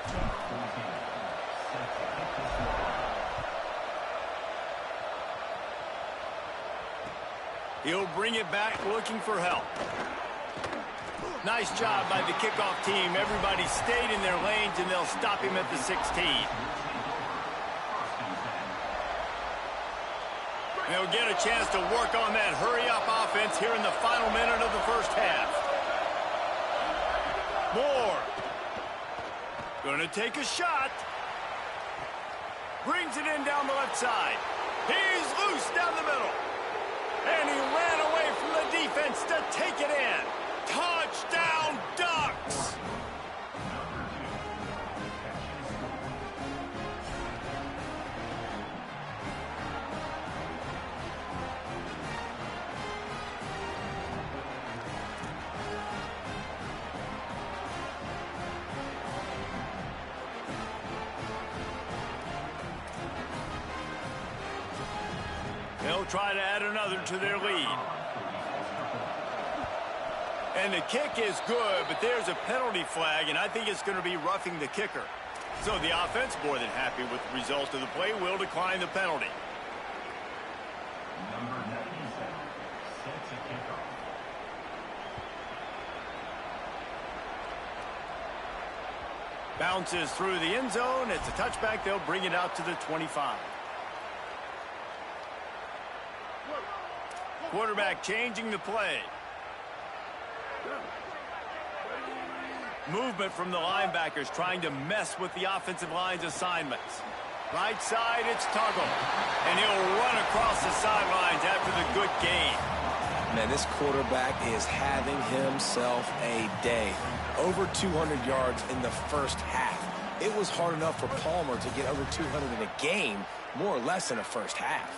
He'll bring it back looking for help. Nice job by the kickoff team. Everybody stayed in their lanes, and they'll stop him at the 16. They'll get a chance to work on that hurry-up offense here in the final minute of the first half. Moore. Gonna take a shot. Brings it in down the left side. He's loose down the middle. And he ran away from the defense to take it in. Touchdown, Ducks! They'll try to add another to their lead. And the kick is good, but there's a penalty flag, and I think it's going to be roughing the kicker. So the offense, more than happy with the result of the play, will decline the penalty. Number 97 sets a kickoff. Bounces through the end zone. It's a touchback. They'll bring it out to the 25. Quarterback changing the play. Movement from the linebackers trying to mess with the offensive line's assignments. Right side, it's Tuggle. And he'll run across the sidelines after the good gain. Man, this quarterback is having himself a day. Over 200 yards in the first half. It was hard enough for Palmer to get over 200 in a game, more or less in a first half.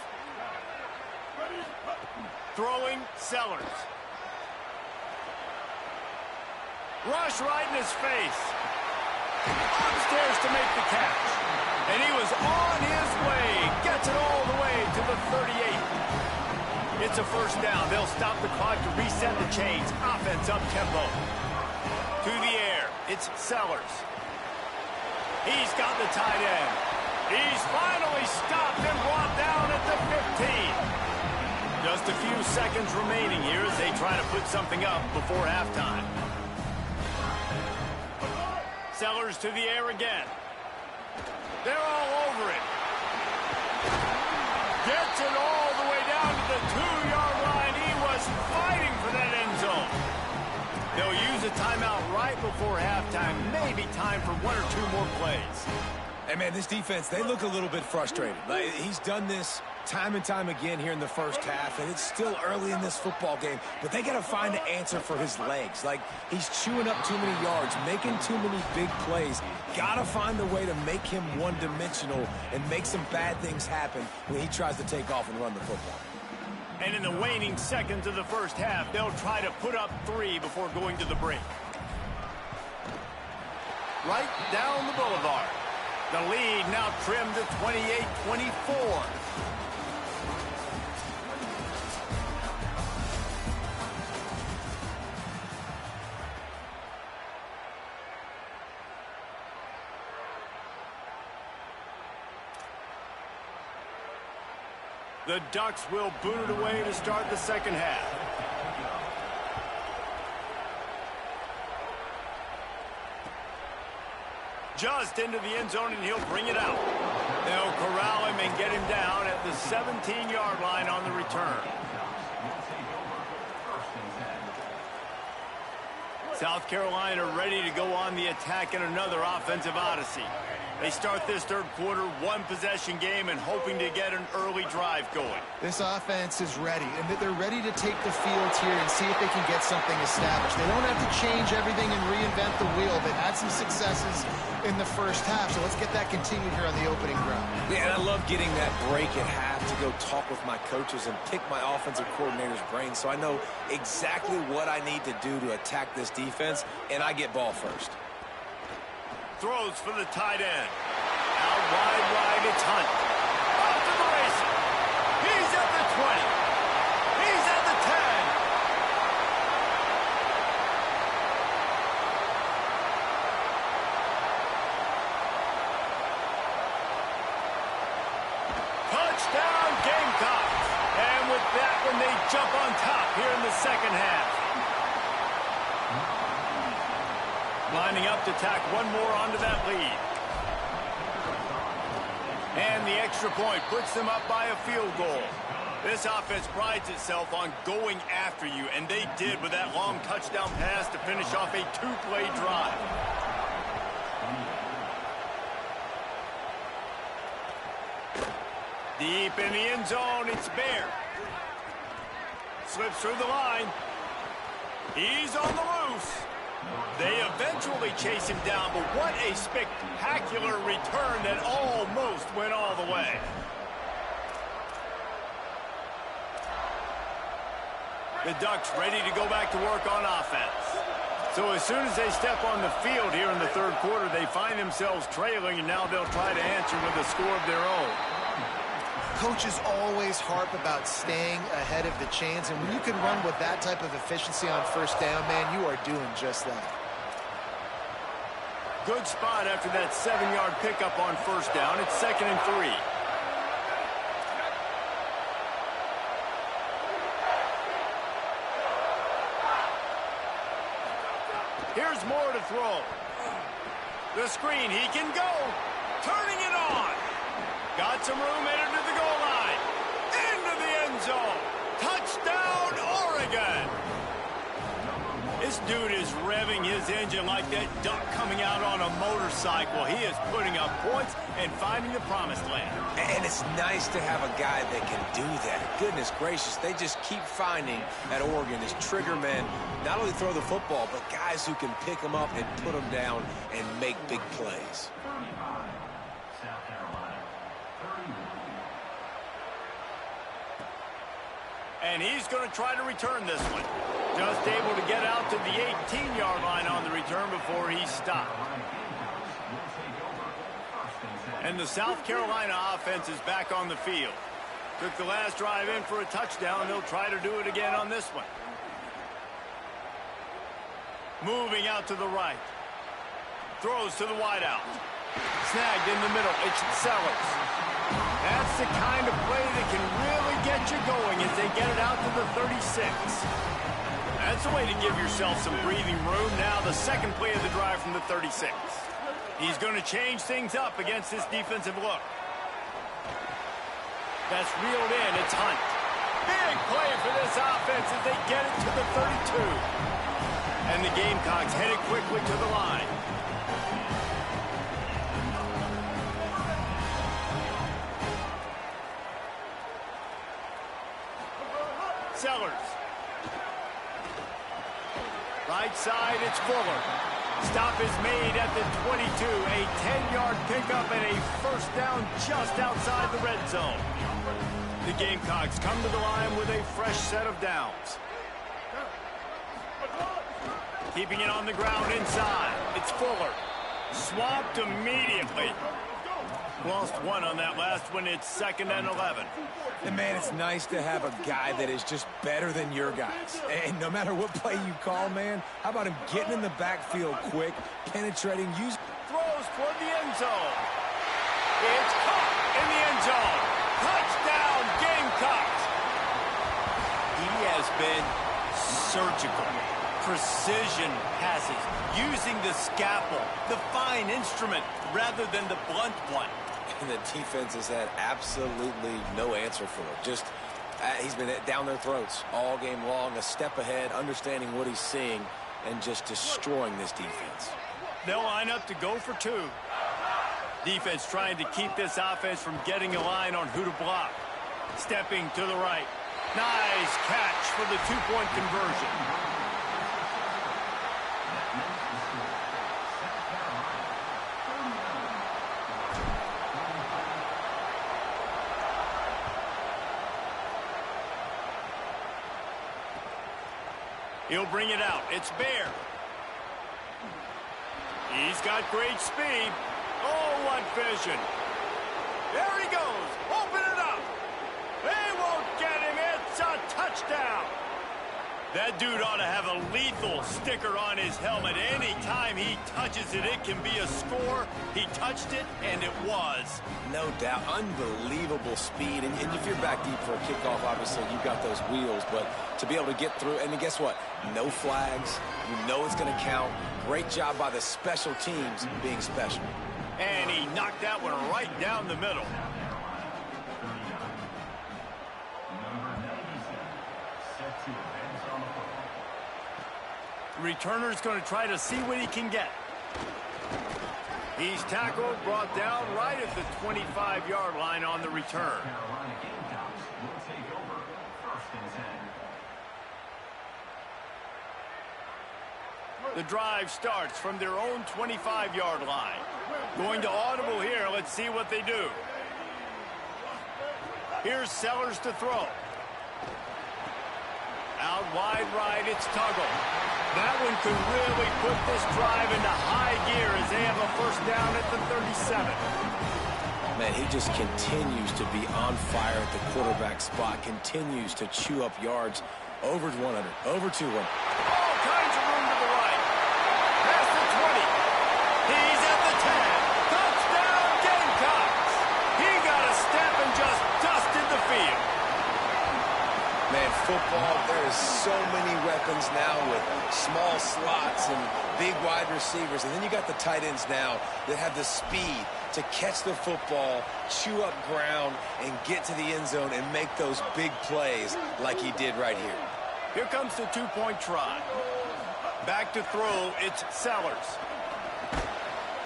Throwing, Sellers. Rush right in his face. Upstairs to make the catch. And he was on his way. Gets it all the way to the 38. It's a first down. They'll stop the clock to reset the chains. Offense up tempo. To the air. It's Sellers. He's got the tight end. He's finally stopped and brought down at the 15. Just a few seconds remaining here as they try to put something up before halftime. Sellers to the air again. They're all over it. Gets it all the way down to the 2-yard line. He was fighting for that end zone. They'll use a timeout right before halftime. Maybe time for 1 or 2 more plays. Hey, man, this defense, they look a little bit frustrated. Like, he's done this time and time again here in the first half, and it's still early in this football game, but they got to find an answer for his legs. Like, he's chewing up too many yards, making too many big plays. Got to find a way to make him one-dimensional and make some bad things happen when he tries to take off and run the football. And in the waning seconds of the first half, they'll try to put up 3 before going to the break. Right down the boulevard. The lead now trimmed to 28-24. The Ducks will boot it away to start the second half. Just into the end zone, and he'll bring it out. They'll corral him and get him down at the 17-yard line on the return. South Carolina ready to go on the attack in another offensive odyssey. They start this third quarter, one-possession game, and hoping to get an early drive going. This offense is ready, and they're ready to take the field here and see if they can get something established. They don't have to change everything and reinvent the wheel. They've had some successes in the first half, so let's get that continued here on the opening drive. Yeah, and I love getting that break at half to go talk with my coaches and pick my offensive coordinator's brain so I know exactly what I need to do to attack this defense, and I get ball first. Throws for the tight end. Out wide, it's Hunt. Off to the races. He's at the 20. He's at the 10. Touchdown, Gamecocks. And with that one, they jump on top here in the second half. Lining up to tack one more onto that lead. And the extra point puts them up by a field goal. This offense prides itself on going after you, and they did with that long touchdown pass to finish off a two-play drive. Deep in the end zone, it's Bear. Slips through the line. He's on the loose. They eventually chase him down, but what a spectacular return that almost went all the way. The Ducks ready to go back to work on offense. So as soon as they step on the field here in the third quarter, they find themselves trailing, and now they'll try to answer with a score of their own. Coaches always harp about staying ahead of the chains, and when you can run with that type of efficiency on first down, man, you are doing just that. Good spot after that 7-yard pickup on first down. It's 2nd and 3. Here's Moore to throw. The screen, he can go. Turning it on. Got some room, headed to the goal line. Into the end zone. Touchdown, Oregon. This dude is revving his engine like that duck coming out on a motorcycle. He is putting up points and finding the promised land. And it's nice to have a guy that can do that. Goodness gracious, they just keep finding at Oregon is trigger men, not only throw the football, but guys who can pick them up and put them down and make big plays. And he's going to try to return this one. Just able to get out to the 18-yard line on the return before he stopped. And the South Carolina offense is back on the field. Took the last drive in for a touchdown. They'll try to do it again on this one. Moving out to the right. Throws to the wideout. Snagged in the middle. It's Sellers. That's the kind of play that can really get you going as they get it out to the 36. That's a way to give yourself some breathing room. Now the second play of the drive from the 36. He's going to change things up against this defensive look. That's reeled in. It's Hunt. Big play for this offense as they get it to the 32. And the Gamecocks headed quickly to the line. Sellers. Right side, it's Fuller. Stop is made at the 22. A 10-yard pickup and a first down just outside the red zone. The Gamecocks come to the line with a fresh set of downs. Keeping it on the ground inside. It's Fuller. Swamped immediately. Lost one on that last one. It's 2nd and 11. And, man, it's nice to have a guy that is just better than your guys. And no matter what play you call, man, how about him getting in the backfield quick, penetrating, using... Throws toward the end zone. It's caught in the end zone. Touchdown, has been surgical. Precision passes, using the scalpel, the fine instrument, rather than the blunt one. And the defense has had absolutely no answer for it. Just, he's been down their throats all game long, a step ahead, understanding what he's seeing, and just destroying this defense. They'll line up to go for two. Defense trying to keep this offense from getting a line on who to block. Stepping to the right. Nice catch for the two-point conversion. He'll bring it out. It's Bear. He's got great speed. Oh, what vision. There he goes. Open it up. They won't get him. It's a touchdown. That dude ought to have a lethal sticker on his helmet. Any time he touches it, it can be a score. He touched it, and it was. No doubt. Unbelievable speed. And if you're back deep for a kickoff, obviously you've got those wheels. But to be able to get through, and then guess what? No flags. You know it's going to count. Great job by the special teams being special. And he knocked that one right down the middle. Returner's going to try to see what he can get. He's tackled, brought down right at the 25-yard line on the return. The drive starts from their own 25-yard line. Going to audible here. Let's see what they do. Here's Sellers to throw. Out wide right, it's Tuggle. That one could really put this drive into high gear as they have a first down at the 37. Man, he just continues to be on fire at the quarterback spot, continues to chew up yards over 100, over 200. All kinds of room to the right. Past the 20. He's at the 10. Touchdown, Gamecocks. He got a step and just dusted the field. Man, football, there is so many weapons now with small slots and big wide receivers. And then you got the tight ends now that have the speed to catch the football, chew up ground, and get to the end zone and make those big plays like he did right here. Here comes the two-point try. Back to throw, it's Sellers.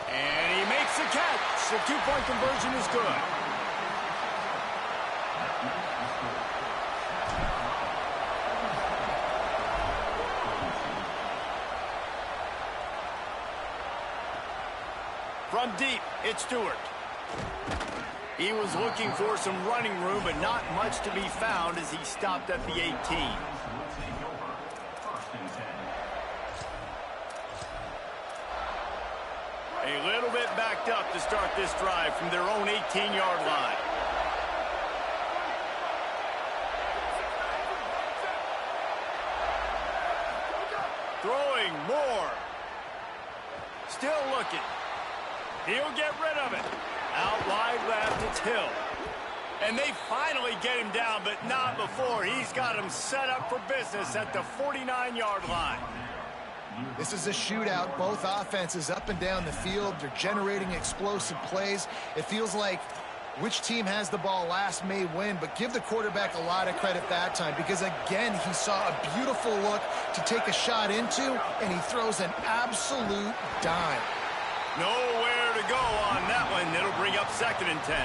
And he makes the catch. The two-point conversion is good. From deep, it's Stewart. He was looking for some running room, but not much to be found as he stopped at the 18. A little bit backed up to start this drive from their own 18-yard line. Throwing more. Still looking. He'll get rid of it. Out wide left, it's Hill. And they finally get him down, but not before. He's got him set up for business at the 49-yard line. This is a shootout. Both offenses up and down the field. They're generating explosive plays. It feels like which team has the ball last may win, but give the quarterback a lot of credit that time because, again, he saw a beautiful look to take a shot into, and he throws an absolute dime. Nowhere to go on that one. It'll bring up 2nd and 10.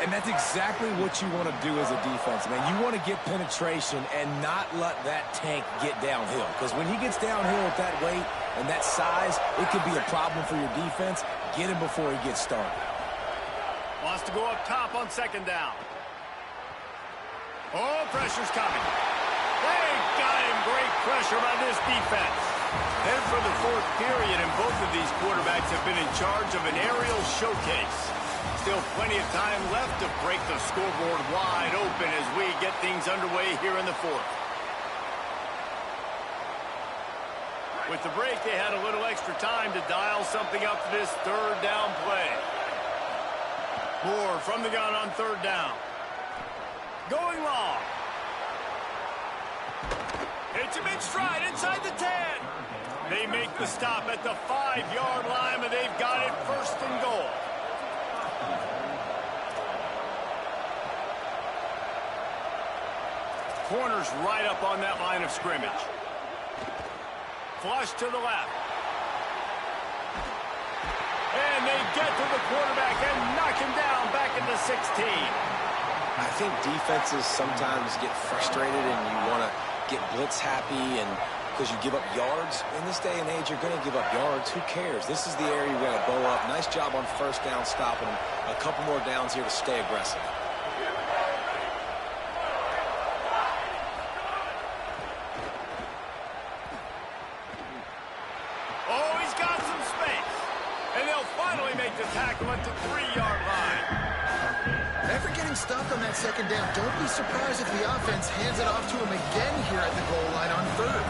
And that's exactly what you want to do as a defense, man. You want to get penetration and not let that tank get downhill. Because when he gets downhill with that weight and that size, it could be a problem for your defense. Get him before he gets started. Wants to go up top on 2nd down. Oh, pressure's coming. They got him. Great pressure by this defense. Then for the 4th period, and both of these quarterbacks have been in charge of an aerial showcase. Still plenty of time left to break the scoreboard wide open as we get things underway here in the 4th. With the break, they had a little extra time to dial something up for this 3rd down play. Moore from the gun on 3rd down. Going long. Hits him in stride inside the 10. They make the stop at the 5-yard line, but they've got it first and goal. Corner's right up on that line of scrimmage. Flush to the left. And they get to the quarterback and knock him down back at the 16. I think defenses sometimes get frustrated and you want to get blitz happy and because you give up yards. In this day and age, you're going to give up yards. Who cares? This is the area you're going to bow up. Nice job on first down stopping them. A couple more downs here to stay aggressive. Oh, he's got some space. And they'll finally make the tackle at the 3-yard line. After getting stopped on that second down, don't be surprised if the offense hands it off to him again here at the goal line on third.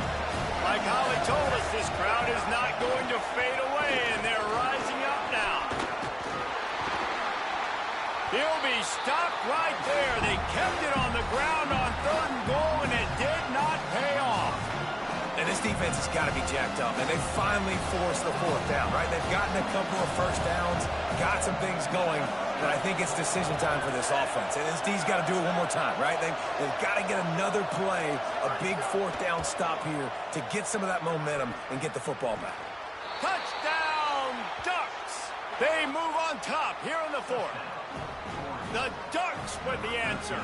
Like Holly told us, this crowd is not going to fade away, and they're rising up now. He'll be stopped right there. They kept it on the ground on 3rd and goal, and it did not pay off. And this defense has got to be jacked up, and they finally forced the 4th down, right? They've gotten a couple of first downs, got some things going, but I think it's decision time for this offense. And this D's got to do it one more time, right? They've got to get another play, a big 4th down stop here to get some of that momentum and get the football back. Touchdown, Ducks! They move on top here in the 4th. The Ducks with the answer.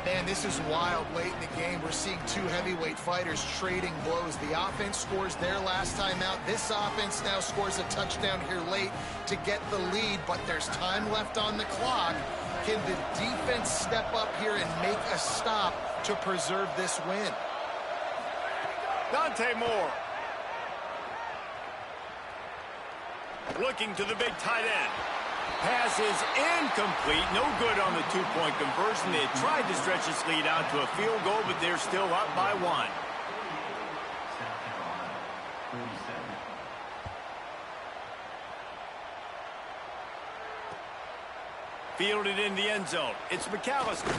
Man, this is wild late in the game. We're seeing two heavyweight fighters trading blows. The offense scores their last time out. This offense now scores a touchdown here late to get the lead, but there's time left on the clock. Can the defense step up here and make a stop to preserve this win? Dante Moore. Looking to the big tight end. Pass is incomplete. No good on the 2-point conversion. They had tried to stretch this lead out to a field goal, but they're still up by 1. Fielded in the end zone. It's McAllister.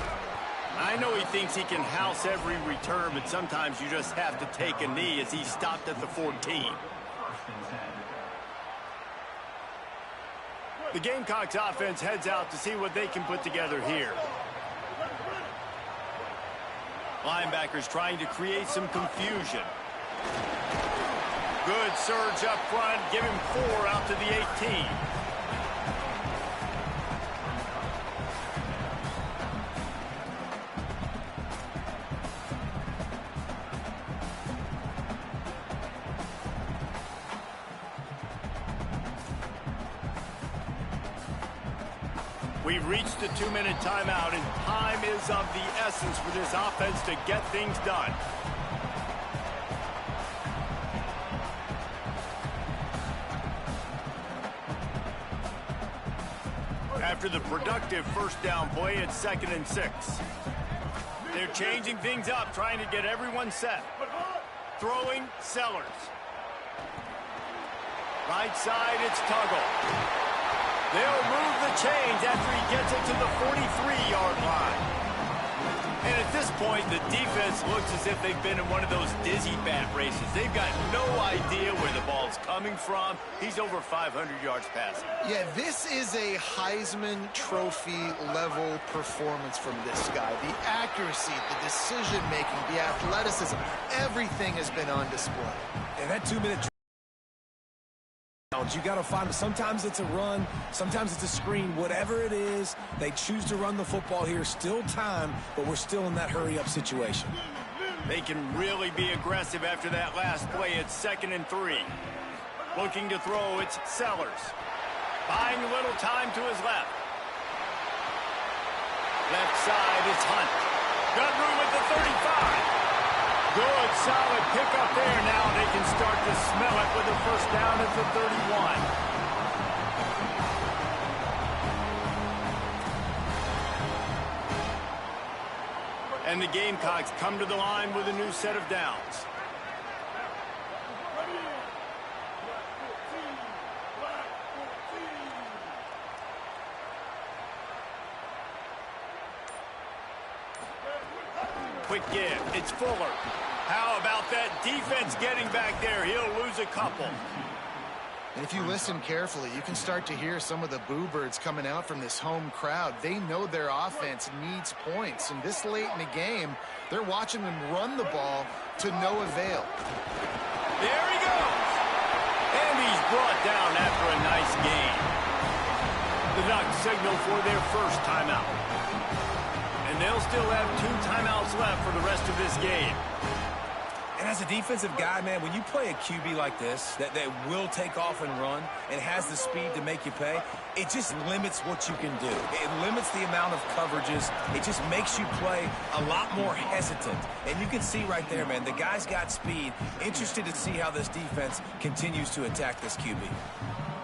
I know he thinks he can house every return, but sometimes you just have to take a knee as he stopped at the 14. The Gamecocks offense heads out to see what they can put together here. Linebackers trying to create some confusion. Good surge up front. Give him 4 out to the 18. We've reached the 2-minute timeout, and time is of the essence for this offense to get things done. After the productive first down play, it's 2nd and 6. They're changing things up, trying to get everyone set. Throwing, Sellers. Right side, it's Tuggle. They'll move the chains after he gets it to the 43-yard line. And at this point, the defense looks as if they've been in one of those dizzy bat races. They've got no idea where the ball's coming from. He's over 500 yards passing. Yeah, this is a Heisman Trophy level performance from this guy. The accuracy, the decision-making, the athleticism, everything has been on display. And that 2-minute you got to find it. Sometimes it's a run, sometimes it's a screen. Whatever it is, they choose to run the football here. Still time, but we're still in that hurry-up situation. They can really be aggressive after that last play. It's 2nd and 3. Looking to throw, it's Sellers. Buying a little time to his left. Left side, it's Hunt. Got room at the 35. Good, solid pickup there. Now they can start to smell it with a first down at the 31. And the Gamecocks come to the line with a new set of downs. Quick give. It's Fuller. How about that defense getting back there? He'll lose a couple. And if you listen carefully, you can start to hear some of the boo birds coming out from this home crowd. They know their offense needs points. And this late in the game, they're watching them run the ball to no avail. There he goes. And he's brought down after a nice gain. The Ducks signal for their first timeout. And they'll still have 2 timeouts left for the rest of this game. And as a defensive guy, man, when you play a QB like this that will take off and run and has the speed to make you pay, it just limits what you can do. It limits the amount of coverages. It just makes you play a lot more hesitant. And you can see right there, man, the guy's got speed. Interested to see how this defense continues to attack this QB.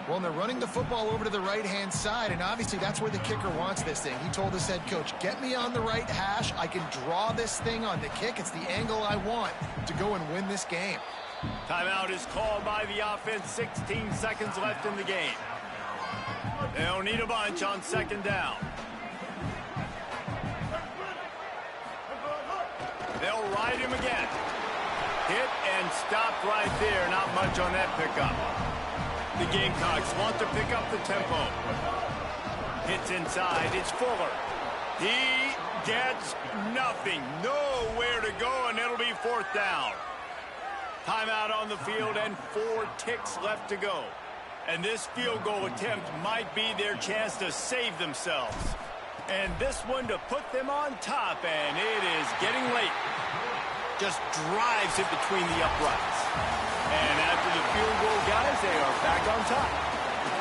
Well, and they're running the football over to the right-hand side, and obviously that's where the kicker wants this thing. He told his head coach, get me on the right hash. I can draw this thing on the kick. It's the angle I want to go and win this game. Timeout is called by the offense. 16 seconds left in the game. They'll need a bunch on second down. They'll ride him again. Hit and stopped right there. Not much on that pickup. The Gamecocks want to pick up the tempo. Hits inside. It's Fuller. He gets nothing. Nowhere to go, and it'll be 4th down. Timeout on the field and 4 ticks left to go. And this field goal attempt might be their chance to save themselves. And this one to put them on top, and it is getting late. Just drives it between the uprights. And after the field goal, guys, they are back on top.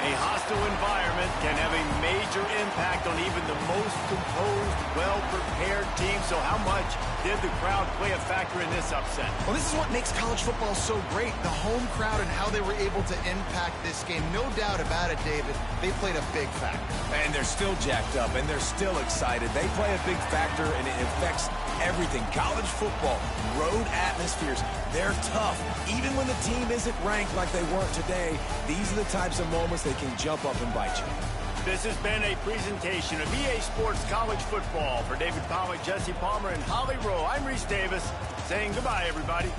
A hostile environment can have a major impact on even the most composed, well-prepared team. So how much did the crowd play a factor in this upset? Well, this is what makes college football so great, the home crowd and how they were able to impact this game. No doubt about it, David. They played a big factor. And they're still jacked up, and they're still excited. They play a big factor, and it affects everything. College football, road atmospheres, they're tough. Even when the team isn't ranked like they weren't today, these are the types of moments they can jump up and bite you. This has been a presentation of EA Sports College Football. For David Pollack, Jesse Palmer, and Holly Rowe, I'm Reese Davis, saying goodbye, everybody.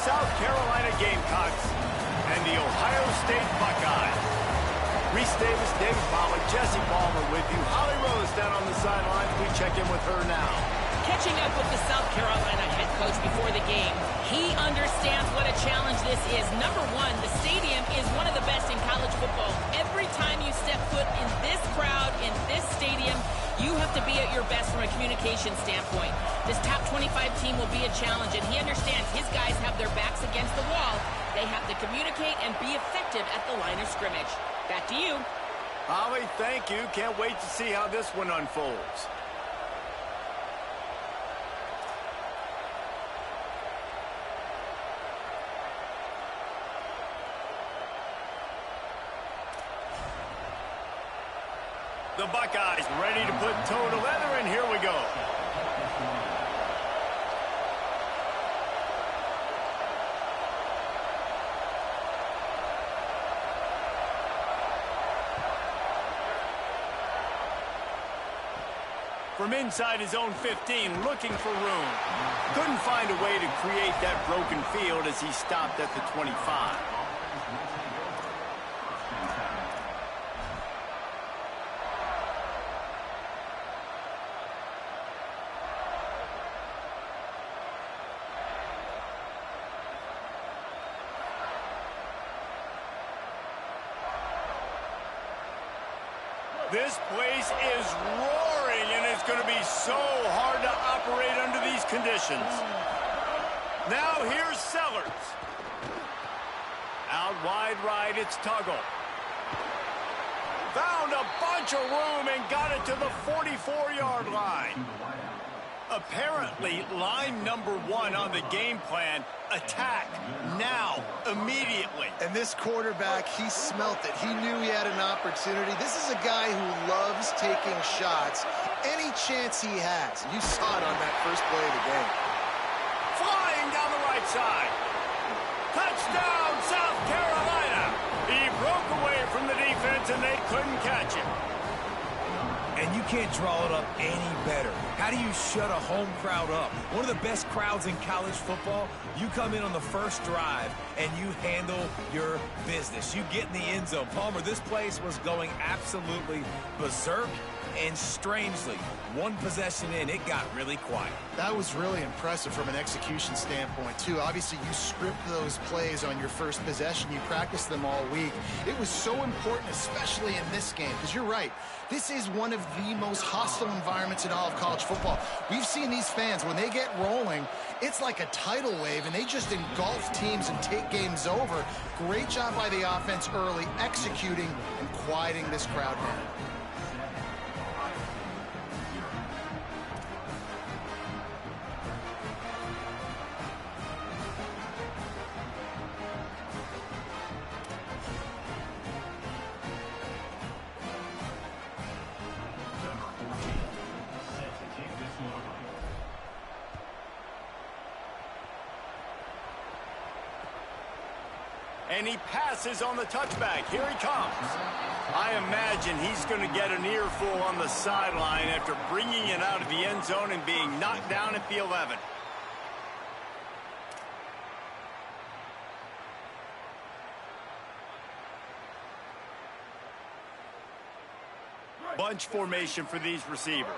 South Carolina Gamecocks and the Ohio State Buckeyes. Reese Davis, David Pollack, Jesse Palmer with you. Holly Rose down on the sidelines. We check in with her now. Catching up with the South Carolina head coach before the game, he understands what a challenge this is. Number one, the stadium is one of the best in college football. Every time you step foot in this crowd, in this stadium, you have to be at your best from a communication standpoint. This top 25 team will be a challenge, and he understands his guys have their backs against the wall. They have to communicate and be effective at the line of scrimmage. Back to you. Holly, thank you. Can't wait to see how this one unfolds. The Buckeyes ready to put toe to leather, and here we go. From inside his own 15, looking for room. Couldn't find a way to create that broken field as he stopped at the 25. This place is roaring, and it's going to be so hard to operate under these conditions. Now here's Sellers. Out wide right, it's Tuggle. Found a bunch of room and got it to the 44-yard line. Apparently, line number one on the game plan, attack now, immediately. And this quarterback, he smelt it. He knew he had an opportunity. This is a guy who loves taking shots any chance he has. You saw it on that first play of the game. Flying down the right side. Touchdown, South Carolina. He broke away from the defense, and they couldn't catch him. And you can't draw it up any better. How do you shut a home crowd up? One of the best crowds in college football. You come in on the first drive and you handle your business. You get in the end zone. Palmer, this place was going absolutely berserk, and strangely, one possession in, it got really quiet. That was really impressive from an execution standpoint, too. Obviously, you script those plays on your first possession. You practice them all week. It was so important, especially in this game, because you're right. This is one of the most hostile environments in all of college football. We've seen these fans, when they get rolling, it's like a tidal wave, and they just engulf teams and take games over. Great job by the offense early, executing and quieting this crowd down. And he passes on the touchback. Here he comes. I imagine he's going to get an earful on the sideline after bringing it out of the end zone and being knocked down at the 11. Bunch formation for these receivers.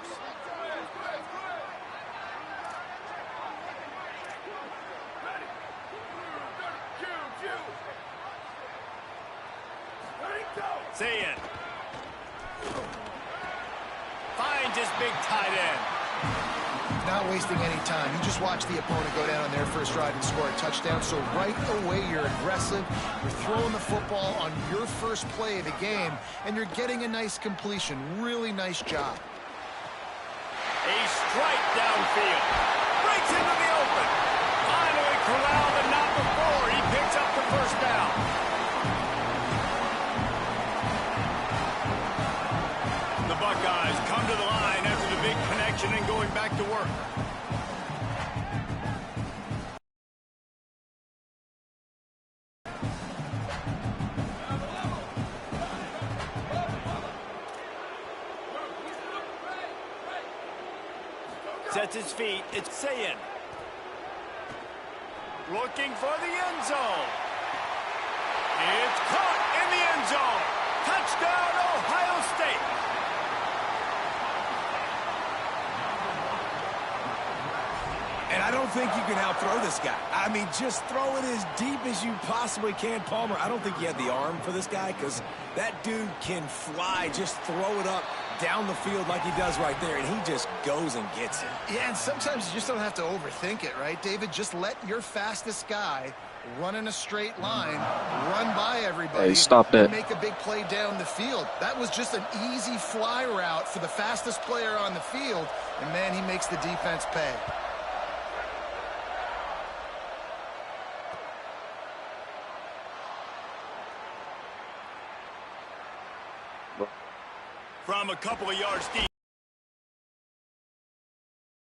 Zayin finds his big tight end. Not wasting any time. You just watch the opponent go down on their first drive and score a touchdown. So right away, you're aggressive. You're throwing the football on your first play of the game, and you're getting a nice completion. Really nice job. A strike downfield. Breaks into the open. Finally corralled, but not before. He picks up the first down. Buckeyes come to the line after the big connection and going back to work. Sets his feet. It's Zayin. Looking for the end zone. It's caught in the end zone. Touchdown, Ohio State. And I don't think you can outthrow this guy. I mean, just throw it as deep as you possibly can, Palmer. I don't think he had the arm for this guy because that dude can fly. Just throw it up down the field like he does right there, and he just goes and gets it. Yeah, and sometimes you just don't have to overthink it, right, David? Just let your fastest guy run in a straight line, run by everybody, hey, stop that. and make a big play down the field. That was just an easy fly route for the fastest player on the field, and, man, he makes the defense pay. From a couple of yards deep.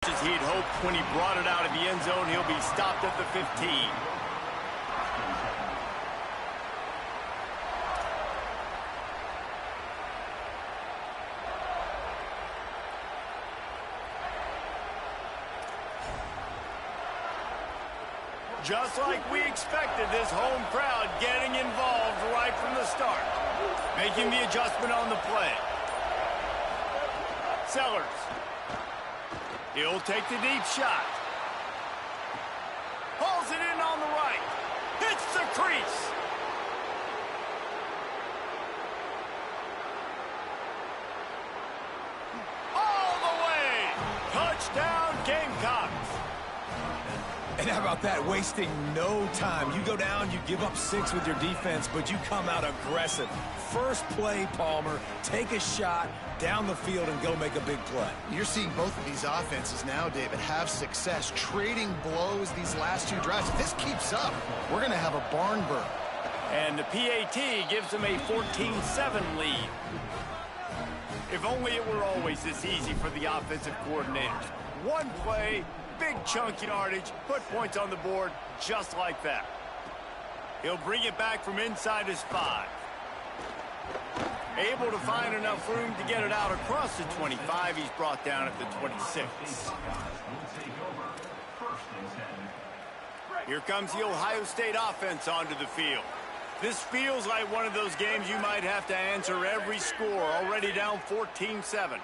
As he'd hoped when he brought it out of the end zone, he'll be stopped at the 15. Just like we expected, this home crowd getting involved right from the start. Making the adjustment on the play. Sellers. He'll take the deep shot. Pulls it in on the right. Hits the crease. All the way. Touchdown, Gamecocks. And how about that? Wasting no time. You go down, you give up 6 with your defense, but you come out aggressive. First play, Palmer, take a shot down the field and go make a big play. You're seeing both of these offenses now, David, have success trading blows these last 2 drives. If this keeps up, we're going to have a barn burn. And the PAT gives them a 14-7 lead. If only it were always this easy for the offensive coordinators. One play, big chunk yardage, put points on the board just like that. He'll bring it back from inside his 5. Able to find enough room to get it out across the 25. He's brought down at the 26. Here comes the Ohio State offense onto the field. This feels like one of those games you might have to answer every score, already down 14-7.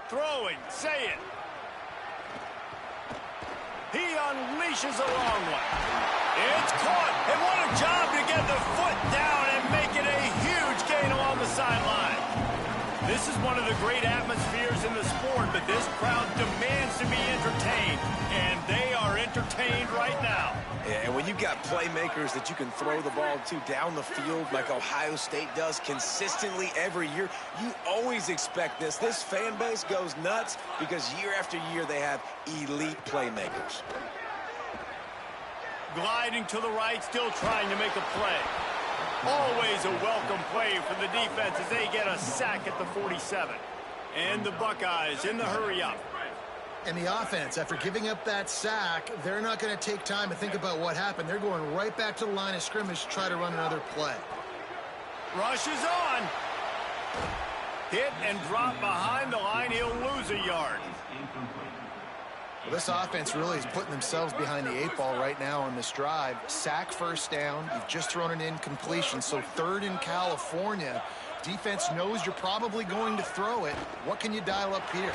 Throwing, say it. He unleashes a long one. It's caught, and what a job to get the foot down and make it a huge gain along the sideline. This is one of the great atmospheres in the sport, but this crowd demands to be entertained, and they are entertained right now. And when you've got playmakers that you can throw the ball to down the field like Ohio State does consistently every year, you always expect this. This fan base goes nuts because year after year they have elite playmakers. Gliding to the right, still trying to make a play. Always a welcome play for the defense as they get a sack at the 47. And the Buckeyes in the hurry-up. And the offense, after giving up that sack, they're not going to take time to think about what happened. They're going right back to the line of scrimmage to try to run another play. Rush is on. Hit and drop behind the line. He'll lose a yard. Well, this offense really is putting themselves behind the 8 ball right now on this drive. Sack, first down. You've just thrown an incompletion, so 3rd in California. Defense knows you're probably going to throw it. What can you dial up here?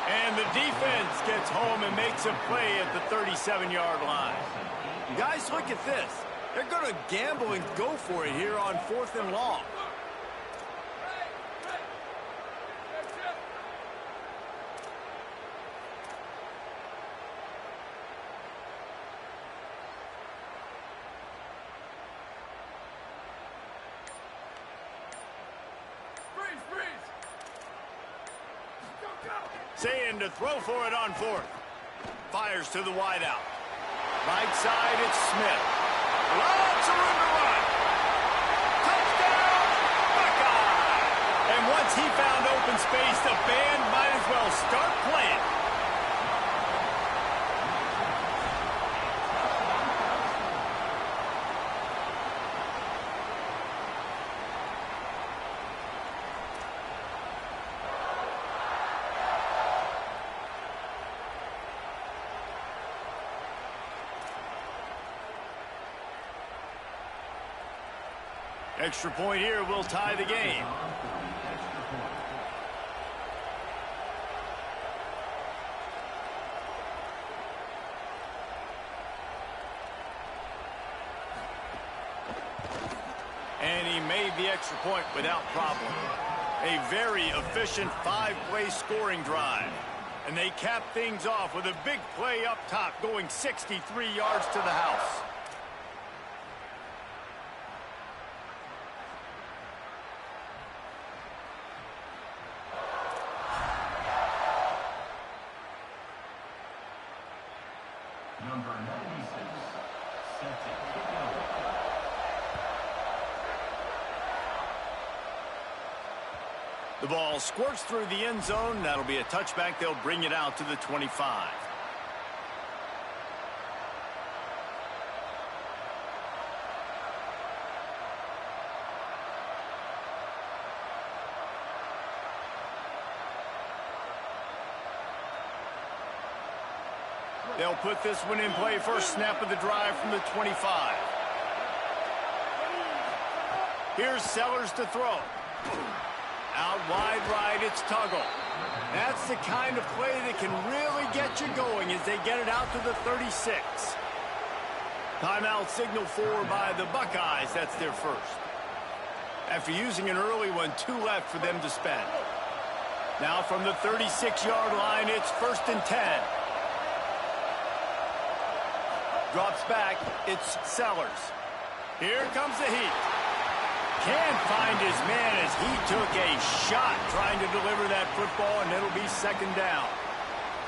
And the defense gets home and makes a play at the 37-yard line. Guys, look at this. They're going to gamble and go for it here on 4th and long. Saying to throw for it on 4th. Fires to the wideout. Right side, it's Smith. Lots of room to run. Touchdown, Buckeye! And once he found open space, the band might as well start playing. Extra point here will tie the game. And he made the extra point without problem. A very efficient 5-play scoring drive. And they cap things off with a big play up top, going 63 yards to the house. Number 96, set to kick it away. The ball squirts through the end zone. That'll be a touchback. They'll bring it out to the 25. They'll put this one in play. First snap of the drive from the 25. Here's Sellers to throw. Out wide right, it's Tuggle. That's the kind of play that can really get you going as they get it out to the 36. Timeout signal for by the Buckeyes. That's their first. After using an early one, 2 left for them to spend. Now from the 36-yard line, it's 1st and 10. Drops back, it's Sellers. Here comes the heat. Can't find his man as he took a shot trying to deliver that football, and it'll be 2nd down.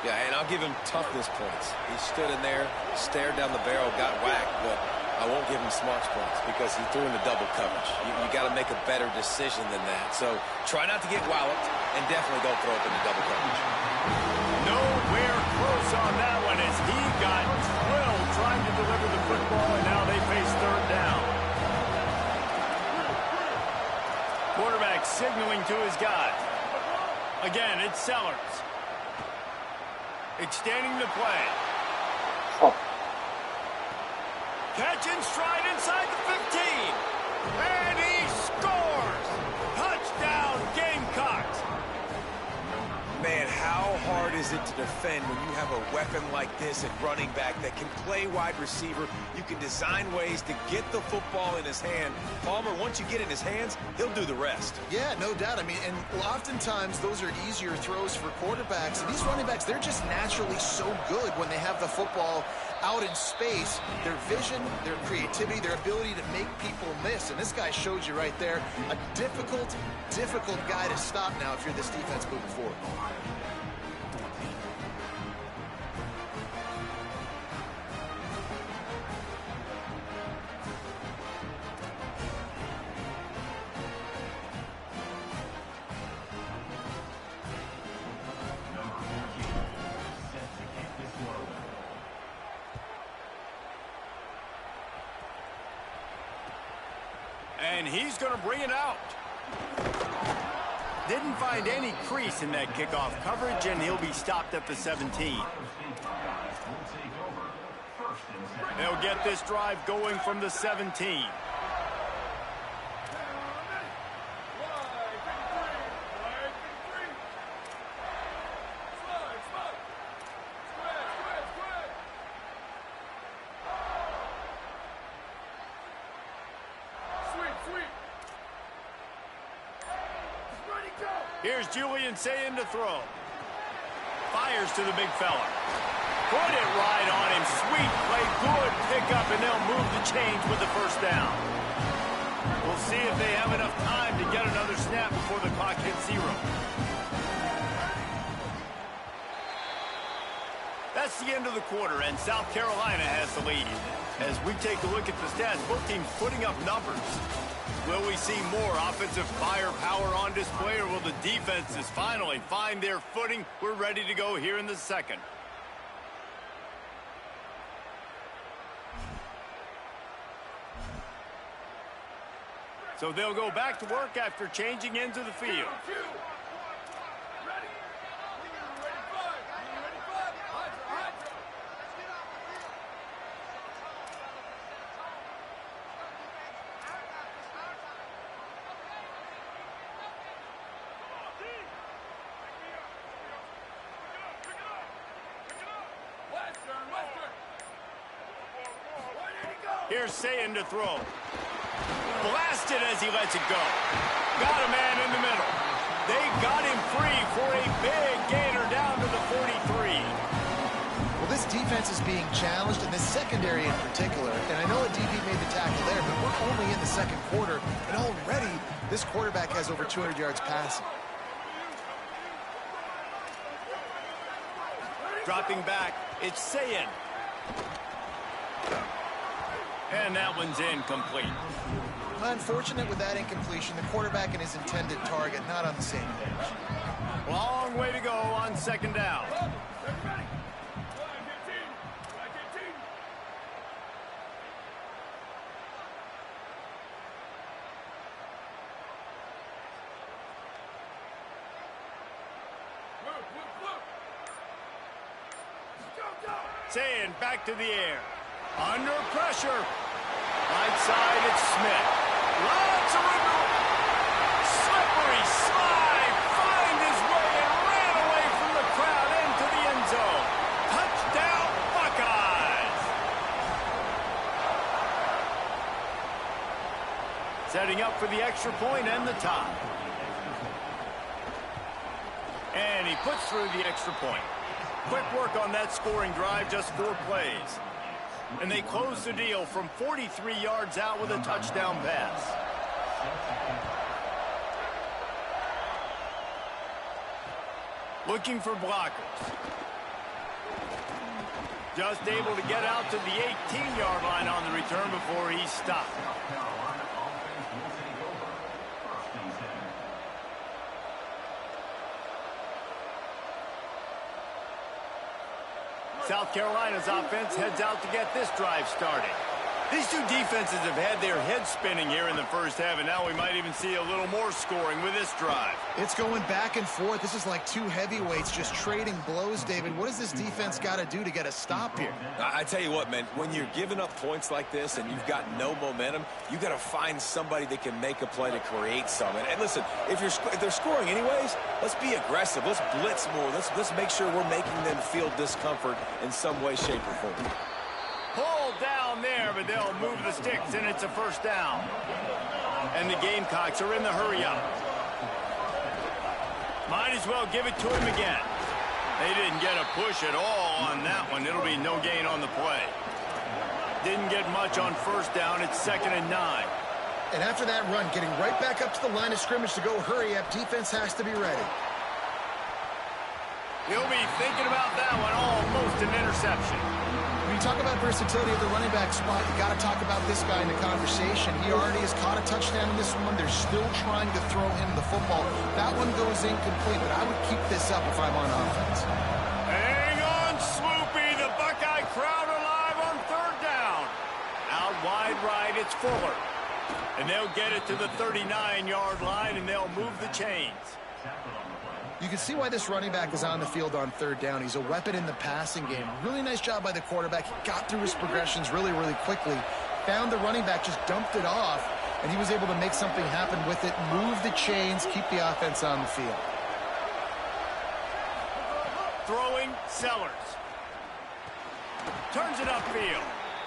Yeah, and I'll give him toughness points. He stood in there, stared down the barrel, got whacked, but I won't give him smarts points because he threw into double coverage. You got to make a better decision than that. So try not to get walloped, and definitely don't throw up into double coverage. Nowhere close on that one as he got drilled trying to deliver the football, and now they face 3rd down. Quarterback signaling to his guy. Again, it's Sellers. Extending the play. Catch in stride inside the 15. And he scores! Touchdown, Gamecocks! Man, how hard is it to defend when you have a weapon like this at running back that can play wide receiver? You can design ways to get the football in his hand. Palmer, once you get it in his hands, he'll do the rest. Yeah, no doubt. I mean, and oftentimes those are easier throws for quarterbacks. And these running backs, they're just naturally so good when they have the football out in space. Their vision, their creativity, their ability to make people miss. And this guy showed you right there, a difficult guy to stop now if you're this defense moving forward. And he's going to bring it out. Didn't find any crease in that kickoff coverage, and he'll be stopped at the 17. They'll get this drive going from the 17. Here's Julian saying to throw. Fires to the big fella. Put it right on him. Sweet play. Good pickup, and they'll move the chains with the 1st down. We'll see if they have enough time to get another snap before the clock hits 0. That's the end of the quarter, and South Carolina has the lead. As we take a look at the stats, both teams putting up numbers. Will we see more offensive firepower on display, or will the defenses finally find their footing? We're ready to go here in the 2nd. So they'll go back to work after changing into the field. Here's Sayin to throw. Blasted as he lets it go. Got a man in the middle. They got him free for a big gainer down to the 43. Well, this defense is being challenged, and this secondary in particular. And I know a DB made the tackle there, but we're only in the second quarter, and already this quarterback has over 200 yards passing. Dropping back, it's Sayin. And that one's incomplete. Unfortunate with that incompletion, the quarterback and his intended target not on the same page. Long way to go on second down. Sayin back to the air. Under pressure. Right side, it's Smith. Lots of room. Slippery slide. Find his way and ran away from the crowd into the end zone. Touchdown, Buckeyes. Setting up for the extra point and the tie. And he puts through the extra point. Quick work on that scoring drive, just 4 plays. And they close the deal from 43 yards out with a touchdown pass. Looking for blockers. Just able to get out to the 18-yard line on the return before he's stopped. South Carolina's offense heads out to get this drive started. These two defenses have had their heads spinning here in the first half, and now we might even see a little more scoring with this drive. It's going back and forth. This is like two heavyweights just trading blows, David. What does this defense got to do to get a stop here? I tell you what, man, when you're giving up points like this and you've got no momentum, you got to find somebody that can make a play to create some. And listen, if they're scoring anyways, let's be aggressive. Let's blitz more. Let's make sure we're making them feel discomfort in some way, shape, or form. Pull down there, but they'll move the sticks, and it's a first down. And the Gamecocks are in the hurry-up. Might as well give it to him again. They didn't get a push at all on that one. It'll be no gain on the play. Didn't get much on first down. It's 2nd and 9. And after that run, getting right back up to the line of scrimmage to go hurry-up, defense has to be ready. He'll be thinking about that one, almost an interception. When you talk about versatility of the running back spot, you got to talk about this guy in the conversation. He already has caught a touchdown in this one. They're still trying to throw him the football. That one goes incomplete, but I would keep this up if I'm on offense. Hang on, Swoopy. The Buckeye crowd alive on third down. Out wide right, it's Fuller. And they'll get it to the 39-yard line, and they'll move the chains. You can see why this running back is on the field on third down. He's a weapon in the passing game. Really nice job by the quarterback. He got through his progressions really, really quickly. Found the running back, just dumped it off, and he was able to make something happen with it, move the chains, keep the offense on the field. Throwing, Sellers. Turns it upfield.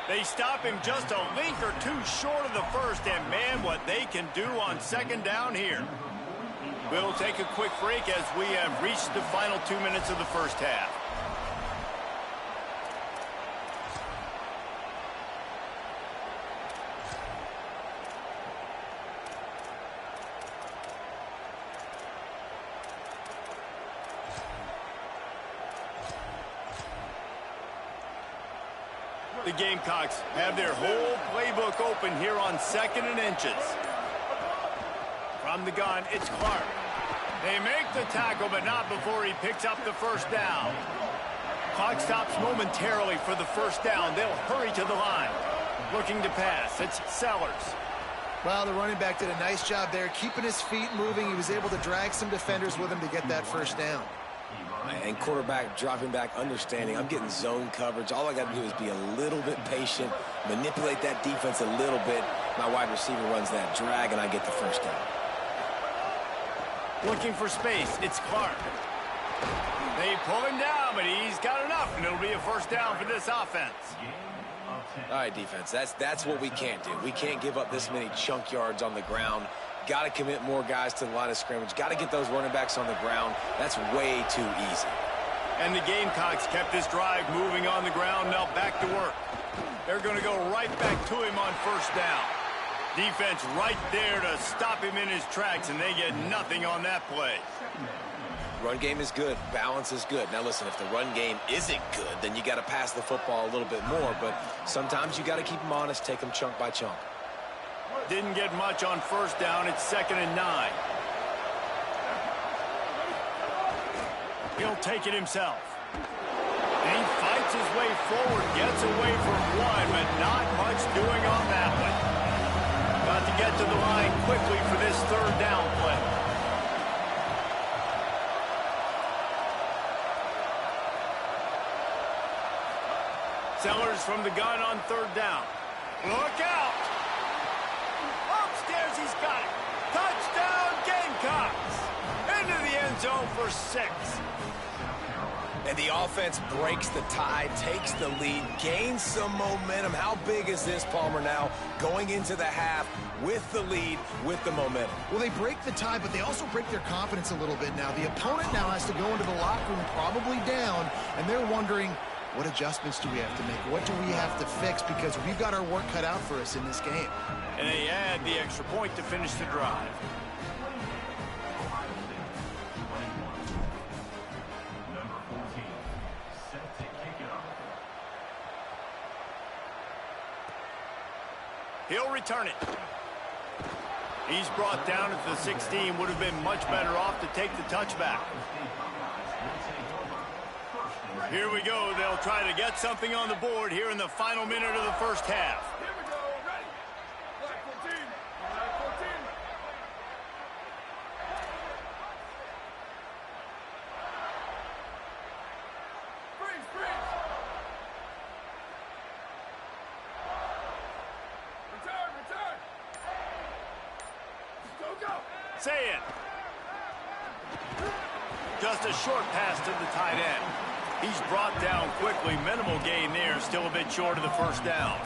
They stop him just a link or two short of the first, and man, what they can do on second down here. We'll take a quick break as we have reached the final 2 minutes of the first half. The Gamecocks have their whole playbook open here on 2nd and inches. From the gun, it's Clark. They make the tackle, but not before he picks up the first down. Clock stops momentarily for the first down. They'll hurry to the line. Looking to pass. It's Sellers. Well, the running back did a nice job there, keeping his feet moving. He was able to drag some defenders with him to get that first down. And quarterback dropping back, understanding I'm getting zone coverage. All I got to do is be a little bit patient, manipulate that defense a little bit. My wide receiver runs that drag, and I get the first down. Looking for space, it's Clark. They pull him down, but he's got enough, and it'll be a first down for this offense. All right, defense, that's what we can't do. We can't give up this many chunk yards on the ground. Got to commit more guys to the line of scrimmage. Got to get those running backs on the ground. That's way too easy. And the Gamecocks kept this drive moving on the ground. Now back to work. They're going to go right back to him on first down. Defense right there to stop him in his tracks, and they get nothing on that play. Run game is good. Balance is good. Now, listen, if the run game isn't good, then you got to pass the football a little bit more. But sometimes you got to keep them honest, take them chunk by chunk. Didn't get much on first down. It's 2nd and 9. He'll take it himself. And he fights his way forward, gets away from one, but not much doing on that one. Got to get to the line quickly for this 3rd down play. Sellers from the gun on 3rd down. Look out! Upstairs, he's got it. Touchdown, Gamecocks! Into the end zone for 6. And the offense breaks the tie, takes the lead, gains some momentum. How big is this, Palmer, now going into the half with the lead, with the momentum? Well, they break the tie, but they also break their confidence a little bit now. The opponent now has to go into the locker room probably down, and they're wondering, what adjustments do we have to make? What do we have to fix? Because we've got our work cut out for us in this game. And they add the extra point to finish the drive. He'll return it. He's brought down at the 16. Would have been much better off to take the touchback. Here we go. They'll try to get something on the board here in the final minute of the first half. Here we go. Ready. Black 14. Black 14. Freeze, freeze. Return, return. Go, go. Say it. Just a short pass to the tight end. He's brought down quickly. Minimal gain there. Still a bit short of the first down.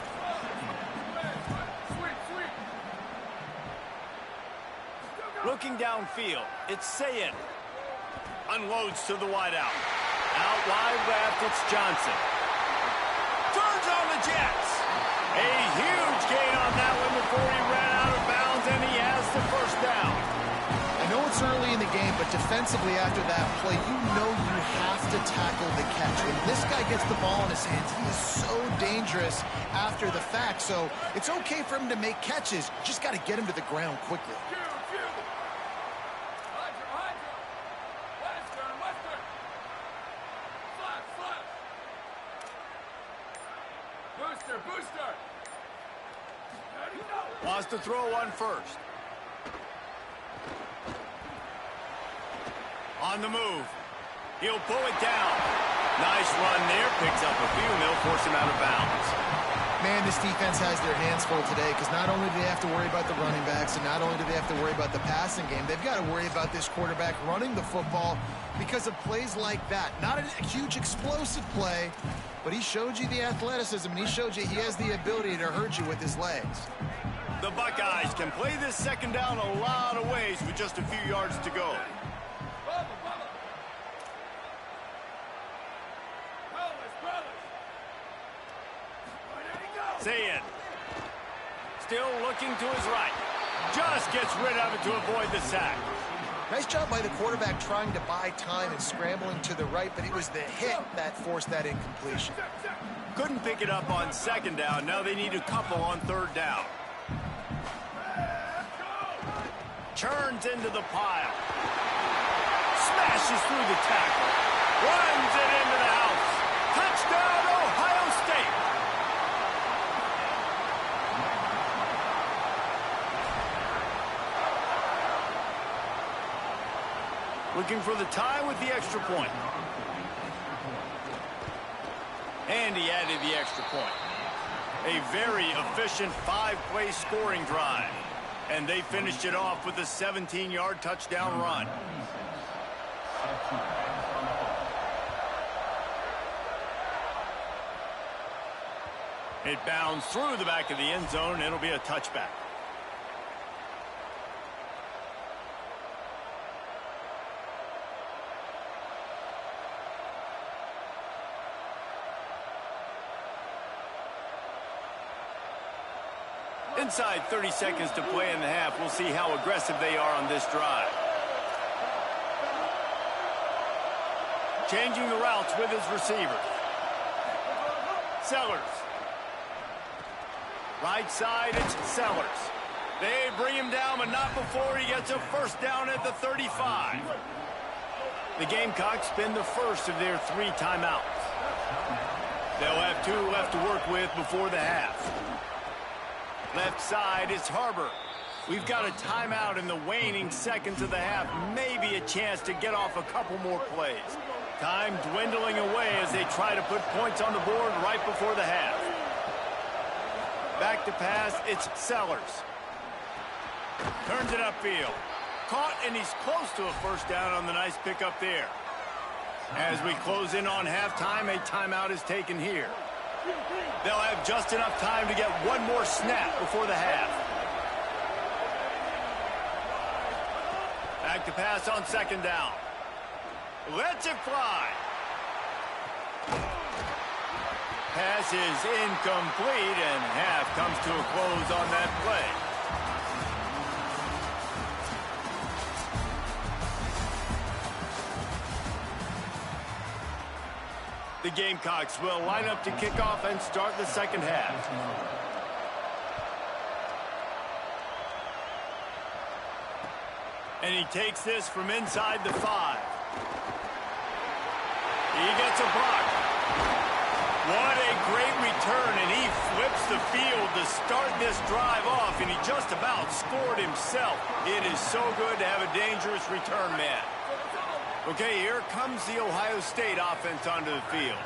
Looking downfield, it's Sayin. Unloads to the wideout. Out wide left, it's Johnson. Turns on the Jets. A huge gain on that one before he ran out of bounds, and he has the first down. I know it's early in the game, but defensively after that play, you know you have to tackle the catch. When this guy gets the ball in his hands, he is so dangerous after the fact. So it's okay for him to make catches. Just got to get him to the ground quickly. Booster, booster. Wants to throw one first. On the move. He'll pull it down. Nice run there. Picks up a few, and they'll force him out of bounds. Man, this defense has their hands full today because not only do they have to worry about the running backs and not only do they have to worry about the passing game, they've got to worry about this quarterback running the football because of plays like that. Not a huge explosive play, but he showed you the athleticism and he showed you he has the ability to hurt you with his legs. The Buckeyes can play this second down a lot of ways with just a few yards to go. Sayin. Still looking to his right. Just gets rid of it to avoid the sack. Nice job by the quarterback trying to buy time and scrambling to the right, but it was the hit that forced that incompletion. Couldn't pick it up on second down. Now they need a couple on third down. Churns into the pile. Smashes through the tackle. Runs it into the house. Touchdown, Ohio State. Looking for the tie with the extra point. And he added the extra point. A very efficient 5-play scoring drive. And they finished it off with a 17-yard touchdown run. It bounds through the back of the end zone. It'll be a touchback. Inside 30 seconds to play in the half. We'll see how aggressive they are on this drive. Changing the routes with his receiver. Sellers. Right side, it's Sellers. They bring him down, but not before he gets a first down at the 35. The Gamecocks spend the first of their 3 timeouts. They'll have 2 left to work with before the half. Left side is Harbor. We've got a timeout in the waning seconds of the half. Maybe a chance to get off a couple more plays. Time dwindling away as they try to put points on the board right before the half. Back to pass, it's Sellers. Turns it upfield. Caught, and he's close to a first down on the nice pickup there. As we close in on halftime, a timeout is taken here. They'll have just enough time to get one more snap before the half. Back to pass on second down. Lets it fly. Pass is incomplete, and half comes to a close on that play. The Gamecocks will line up to kick off and start the second half. And he takes this from inside the 5. He gets a block. What a great return, and he flips the field to start this drive off, and he just about scored himself. It is so good to have a dangerous return man. Okay, here comes the Ohio State offense onto the field.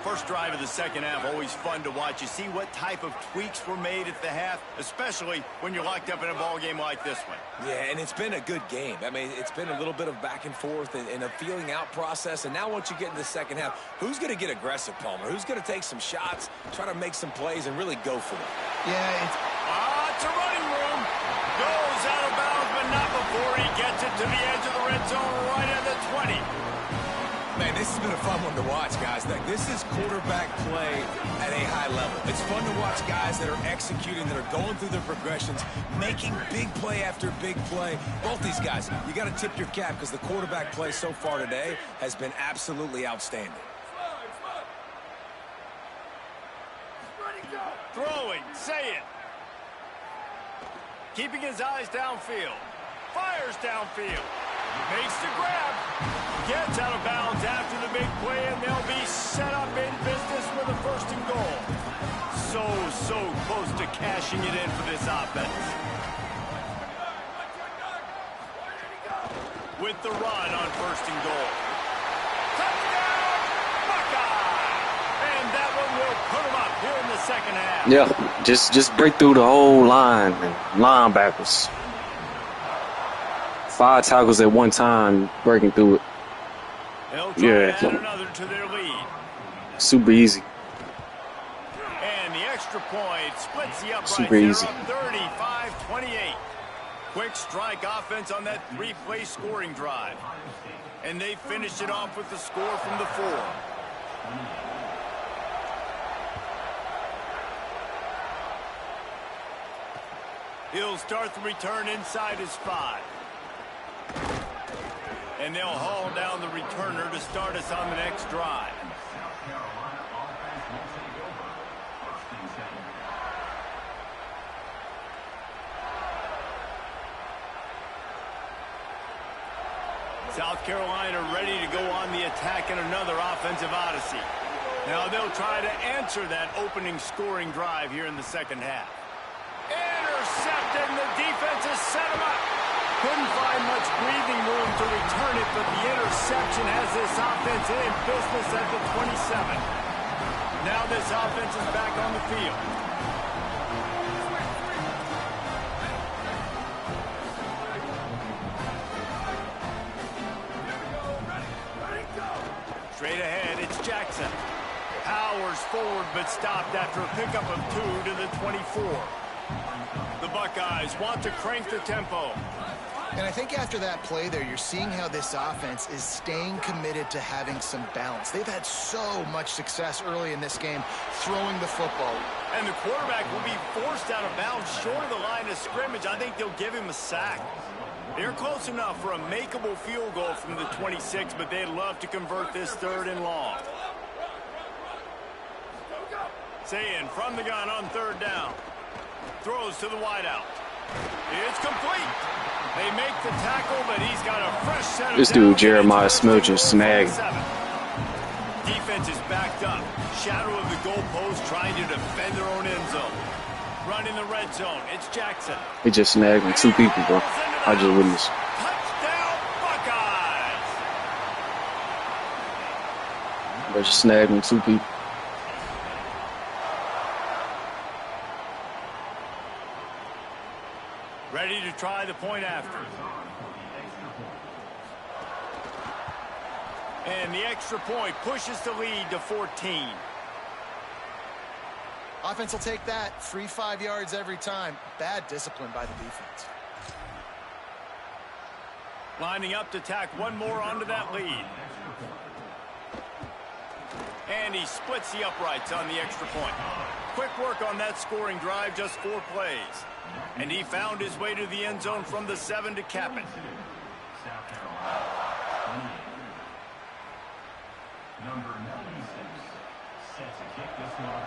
First drive of the second half, always fun to watch. You see what type of tweaks were made at the half, especially when you're locked up in a ball game like this one. Yeah, and it's been a good game. I mean, it's been a little bit of back and forth and a feeling out process. And now once you get in the second half, who's going to get aggressive, Palmer? Who's going to take some shots, try to make some plays, and really go for it? Yeah, it's a running room. Goes out of bounds, but not before he gets it to the edge of the red zone right at the 20. Man, this has been a fun one to watch, guys. This is quarterback play at a high level. It's fun to watch guys that are executing, that are going through their progressions, making big play after big play. Both these guys, you got to tip your cap because the quarterback play so far today has been absolutely outstanding. Throwing, say it. Keeping his eyes downfield. Fires downfield. Makes the grab. Gets out of bounds after the big play, and they'll be set up in business with a first and goal. So close to cashing it in for this offense. With the run on first and goal. Touchdown, Buckeye! And that one will put them up here in the second half. Yeah, just break through the whole line and linebackers. 5 tackles at one time, breaking through it. They'll try to add another to their lead. Super easy. And the extra point splits the uprights. Super easy. They're up 35-28. Quick strike offense on that 3-play scoring drive. And they finished it off with the score from the 4. He'll start the return inside his 5. And they'll haul down the returner to start us on the next drive. South Carolina ready to go on the attack in another offensive odyssey. Now they'll try to answer that opening scoring drive here in the second half. Intercepted, and the defense has set him up. Couldn't find much breathing room to return it, but the interception has this offense in business at the 27. Now this offense is back on the field. Straight ahead, it's Jackson. powers forward but stopped after a pickup of 2 to the 24. The Buckeyes want to crank the tempo. And I think after that play there, you're seeing how this offense is staying committed to having some balance. They've had so much success early in this game throwing the football. And the quarterback will be forced out of bounds short of the line of scrimmage. I think they'll give him a sack. They're close enough for a makeable field goal from the 26, but they'd love to convert this 3rd and long. Sayin from the gun on 3rd down. Throws to the wideout. It's complete. They make the tackle, but he's got a fresh set of This dude, Jeremiah Smith, just snagged. Defense is backed up. Shadow of the goalpost trying to defend their own end zone. Run in the red zone. It's Jackson. He just snagged 2 people, bro. I just witnessed. Touchdown, Buckeyes! They just snagged 2 people. Ready to try the point after. And the extra point pushes the lead to 14. Offense will take that. Free 5 yards every time. Bad discipline by the defense. Lining up to tack one more onto that lead. And he splits the uprights on the extra point. Quick work on that scoring drive, just 4 plays. And he found his way to the end zone from the 7 to cap it. Number 96, set to kick this one.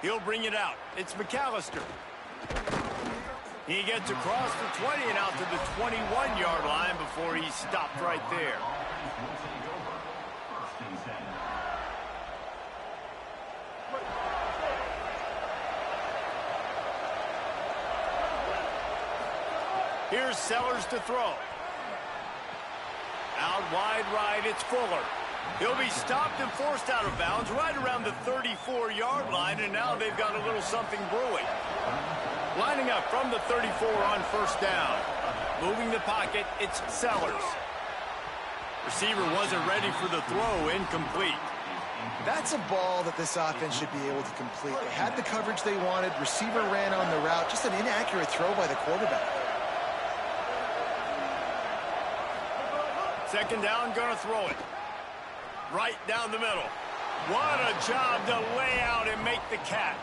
He'll bring it out. It's McAllister. He gets across the 20 and out to the 21-yard line before he's stopped right there. Here's Sellers to throw. Out wide right, it's Fuller. He'll be stopped and forced out of bounds right around the 34-yard line, and now they've got a little something brewing. Lining up from the 34 on 1st down. Moving the pocket, it's Sellers. Receiver wasn't ready for the throw, incomplete. That's a ball that this offense should be able to complete. They had the coverage they wanted. Receiver ran on the route. Just an inaccurate throw by the quarterback. 2nd down, gonna throw it. Right down the middle. What a job to lay out and make the catch.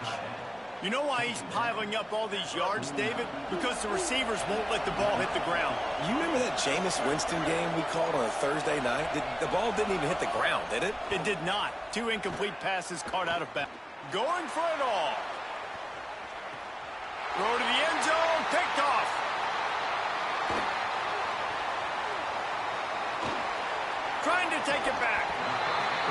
You know why he's piling up all these yards, David? Because the receivers won't let the ball hit the ground. You remember that Jameis Winston game we called on a Thursday night? The ball didn't even hit the ground, did it? It did not. 2 incomplete passes caught out of bounds. Going for it all. Throw to the end zone, picked off. Trying to take it back.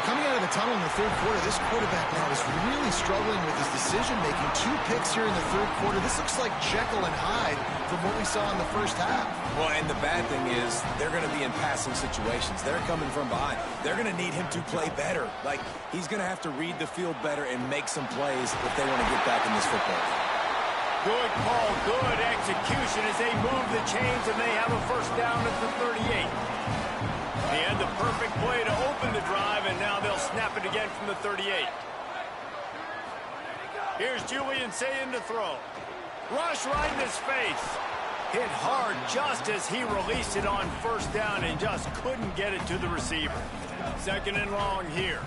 Coming out of the tunnel in the 3rd quarter, this quarterback now is really struggling with his decision-making. 2 picks here in the 3rd quarter. This looks like Jekyll and Hyde from what we saw in the 1st half. Well, and the bad thing is they're going to be in passing situations. They're coming from behind. They're going to need him to play better. Like, he's going to have to read the field better and make some plays if they want to get back in this football game. Good call, good execution as they move the chains and they have a 1st down at the 38. They had the perfect play to open the drive, and now they'll snap it again from the 38. Here's Julian Sayin to throw. Rush right in his face. Hit hard just as he released it on 1st down and just couldn't get it to the receiver. 2nd and long here.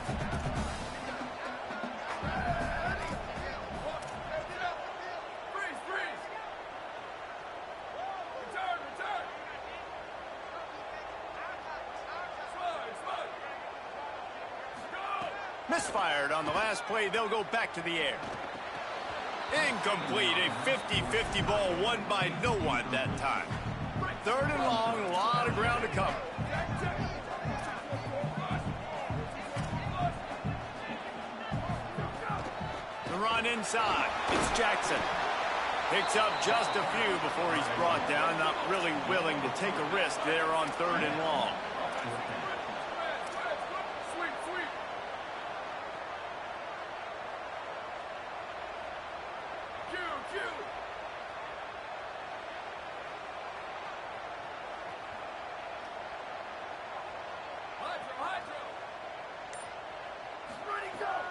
Misfired on the last play. They'll go back to the air. Incomplete. A 50-50 ball won by no one that time. 3rd and long. A lot of ground to cover. The run inside. It's Jackson. Picks up just a few before he's brought down. Not really willing to take a risk there on 3rd and long.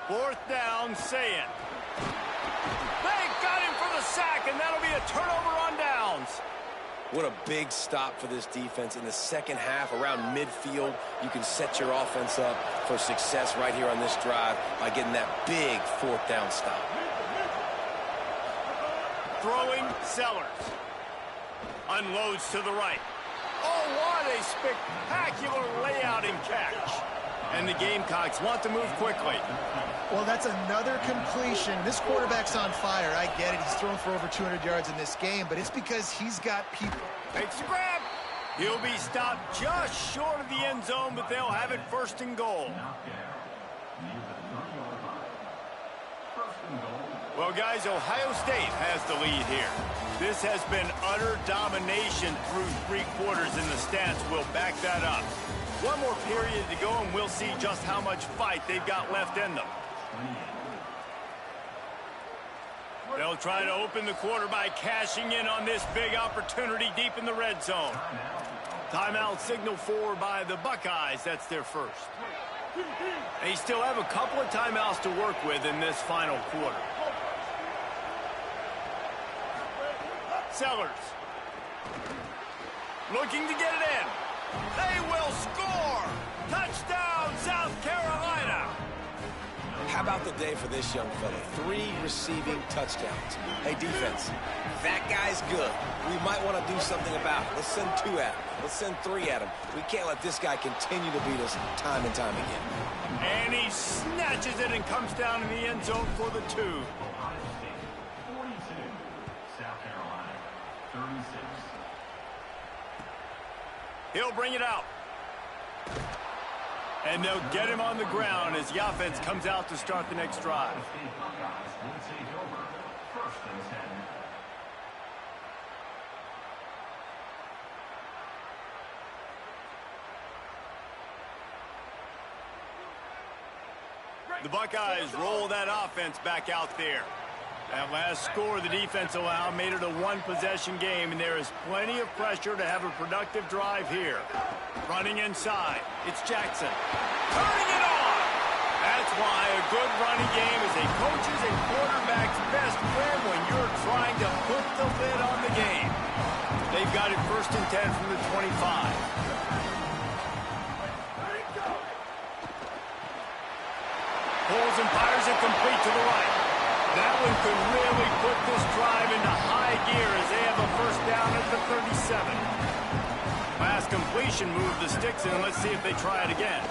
Fourth down, Saying. They got him for the sack, and that'll be a turnover on downs. What a big stop for this defense. In the second half, around midfield, you can set your offense up for success right here on this drive by getting that big fourth down stop. Throwing, Sellers. Unloads to the right. Oh, what a spectacular layout and catch. And the Gamecocks want to move quickly. Well, that's another completion. This quarterback's on fire. I get it. He's thrown for over 200 yards in this game, but it's because he's got people. Makes the grab. He'll be stopped just short of the end zone, but they'll have it first and goal. Well, guys, Ohio State has the lead here. This has been utter domination through 3 quarters, and the stats will back that up. One more period to go, and we'll see just how much fight they've got left in them. They'll try to open the quarter by cashing in on this big opportunity deep in the red zone. Timeout signal for by the Buckeyes. That's their first. They still have a couple of timeouts to work with in this final quarter. Sellers. Looking to get it in. They will score! Touchdown, South Carolina! How about the day for this young fella? 3 receiving touchdowns. Hey, defense, that guy's good. We might want to do something about it. Let's send 2 at him. Let's send 3 at him. We can't let this guy continue to beat us time and time again. And he snatches it and comes down in the end zone for the 2. Ohio State 42, South Carolina 36. He'll bring it out. And they'll get him on the ground as the offense comes out to start the next drive. State Buckeyes will take over. First and 10. The Buckeyes roll that offense back out there. That last score the defense allowed made it a 1-possession game, and there is plenty of pressure to have a productive drive here. Running inside, it's Jackson. Turning it on! That's why a good running game is a coach's and quarterback's best friend when you're trying to put the lid on the game. They've got it first and 10 from the 25. Pulls and fires it complete to the right. That one could really put this drive into high gear as they have a first down at the 37. Last completion moved the sticks in. Let's see if they try it again.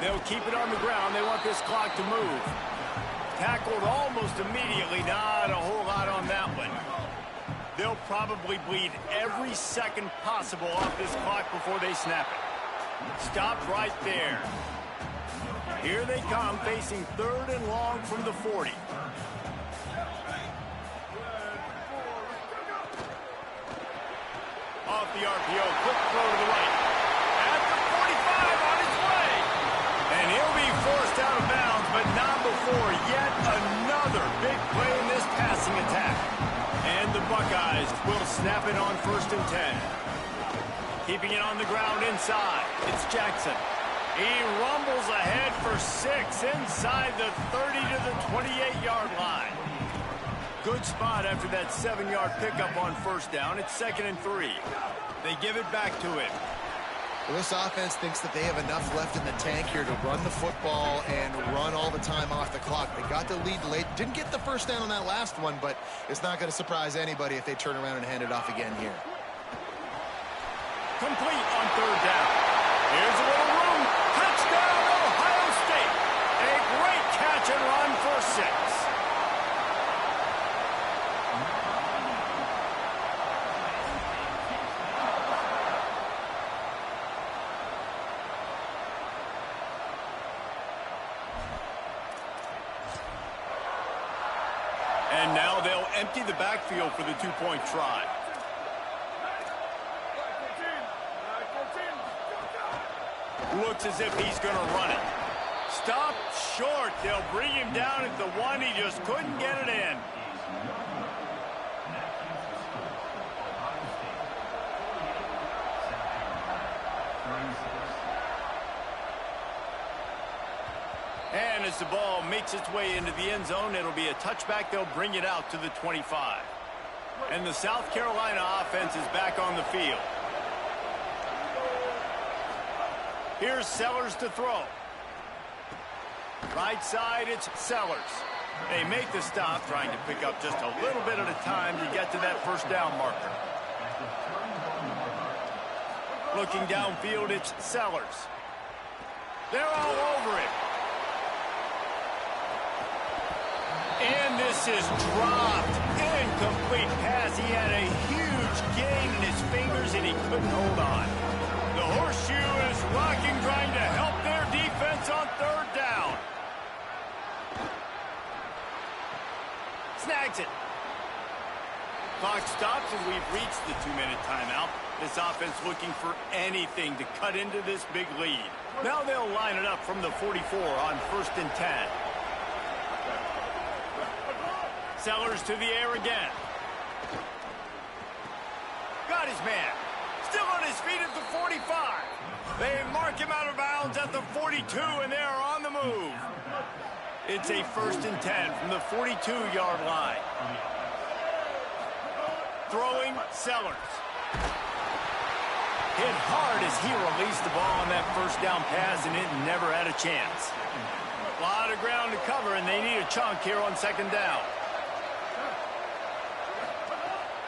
They'll keep it on the ground. They want this clock to move. Tackled almost immediately. Not a whole lot on that one. They'll probably bleed every second possible off this clock before they snap it. Stopped right there. Here they come, facing 3rd and long from the 40. Off the RPO, quick throw to the right. At the 45, on its way. And he'll be forced out of bounds, but not before yet another big play in this passing attack. And the Buckeyes will snap it on first and 10. Keeping it on the ground inside, it's Jackson. He rumbles ahead for 6 inside the 30 to the 28-yard line. Good spot after that 7-yard pickup on first down. It's 2nd and 3. They give it back to him. Well, this offense thinks that they have enough left in the tank here to run the football and run all the time off the clock. They got the lead late. Didn't get the first down on that last one, but it's not going to surprise anybody if they turn around and hand it off again here. Complete on 3rd down. Here's a little room. Touchdown, Ohio State. A great catch and run for 6. And now they'll empty the backfield for the 2-point try. Looks as if he's going to run it. Stopped short. They'll bring him down at the 1. He just couldn't get it in. And again as the ball makes its way into the end zone. It'll be a touchback. They'll bring it out to the 25. And the South Carolina offense is back on the field. Here's Sellers to throw. Right side, it's Sellers. They make the stop, trying to pick up just a little bit at a time to get to that first down marker. Looking downfield, it's Sellers. They're all over it. And this is dropped. Incomplete pass. He had a huge gain in his fingers, and he couldn't hold on. The horseshoe is rocking, trying to help their defense on third down. Snags it. Clock stops, and we've reached the 2-minute timeout. This offense looking for anything to cut into this big lead. Now they'll line it up from the 44 on 1st and 10. Sellers to the air again. Got his man. Still on his feet at the 45. They mark him out of bounds at the 42, and they're on the move. It's a 1st and 10 from the 42-yard line. Throwing, Sellers. Hit hard as he released the ball on that first down pass, and it never had a chance. A lot of ground to cover, and they need a chunk here on 2nd down.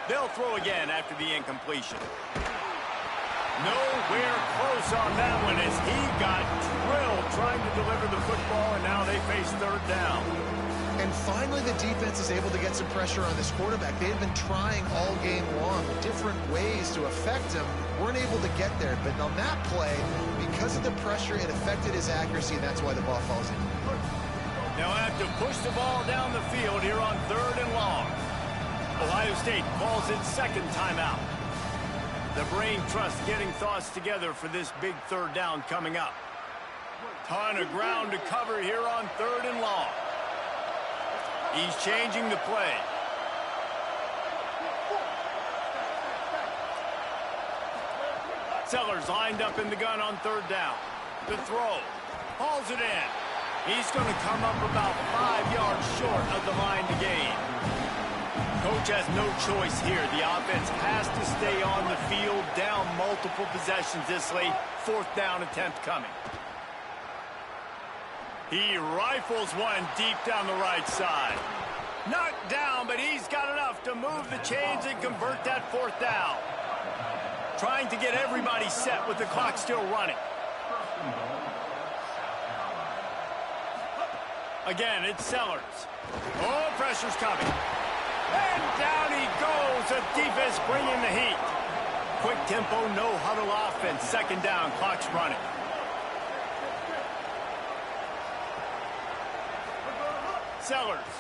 They'll throw again after the incompletion. Nowhere close on that one as he got drilled trying to deliver the football, and now they face 3rd down. And finally, the defense is able to get some pressure on this quarterback. They had been trying all game long different ways to affect him. Weren't able to get there. But on that play, because of the pressure, it affected his accuracy, and that's why the ball falls in. They'll have to push the ball down the field here on 3rd and long. Ohio State calls its 2nd timeout. The brain trust getting thoughts together for this big 3rd down coming up. Ton of ground to cover here on 3rd and long. He's changing the play. Sellers lined up in the gun on 3rd down. The throw. Hauls it in. He's going to come up about 5 yards short of the line to gain. Coach has no choice here. The offense has to stay on the field, down multiple possessions this late. 4th down attempt coming. He rifles one deep down the right side. Knocked down, but he's got enough to move the chains and convert that 4th down. Trying to get everybody set with the clock still running. Again, it's Sellers. Oh, pressure's coming. And down he goes. The defense bringing the heat. Quick tempo, no huddle offense. 2nd down, clock's running. Sellers.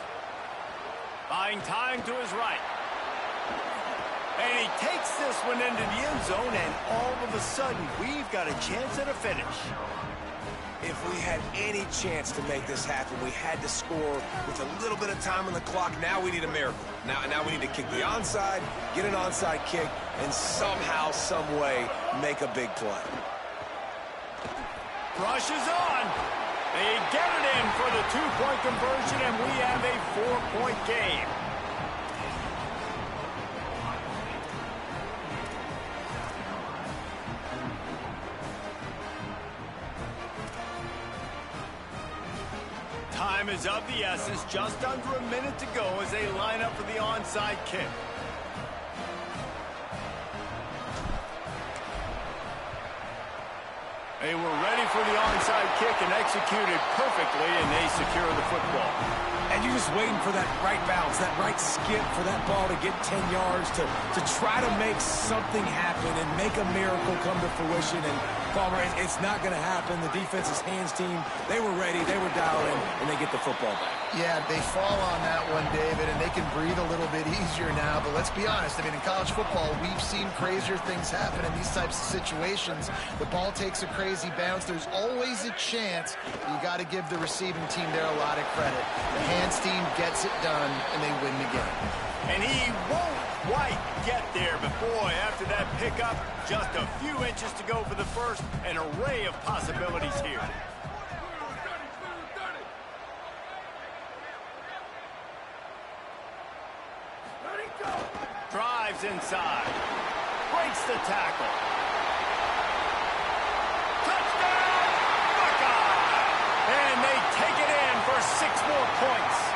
Buying time to his right. And he takes this one into the end zone, and all of a sudden, we've got a chance at a finish. If we had any chance to make this happen, we had to score with a little bit of time on the clock. Now we need a miracle. Now we need to kick the onside, get an onside kick, and somehow, some way, make a big play. Rushes on. They get it in for the 2-point conversion, and we have a 4-point game. Time is of the essence. Just under a minute to go as they line up for the onside kick. They were ready for the onside kick and executed perfectly, and they secure the football. And you're just waiting for that right bounce, that right skip for that ball to get 10 yards to try to make something happen and make a miracle come to fruition. And Palmer, it's not going to happen. The defense's hands team, they were ready, they were dialed in, and they get the football back. Yeah, they fall on that one, David, and they can breathe a little bit easier now. But let's be honest, I mean, in college football, we've seen crazier things happen in these types of situations. The ball takes a crazy bounce. There's always a chance. You got to give the receiving team there a lot of credit. The hands team gets it done, and they win the game. And he won't quite get there, but boy, after that pickup, just a few inches to go for the first. An array of possibilities here. goes inside. Breaks the tackle. Touchdown! Buckeye! And they take it in for 6 more points.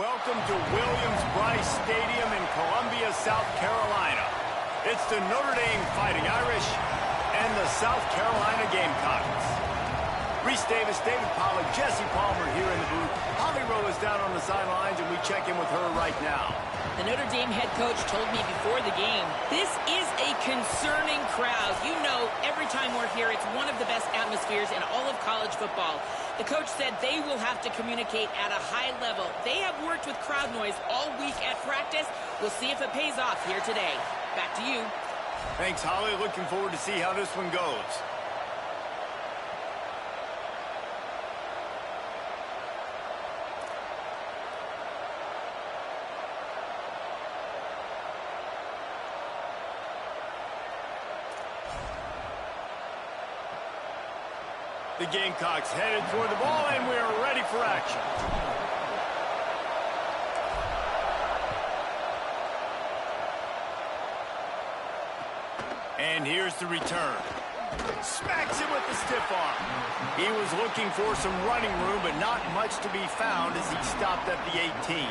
Welcome to Williams-Brice Stadium in Columbia, South Carolina. It's the Notre Dame Fighting Irish and the South Carolina Gamecocks. Reese Davis, David Pollack, Jesse Palmer here in the booth. Holly Rowe is down on the sidelines, and we check in with her right now. The Notre Dame head coach told me before the game, this is a concerning crowd. You know, every time we're here, it's one of the best atmospheres in all of college football. The coach said they will have to communicate at a high level. They have worked with crowd noise all week at practice. We'll see if it pays off here today. Back to you. Thanks, Holly. Looking forward to see how this one goes. The Gamecocks headed toward the ball, and we are ready for action. And here's the return. Smacks him with the stiff arm. He was looking for some running room, but not much to be found as he stopped at the 18.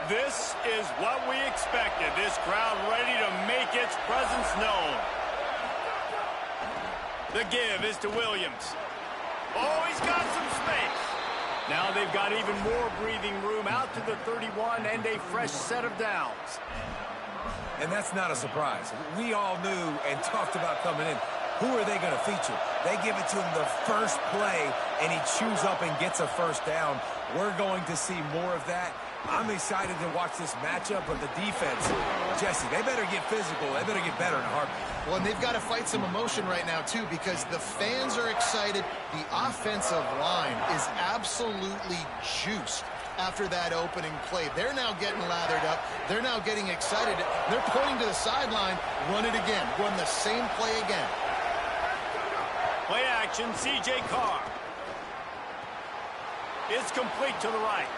This is what we expected. This crowd ready to make its presence known. The give is to Williams. Oh, he's got some space. Now they've got even more breathing room out to the 31 and a fresh set of downs. And that's not a surprise. We all knew and talked about coming in. Who are they going to feature? They give it to him the first play, and he chews up and gets a first down. We're going to see more of that. I'm excited to watch this matchup, but the defense, Jesse, they better get physical. They better get better in a heartbeat. Well, and they've got to fight some emotion right now, too, because the fans are excited. The offensive line is absolutely juiced after that opening play. They're now getting lathered up. They're now getting excited. They're pointing to the sideline. Run it again. Run the same play again. Play action, C.J. Carr. It's complete to the right.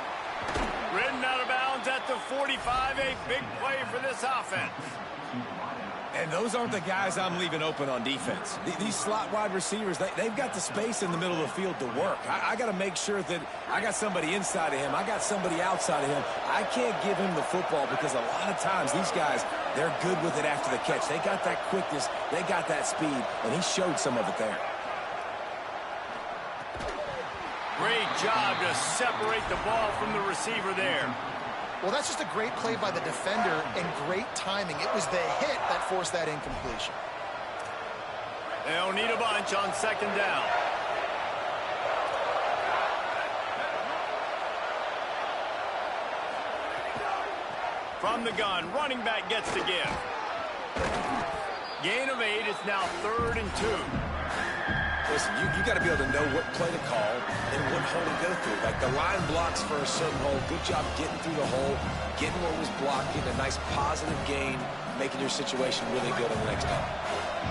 Ridden out of bounds at the 45, a big play for this offense. And those aren't the guys I'm leaving open on defense. These slot wide receivers, they've got the space in the middle of the field to work. I got to make sure that I got somebody inside of him. I got somebody outside of him. I can't give him the football because a lot of times these guys, they're good with it after the catch. They got that quickness. They got that speed, and he showed some of it there. Great job to separate the ball from the receiver there. Well, that's just a great play by the defender and great timing. It was the hit that forced that incompletion. They'll need a bunch on second down. From the gun, running back gets to give. Gain of 8, it's now 3rd and 2. Listen, you got to be able to know what play to call and what hole to go through. Like the line blocks for a certain hole. Good job getting through the hole, getting what was blocked, getting a nice positive gain, making your situation really good on the next down.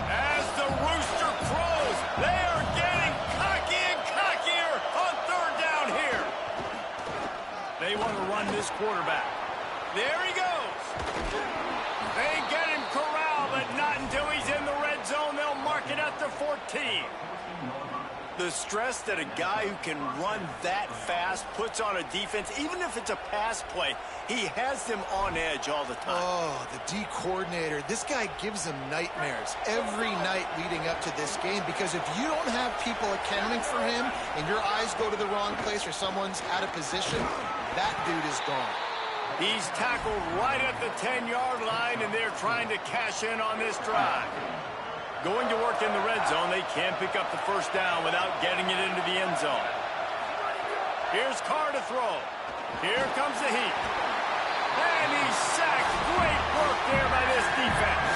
As the rooster crows, they are getting cocky and cockier on 3rd down here. They want to run this quarterback. There he goes. They get him corralled, but not until he's in the red zone. They'll mark it at the 14. The stress that a guy who can run that fast puts on a defense, even if it's a pass play, he has them on edge all the time. Oh, the D coordinator. This guy gives them nightmares every night leading up to this game because if you don't have people accounting for him and your eyes go to the wrong place or someone's out of position, that dude is gone. He's tackled right at the 10-yard line, and they're trying to cash in on this drive. Going to work in the red zone, they can't pick up the first down without getting it into the end zone. Here's Carr to throw. Here comes the heat. And he's sacked. Great work there by this defense.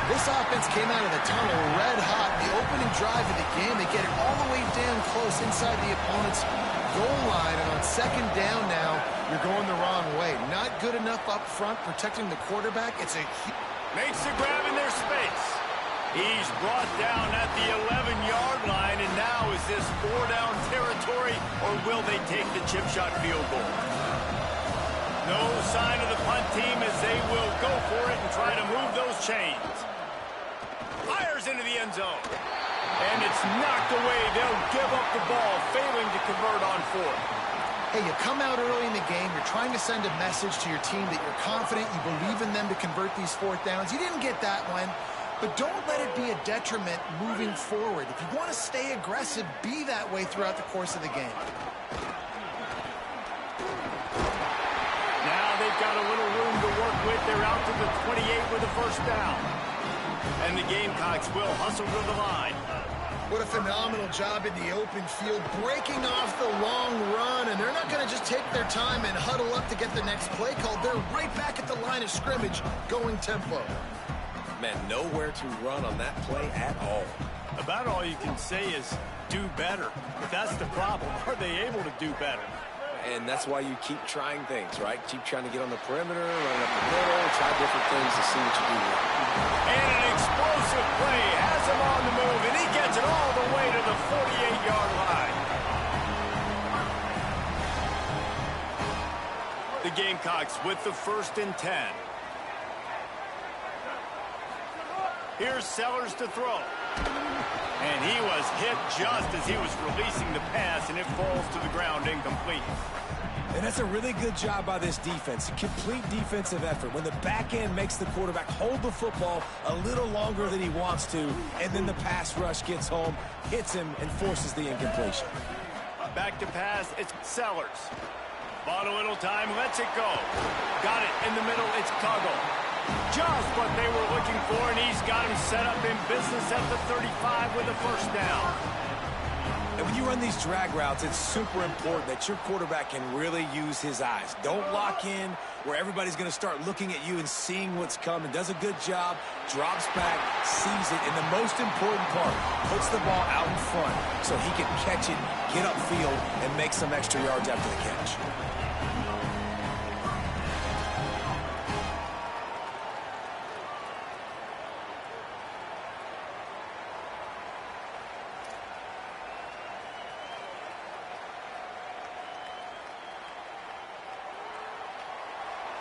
This offense came out of the tunnel red hot. The opening drive of the game, they get it all the way down close inside the opponent's goal line. And on second down now, you're going the wrong way. Not good enough up front protecting the quarterback. Makes the grab in their space. He's brought down at the 11-yard line, and now is this 4-down territory, or will they take the chip shot field goal? No sign of the punt team as they will go for it and try to move those chains. Fires into the end zone. And it's knocked away. They'll give up the ball, failing to convert on fourth. Hey, you come out early in the game, you're trying to send a message to your team that you're confident, you believe in them to convert these fourth downs. You didn't get that one, but don't let it be a detriment moving forward. If you want to stay aggressive, be that way throughout the course of the game. Now they've got a little room to work with. They're out to the 28 with a first down. And the Gamecocks will hustle to the line. What a phenomenal job in the open field, breaking off the long run, and they're not going to just take their time and huddle up to get the next play called. They're right back at the line of scrimmage, going tempo. Man, nowhere to run on that play at all. About all you can say is do better. But that's the problem. Are they able to do better? And that's why you keep trying things, right? Keep trying to get on the perimeter, run up the middle, try different things to see what you do with. And an explosive play has him on the move, and he gets it all the way to the 48-yard line. The Gamecocks with the 1st and 10. Here's Sellers to throw. And he was hit just as he was releasing the pass, and it falls to the ground incomplete. And that's a really good job by this defense. Complete defensive effort. When the back end makes the quarterback hold the football a little longer than he wants to, and then the pass rush gets home, hits him, and forces the incompletion. Back to pass, it's Sellers. Bought a little time, lets it go. Got it in the middle, it's Cuggle. Just what they were looking for, and he's got him set up in business at the 35 with a first down. And when you run these drag routes, it's super important that your quarterback can really use his eyes. Don't lock in where everybody's going to start looking at you and seeing what's coming. Does a good job, drops back, sees it, and the most important part, puts the ball out in front so he can catch it, get upfield, and make some extra yards after the catch.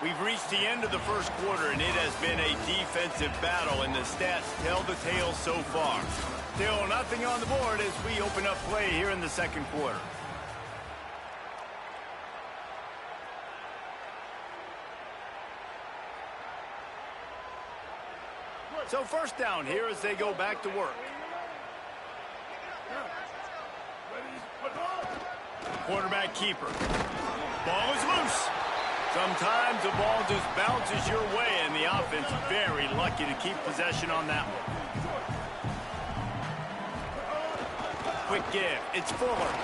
We've reached the end of the first quarter, and it has been a defensive battle, and the stats tell the tale so far. Still nothing on the board as we open up play here in the second quarter. So first down here as they go back to work. Quarterback keeper. Ball is loose. Sometimes the ball just bounces your way, and the offense very lucky to keep possession on that one. Quick give. It's Fuller.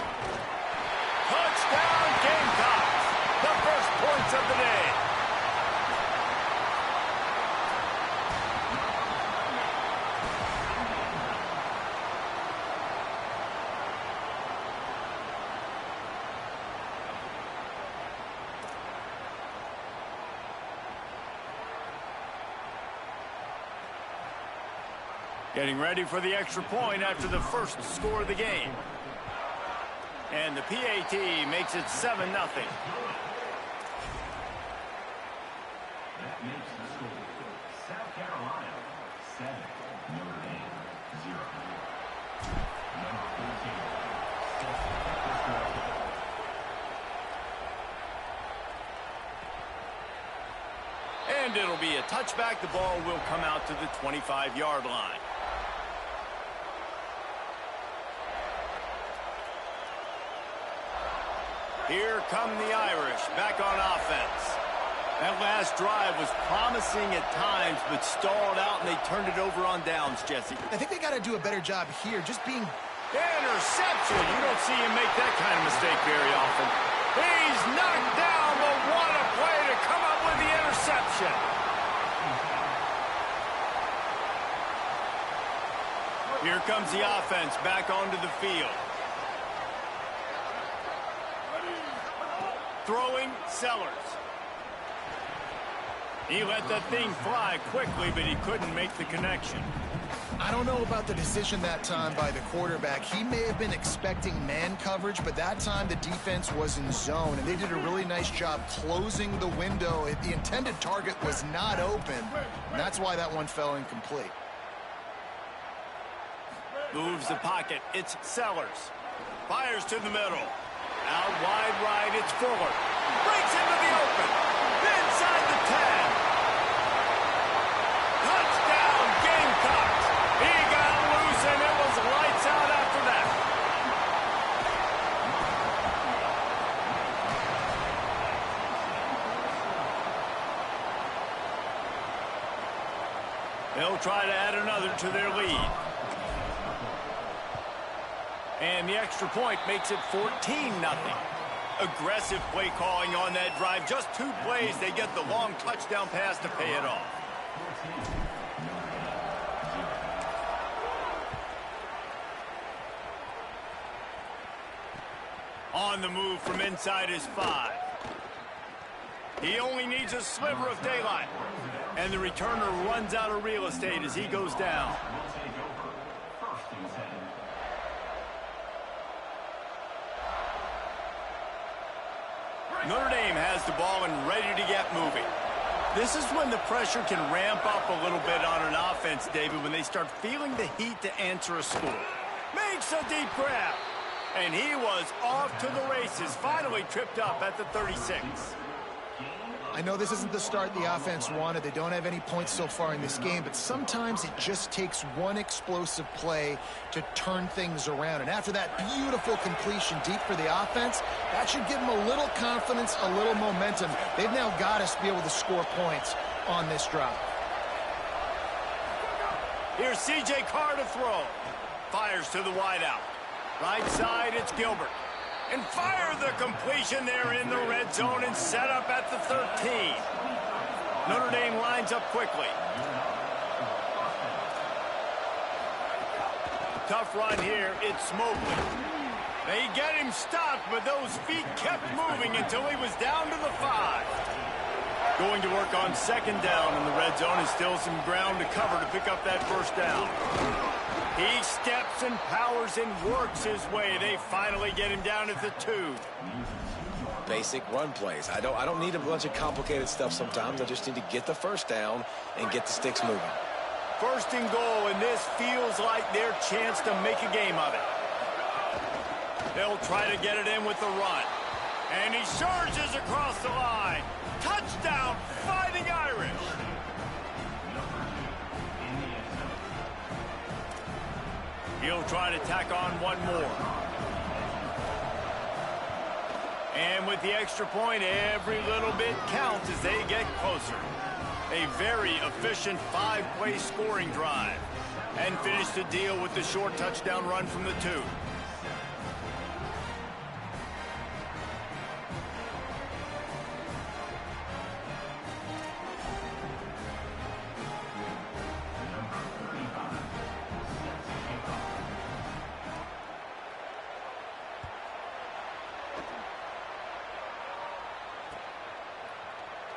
Touchdown Gamecocks. The first points of the day. Getting ready for the extra point after the first score of the game. And the PAT makes it 7-0. That makes the score South Carolina 7, Notre Dame 0. Number 14 sets the first record. And it'll be a touchback. The ball will come out to the 25-yard line. Here come the Irish back on offense. That last drive was promising at times, but stalled out, and they turned it over on downs, Jesse. I think they got to do a better job here, just being... Interception! You don't see him make that kind of mistake very often. He's knocked down, but what a play to come up with the interception. Here comes the offense back onto the field. Throwing Sellers. He let that thing fly quickly, but he couldn't make the connection. I don't know about the decision that time by the quarterback. He may have been expecting man coverage, but that time the defense was in zone, and they did a really nice job closing the window. The intended target was not open, and that's why that one fell incomplete. Moves the pocket. It's Sellers. Fires to the middle. Out wide right, it's Fuller. Breaks into the open. Inside the 10. Touchdown, Gamecocks. He got loose, and it was lights out after that. They'll try to add another to their lead. And the extra point makes it 14-0. Aggressive play calling on that drive. Just 2 plays, they get the long touchdown pass to pay it off. On the move from inside his 5. He only needs a sliver of daylight. And the returner runs out of real estate as he goes down. Notre Dame has the ball and ready to get moving. This is when the pressure can ramp up a little bit on an offense, David, when they start feeling the heat to answer a score. Makes a deep grab. And he was off to the races, finally tripped up at the 36. I know this isn't the start the offense wanted. They don't have any points so far in this game, but sometimes it just takes one explosive play to turn things around. And after that beautiful completion deep for the offense, that should give them a little confidence, a little momentum. They've now got us to be able to score points on this drive. Here's C.J. Carr to throw. Fires to the wideout. Right side, it's Gilbert. And fire the completion there in the red zone and set up at the 13. Notre Dame lines up quickly. Tough run here, it's Smokley. They get him stopped, but those feet kept moving until he was down to the 5. Going to work on second down in the red zone, and still some ground to cover to pick up that first down. He steps and powers and works his way. They finally get him down at the 2. Basic run plays. I don't need a bunch of complicated stuff sometimes. I just need to get the first down and get the sticks moving. First and goal, and this feels like their chance to make a game of it. They'll try to get it in with the run. And he surges across the line. Touchdown, Fighting Irish. He'll try to tack on one more. And with the extra point, every little bit counts as they get closer. A very efficient 5-play scoring drive. And finish the deal with the short touchdown run from the 2.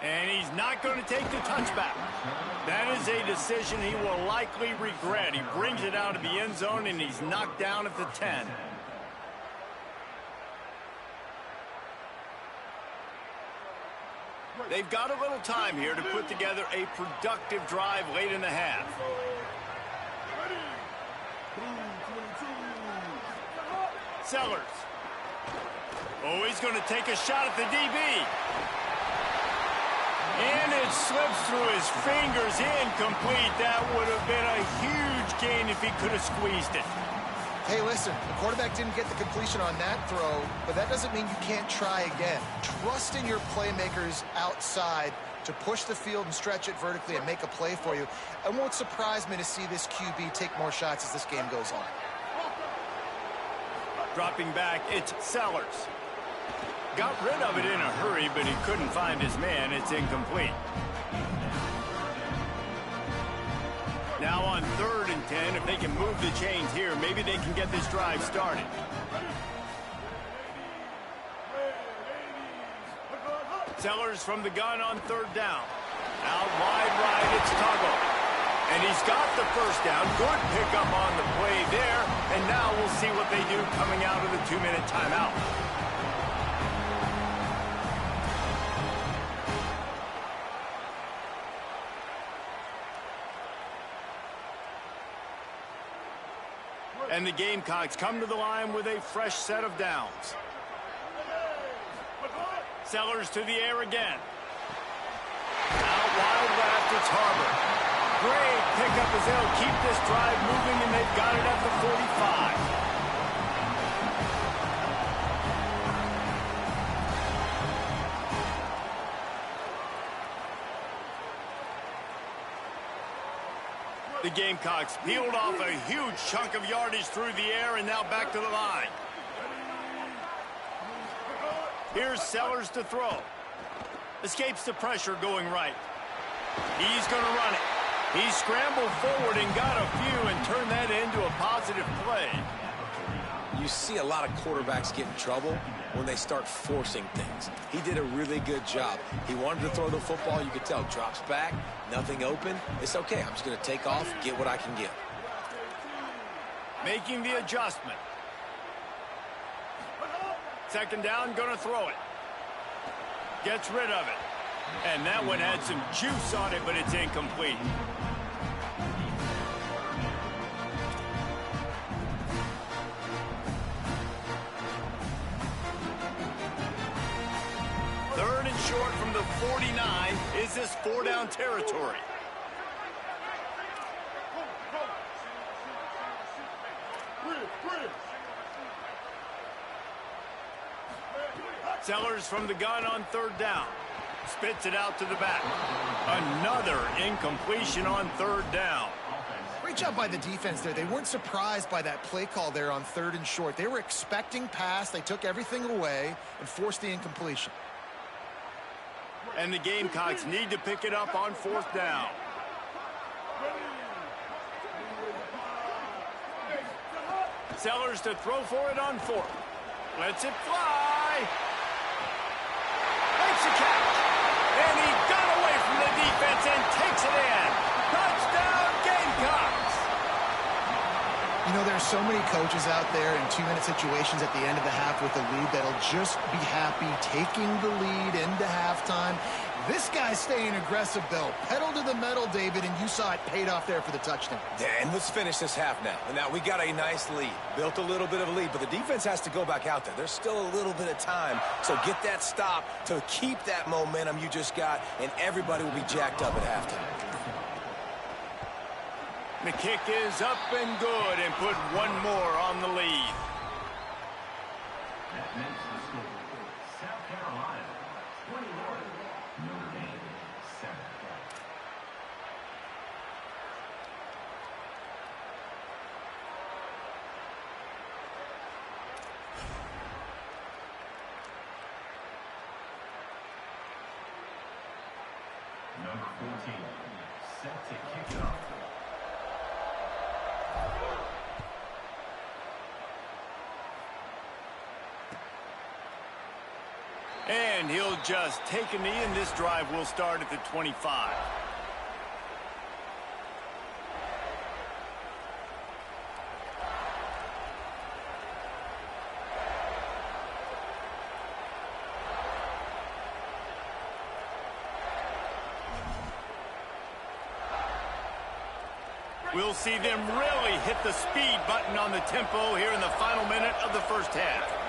And he's not going to take the touchback. That is a decision he will likely regret. He brings it out of the end zone, and he's knocked down at the 10. They've got a little time here to put together a productive drive late in the half. Sellers. Oh, he's going to take a shot at the DB. And it slips through his fingers, incomplete. That would have been a huge gain if he could have squeezed it. Hey, listen, the quarterback didn't get the completion on that throw, but that doesn't mean you can't try again. Trust in your playmakers outside to push the field and stretch it vertically and make a play for you. It won't surprise me to see this QB take more shots as this game goes on. Dropping back, it's Sellers. Got rid of it in a hurry, but he couldn't find his man. It's incomplete. Now on 3rd and 10, if they can move the chains here, maybe they can get this drive started. Sellers from the gun on 3rd down. Out wide right, it's Tuggle. And he's got the first down. Good pickup on the play there. And now we'll see what they do coming out of the 2-minute timeout. And the Gamecocks come to the line with a fresh set of downs. Sellers to the air again. Out wide left, it's Harbor. Great pickup as they'll keep this drive moving, and they've got it at the 45. The Gamecocks peeled off a huge chunk of yardage through the air and now back to the line. Here's Sellers to throw. Escapes the pressure going right. He's going to run it. He scrambled forward and got a few and turned that into a positive play. You see a lot of quarterbacks get in trouble when they start forcing things. He did a really good job. He wanted to throw the football. You could tell, drops back, nothing open. It's okay. I'm just going to take off, get what I can get. Making the adjustment. Second down, going to throw it. Gets rid of it. And that one had some juice on it, but it's incomplete. Third and short from the 49. Is this 4-down territory? Sellers from the gun on third down. Spits it out to the back. Another incompletion on third down. Great job by the defense there. They weren't surprised by that play call there on third and short. They were expecting pass. They took everything away and forced the incompletion. And the Gamecocks need to pick it up on fourth down. Sellers to throw for it on fourth. Lets it fly. Makes a catch. And he got away from the defense and takes it in. Touchdown, Gamecocks. You know, there's so many coaches out there in 2-minute situations at the end of the half with a lead that'll just be happy taking the lead into halftime. This guy's staying aggressive, though. Pedal to the metal, David, and you saw it paid off there for the touchdown. Yeah, and let's finish this half now. And now we got a nice lead. Built a little bit of a lead, but the defense has to go back out there. There's still a little bit of time. So get that stop to keep that momentum you just got, and everybody will be jacked up at halftime. The kick is up and good and put one more on the lead. That makes the score. South Carolina, 21. Notre Dame, 7. Number 14, set to kick it off. And he'll just take a knee, and this drive will start at the 25. We'll see them really hit the speed button on the tempo here in the final minute of the first half.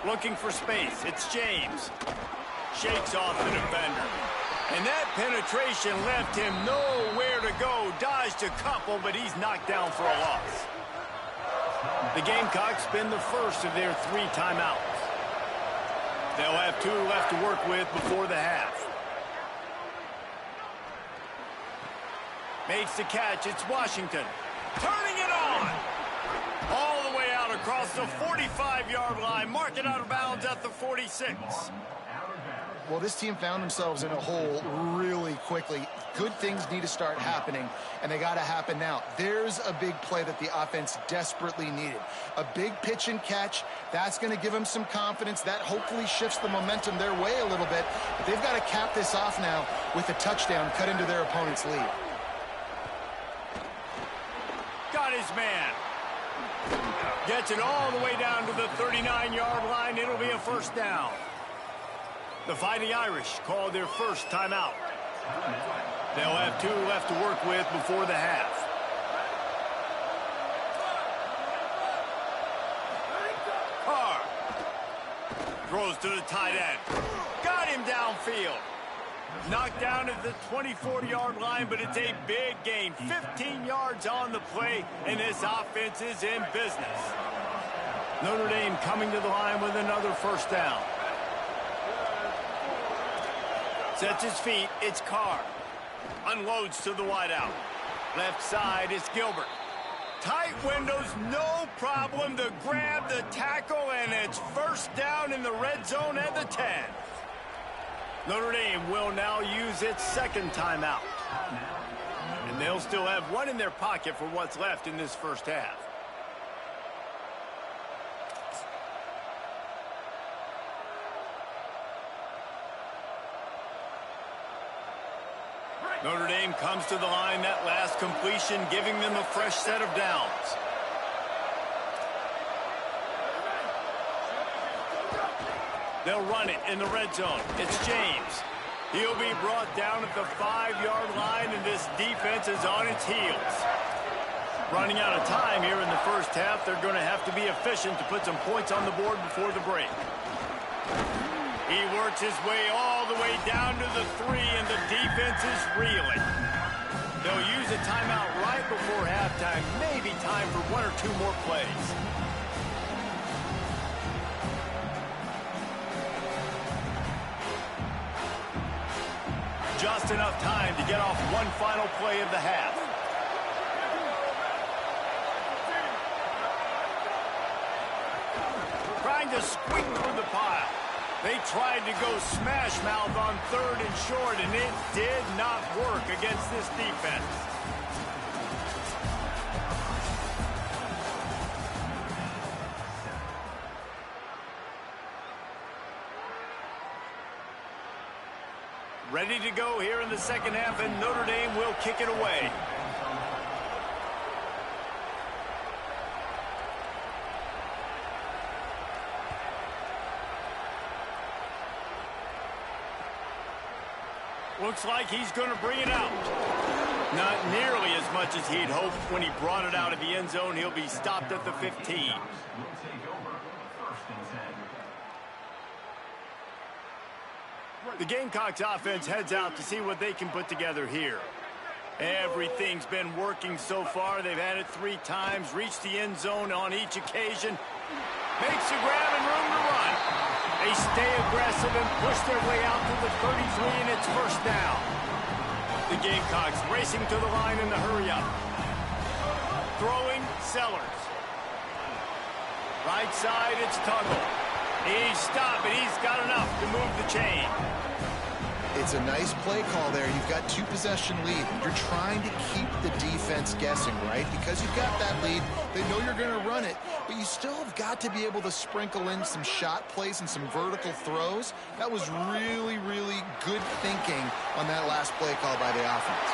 Looking for space. It's James. Shakes off the defender. And that penetration left him nowhere to go. Dodged a couple, but he's knocked down for a loss. The Gamecocks spend the first of their 3 timeouts. They'll have 2 left to work with before the half. Makes the catch. It's Washington. Turning it on. All the way out across the 45-yard line. Mark it out of bounds at the 46. Well, this team found themselves in a hole really quickly. Good things need to start happening, and they got to happen now. There's a big play that the offense desperately needed. A big pitch and catch That's going to give them some confidence. That hopefully shifts the momentum their way a little bit. But they've got to cap this off now with a touchdown cut into their opponent's lead. Got his man. Gets it all the way down to the 39-yard line. It'll be a first down. The Fighting Irish called their first timeout. They'll have 2 left to work with before the half. Carr throws to the tight end. Got him downfield. Knocked down at the 24-yard line, but it's a big gain. 15 yards on the play, and this offense is in business. Notre Dame coming to the line with another first down. Sets his feet, it's Carr. Unloads to the wideout. Left side, it's Gilbert. Tight windows, no problem to grab the tackle, and it's first down in the red zone at the 10. Notre Dame will now use its second timeout. And they'll still have 1 in their pocket for what's left in this first half. Notre Dame comes to the line, that last completion giving them a fresh set of downs. They'll run it in the red zone. It's James. He'll be brought down at the 5-yard line, and this defense is on its heels. Running out of time here in the first half. They're going to have to be efficient to put some points on the board before the break. He works his way all the way down to the 3, and the defense is reeling. They'll use a timeout right before halftime. Maybe time for 1 or 2 more plays. Just enough time to get off one final play of the half. Trying to squeak through the pile. They tried to go smash mouth on 3rd and short, and it did not work against this defense. Ready to go here in the second half, and Notre Dame will kick it away. Looks like he's going to bring it out. Not nearly as much as he'd hoped when he brought it out of the end zone. He'll be stopped at the 15. The Gamecocks offense heads out to see what they can put together here. Everything's been working so far. They've had it 3 times, reached the end zone on each occasion. Makes a grab and room to run. They stay aggressive and push their way out to the 33, and it's first down. The Gamecocks racing to the line in the hurry-up. Throwing, Sellers. Right side, it's Tuggle. He's stopped, but he's got enough to move the chain. It's a nice play call there. You've got 2-possession lead. You're trying to keep the defense guessing, right? Because you've got that lead. They know you're going to run it, but you still have got to be able to sprinkle in some shot plays and some vertical throws. That was really, really good thinking on that last play call by the offense.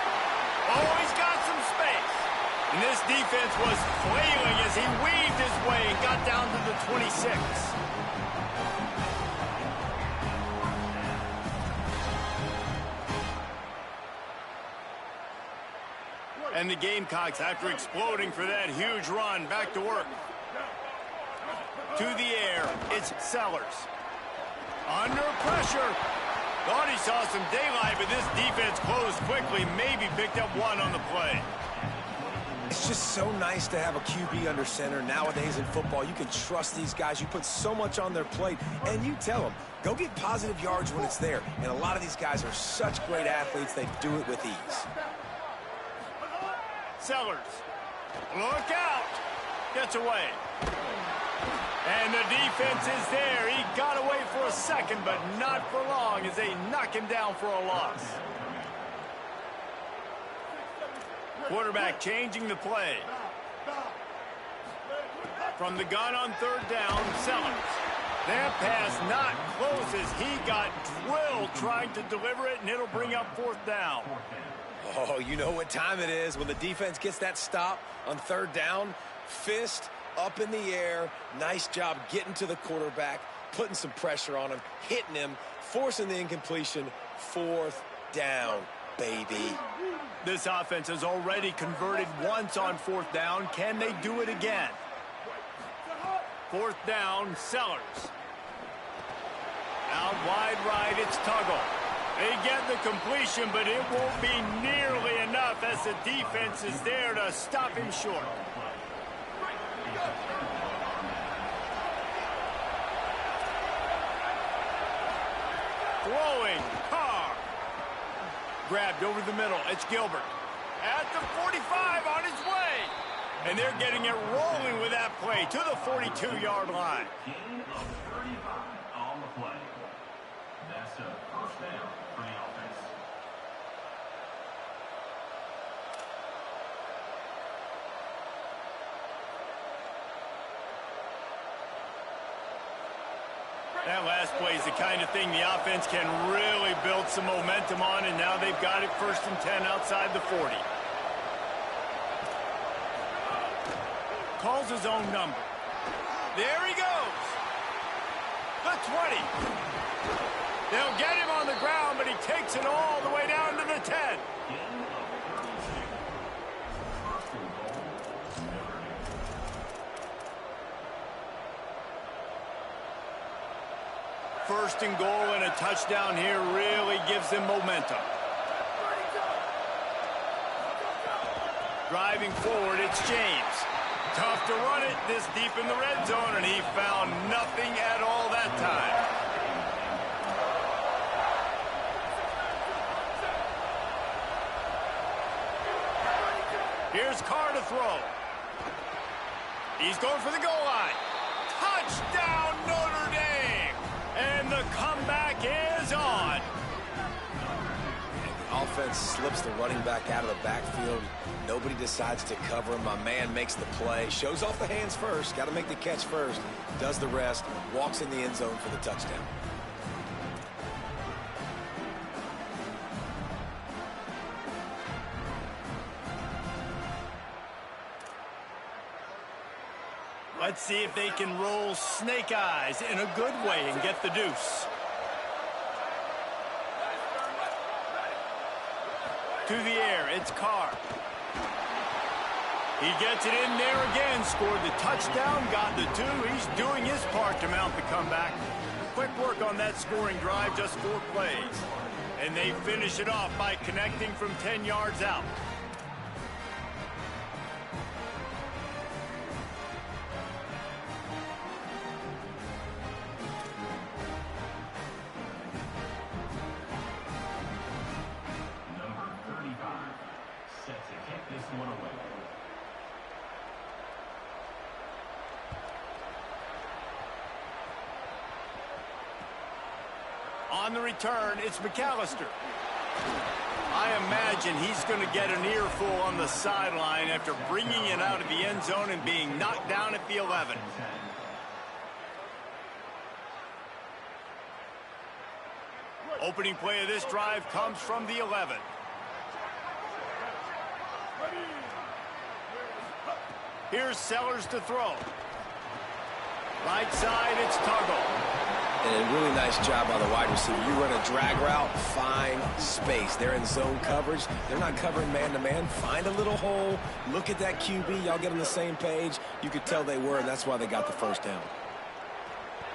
Oh, he's got some space. And this defense was flailing as he weaved his way and got down to the 26. And the Gamecocks, after exploding for that huge run, back to work. To the air, it's Sellers. Under pressure. Thought he saw some daylight, but this defense closed quickly. Maybe picked up 1 on the play. It's just so nice to have a QB under center. Nowadays in football, you can trust these guys. You put so much on their plate, and you tell them, go get positive yards when it's there. And a lot of these guys are such great athletes, they do it with ease. Sellers, look out, gets away. And the defense is there. He got away for a second, but not for long as they knock him down for a loss. Quarterback changing the play. From the gun on third down, Sellers. That pass not close as he got drilled trying to deliver it, and it'll bring up fourth down. Oh, you know what time it is when the defense gets that stop on third down. Fist up in the air. Nice job getting to the quarterback, putting some pressure on him, hitting him, forcing the incompletion. Fourth down, baby. This offense has already converted once on fourth down. Can they do it again? Fourth down, Sellers. Out wide right, it's Tuggle. They get the completion, but it won't be nearly enough as the defense is there to stop him short. Throwing, Carr. Grabbed over the middle, it's Gilbert. At the 45 on his way. And they're getting it rolling with that play to the 42-yard line. Gain of 35 on the play. That's a first down for the offense. That last play is the kind of thing the offense can really build some momentum on, and now they've got it first and 10 outside the 40. Calls his own number. There he goes. The 20. They'll get him on the ground, but he takes it all the way down to the 10. First and goal and a touchdown here really gives them momentum. Driving forward, it's James. Tough to run it this deep in the red zone, and he found nothing at all that time. Here's Carr to throw. He's going for the goal line. Touchdown, Notre Dame! And the comeback is on. The offense slips the running back out of the backfield. Nobody decides to cover him. My man makes the play. Shows off the hands first. Got to make the catch first. Does the rest. Walks in the end zone for the touchdown. Let's see if they can roll snake eyes in a good way and get the deuce. To the air, it's Carr. He gets it in there again, scored the touchdown, got the 2. He's doing his part to mount the comeback. Quick work on that scoring drive, just 4 plays. And they finish it off by connecting from 10 yards out. On the return, it's McAllister. I imagine he's going to get an earful on the sideline after bringing it out of the end zone and being knocked down at the 11. Opening play of this drive comes from the 11. Here's Sellers to throw. Right side, it's Tuggle. And a really nice job by the wide receiver. You run a drag route, find space. They're in zone coverage. They're not covering man-to-man. Find a little hole. Look at that QB. Y'all get on the same page. You could tell they were, and that's why they got the first down.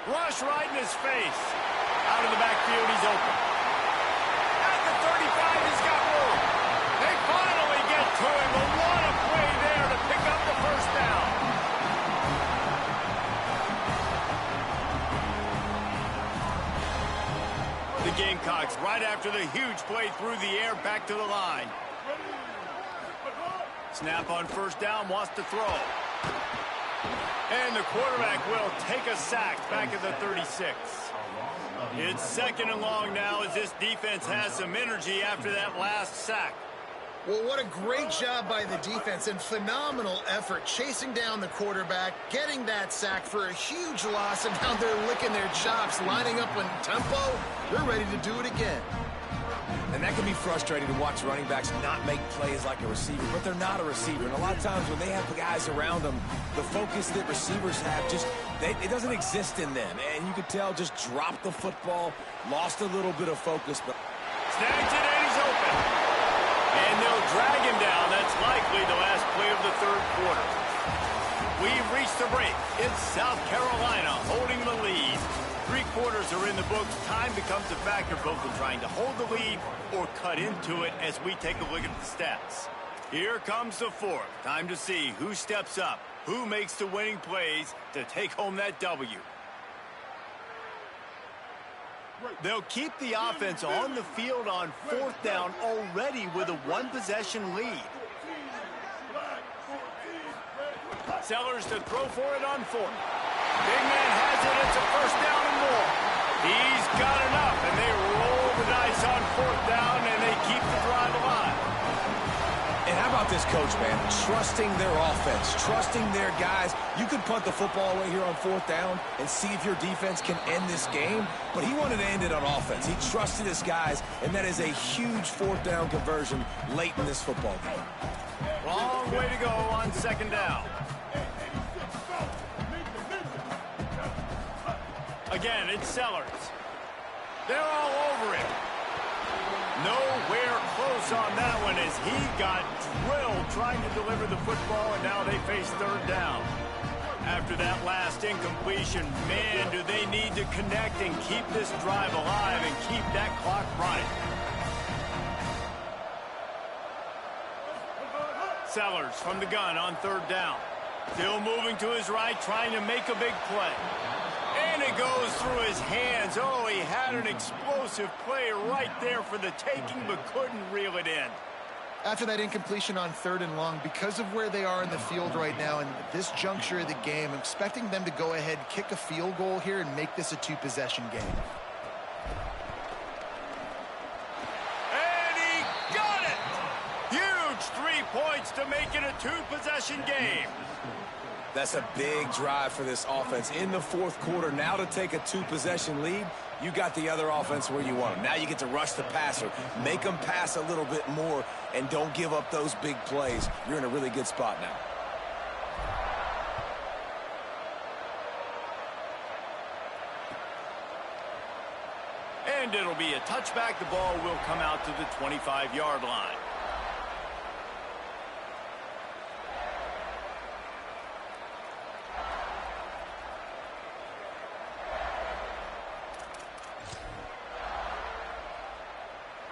Rush right in his face. Out of the backfield, he's open. At the 35, he's got room. They finally get to him. But what a play there to pick up the first down. The Gamecocks, right after the huge play through the air, back to the line. Snap on first down, wants to throw. And the quarterback will take a sack back at the 36. It's second and long now as this defense has some energy after that last sack. Well, what a great job by the defense and phenomenal effort chasing down the quarterback, getting that sack for a huge loss, and now they're licking their chops, lining up in tempo. They're ready to do it again. And that can be frustrating to watch running backs not make plays like a receiver, but they're not a receiver. And a lot of times when they have guys around them, the focus that receivers have it doesn't exist in them. And you could tell just dropped the football, lost a little bit of focus. But snags it and he's open. And they'll drag him down. That's likely the last play of the third quarter. We've reached the break. It's South Carolina holding the lead. 3 quarters are in the books. Time becomes a factor both in trying to hold the lead or cut into it as we take a look at the stats. Here comes the fourth. Time to see who steps up, who makes the winning plays to take home that W. They'll keep the offense on the field on 4th down already with a 1-possession lead. Sellers to throw for it on 4th. Big man has it. It's a 1st down and more. He's got enough, and they roll the dice on 4th down, and they keep the drive alive. And how about this coach, man? Trusting their offense, trusting their guys. You could punt the football away here on 4th down and see if your defense can end this game, but he wanted to end it on offense. He trusted his guys, and that is a huge 4th down conversion late in this football game. Long way to go on 2nd down. Again, it's Sellers. They're all over him. Nowhere close on that one as he got drilled trying to deliver the football, and now they face 3rd down. After that last incompletion, man, do they need to connect and keep this drive alive and keep that clock running. Sellers from the gun on 3rd down. Still moving to his right, trying to make a big play. And it goes through his hands. Oh, he had an explosive play right there for the taking, but couldn't reel it in. After that incompletion on 3rd and long, because of where they are in the field right now and this juncture of the game, I'm expecting them to go ahead, kick a field goal here, and make this a 2-possession game. And he got it! Huge 3 points to make it a 2-possession game. That's a big drive for this offense in the 4th quarter. Now to take a 2-possession lead, you got the other offense where you want them. Now you get to rush the passer, make them pass a little bit more, and don't give up those big plays. You're in a really good spot now. And it'll be a touchback. The ball will come out to the 25-yard line.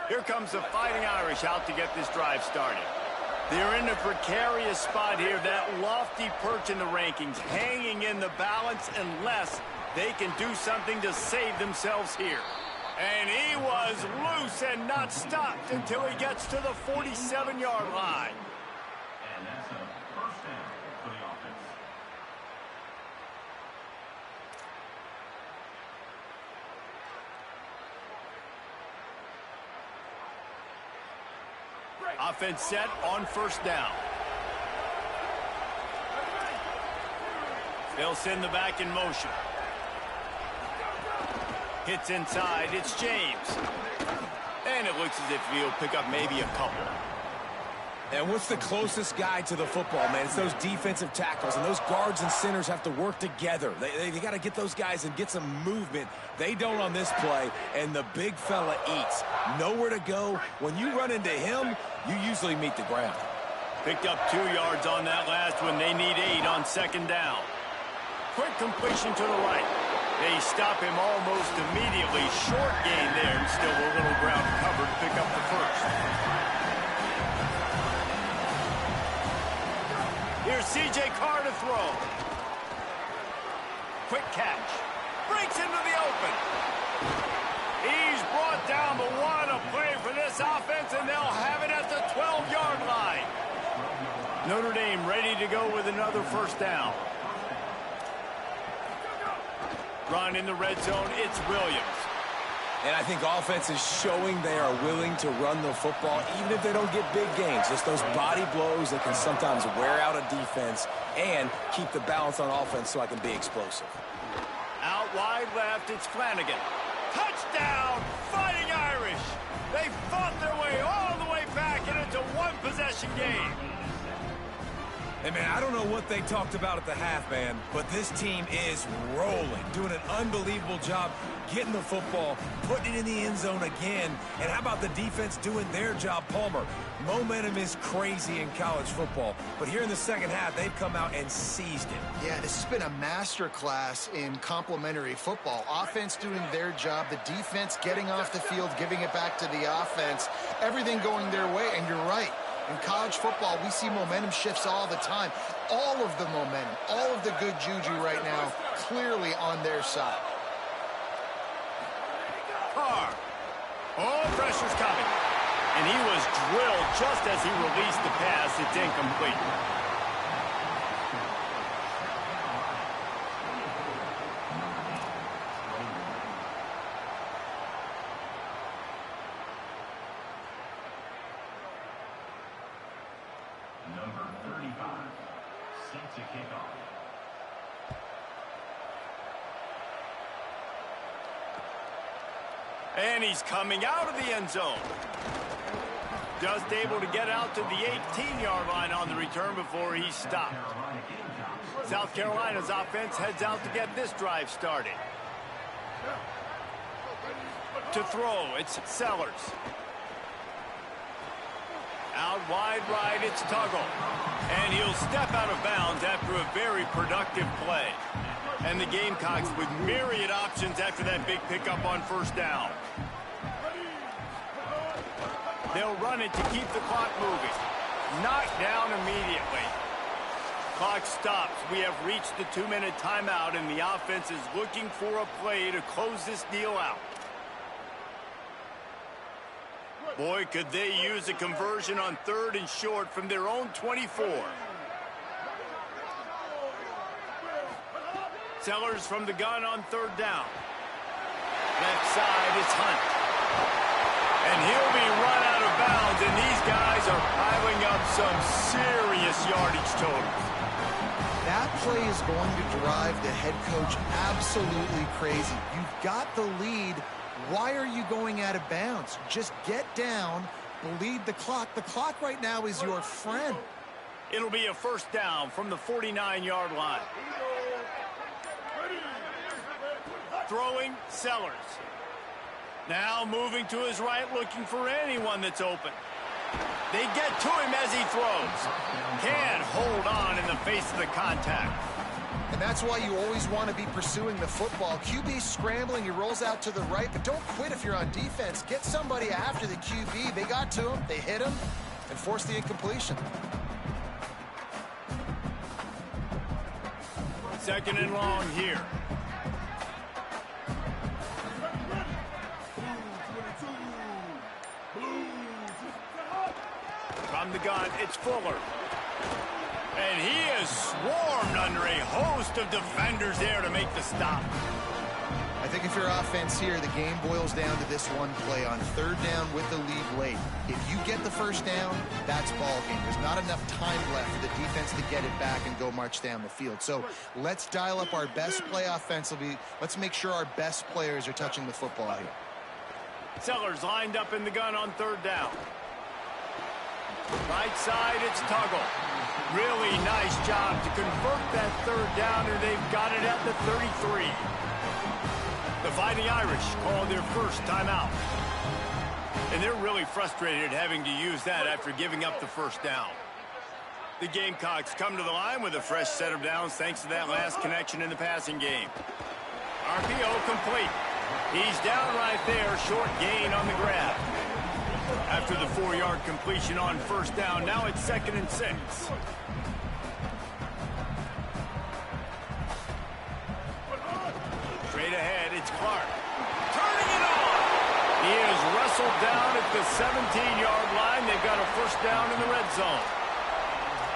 Here comes the Fighting Irish out to get this drive started. They're in a precarious spot here, that lofty perch in the rankings, hanging in the balance unless they can do something to save themselves here. And he was loose and not stopped until he gets to the 47-yard line. And that's a 1st down for the offense. Offense set on 1st down. They'll send the back in motion. Hits inside. It's James. And it looks as if he'll pick up maybe a couple. And what's the closest guy to the football, man? It's those defensive tackles, and those guards and centers have to work together. They got to get those guys and get some movement. They don't on this play, and the big fella eats. Nowhere to go. When you run into him, you usually meet the ground. Picked up 2 yards on that last one. They need 8 on 2nd down. Quick completion to the right. They stop him almost immediately. Short gain there, and still a little ground covered to pick up the 1st. Here's C.J. Carr to throw. Quick catch. Breaks into the open. He's brought down, but what a play for this offense, and they'll have it at the 12-yard line. Notre Dame ready to go with another 1st down. Run in the red zone, it's Williams. And I think offense is showing they are willing to run the football, even if they don't get big gains. Just those body blows that can sometimes wear out a defense and keep the balance on offense so I can be explosive. Out wide left, it's Flanagan. Touchdown, Fighting Irish. They fought their way all the way back, and it's a one-possession game. Hey, man, I don't know what they talked about at the half, man, but this team is rolling, doing an unbelievable job getting the football, putting it in the end zone again. And how about the defense doing their job, Palmer? Momentum is crazy in college football, but here in the second half, they've come out and seized it. Yeah, this has been a masterclass in complementary football. Offense doing their job, the defense getting off the field, giving it back to the offense, everything going their way, and you're right. In college football, we see momentum shifts all the time. All of the momentum, all of the good juju right now, clearly on their side. Carr. Oh, pressure's coming. And he was drilled just as he released the pass. It's incomplete. Number 35, set to kick off. And he's coming out of the end zone. Just able to get out to the 18-yard line on the return before he stopped. South Carolina's offense heads out to get this drive started. To throw, it's Sellers. Out wide right, it's Tuggle. And he'll step out of bounds after a very productive play. And the Gamecocks with myriad options after that big pickup on first down. They'll run it to keep the clock moving. Knocked down immediately. Clock stops. We have reached the 2-minute timeout, and the offense is looking for a play to close this deal out. Boy, could they use a conversion on 3rd and short from their own 24. Sellers from the gun on 3rd down. Left side, it's Hunt. And he'll be run out of bounds, and these guys are piling up some serious yardage totals. That play is going to drive the head coach absolutely crazy. You've got the lead. Why are you going out of bounds? Just get down, bleed the clock. The clock right now is your friend. It'll be a first down from the 49-yard line. Throwing, Sellers. Now moving to his right, looking for anyone that's open. They get to him as he throws. Can't hold on in the face of the contact. And that's why you always want to be pursuing the football. QB scrambling, he rolls out to the right, but don't quit if you're on defense. Get somebody after the QB. They got to him, they hit him, and forced the incompletion. 2nd and long here. From the gun, it's Fuller. And he is swarmed under a host of defenders there to make the stop. I think if you're offense here, the game boils down to this one play on 3rd down with the lead late. If you get the first down, that's ball game. There's not enough time left for the defense to get it back and go march down the field. So let's dial up our best play offensively. Let's make sure our best players are touching the football here. Sellers lined up in the gun on 3rd down. Right side, it's Tuggle. Really nice job to convert that 3rd down, and they've got it at the 33. The Fighting Irish call their first timeout. And they're really frustrated having to use that after giving up the first down. The Gamecocks come to the line with a fresh set of downs thanks to that last connection in the passing game. RPO complete. He's down right there, short gain on the grab. After the 4-yard completion on first down, now it's 2nd and 6. Straight ahead, it's Clark. Turning it on! He is wrestled down at the 17-yard line. They've got a first down in the red zone.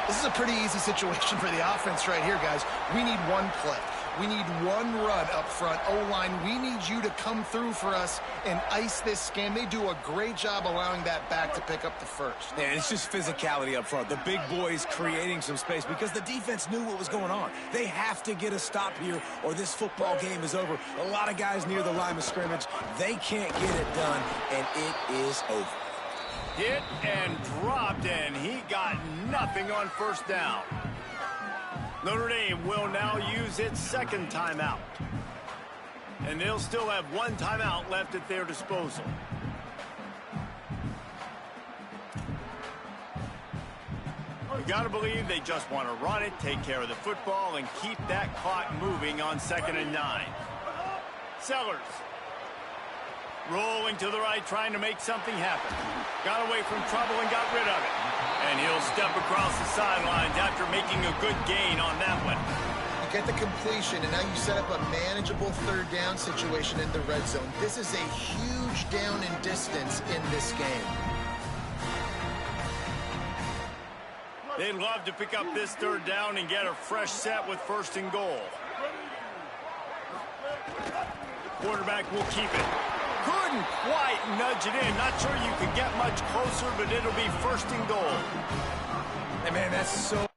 This is a pretty easy situation for the offense right here, guys. We need one play. We need one run up front. O-line, we need you to come through for us and ice this game. They do a great job allowing that back to pick up the first. Yeah, it's just physicality up front. The big boys creating some space because the defense knew what was going on. They have to get a stop here or this football game is over. A lot of guys near the line of scrimmage, they can't get it done, and it is over. Hit and dropped, and he got nothing on first down. Notre Dame will now use its second timeout. And they'll still have one timeout left at their disposal. You got to believe they just want to run it, take care of the football, and keep that clock moving on 2nd and 9. Sellers. Rolling to the right, trying to make something happen. Got away from trouble and got rid of it. And he'll step across the sidelines after making a good gain on that one. You get the completion, and now you set up a manageable third down situation in the red zone. This is a huge down in distance in this game. They'd love to pick up this third down and get a fresh set with 1st and goal. Quarterback will keep it. Couldn't quite nudge it in. Not sure you could get much closer, but it'll be 1st and goal. And man, that's so...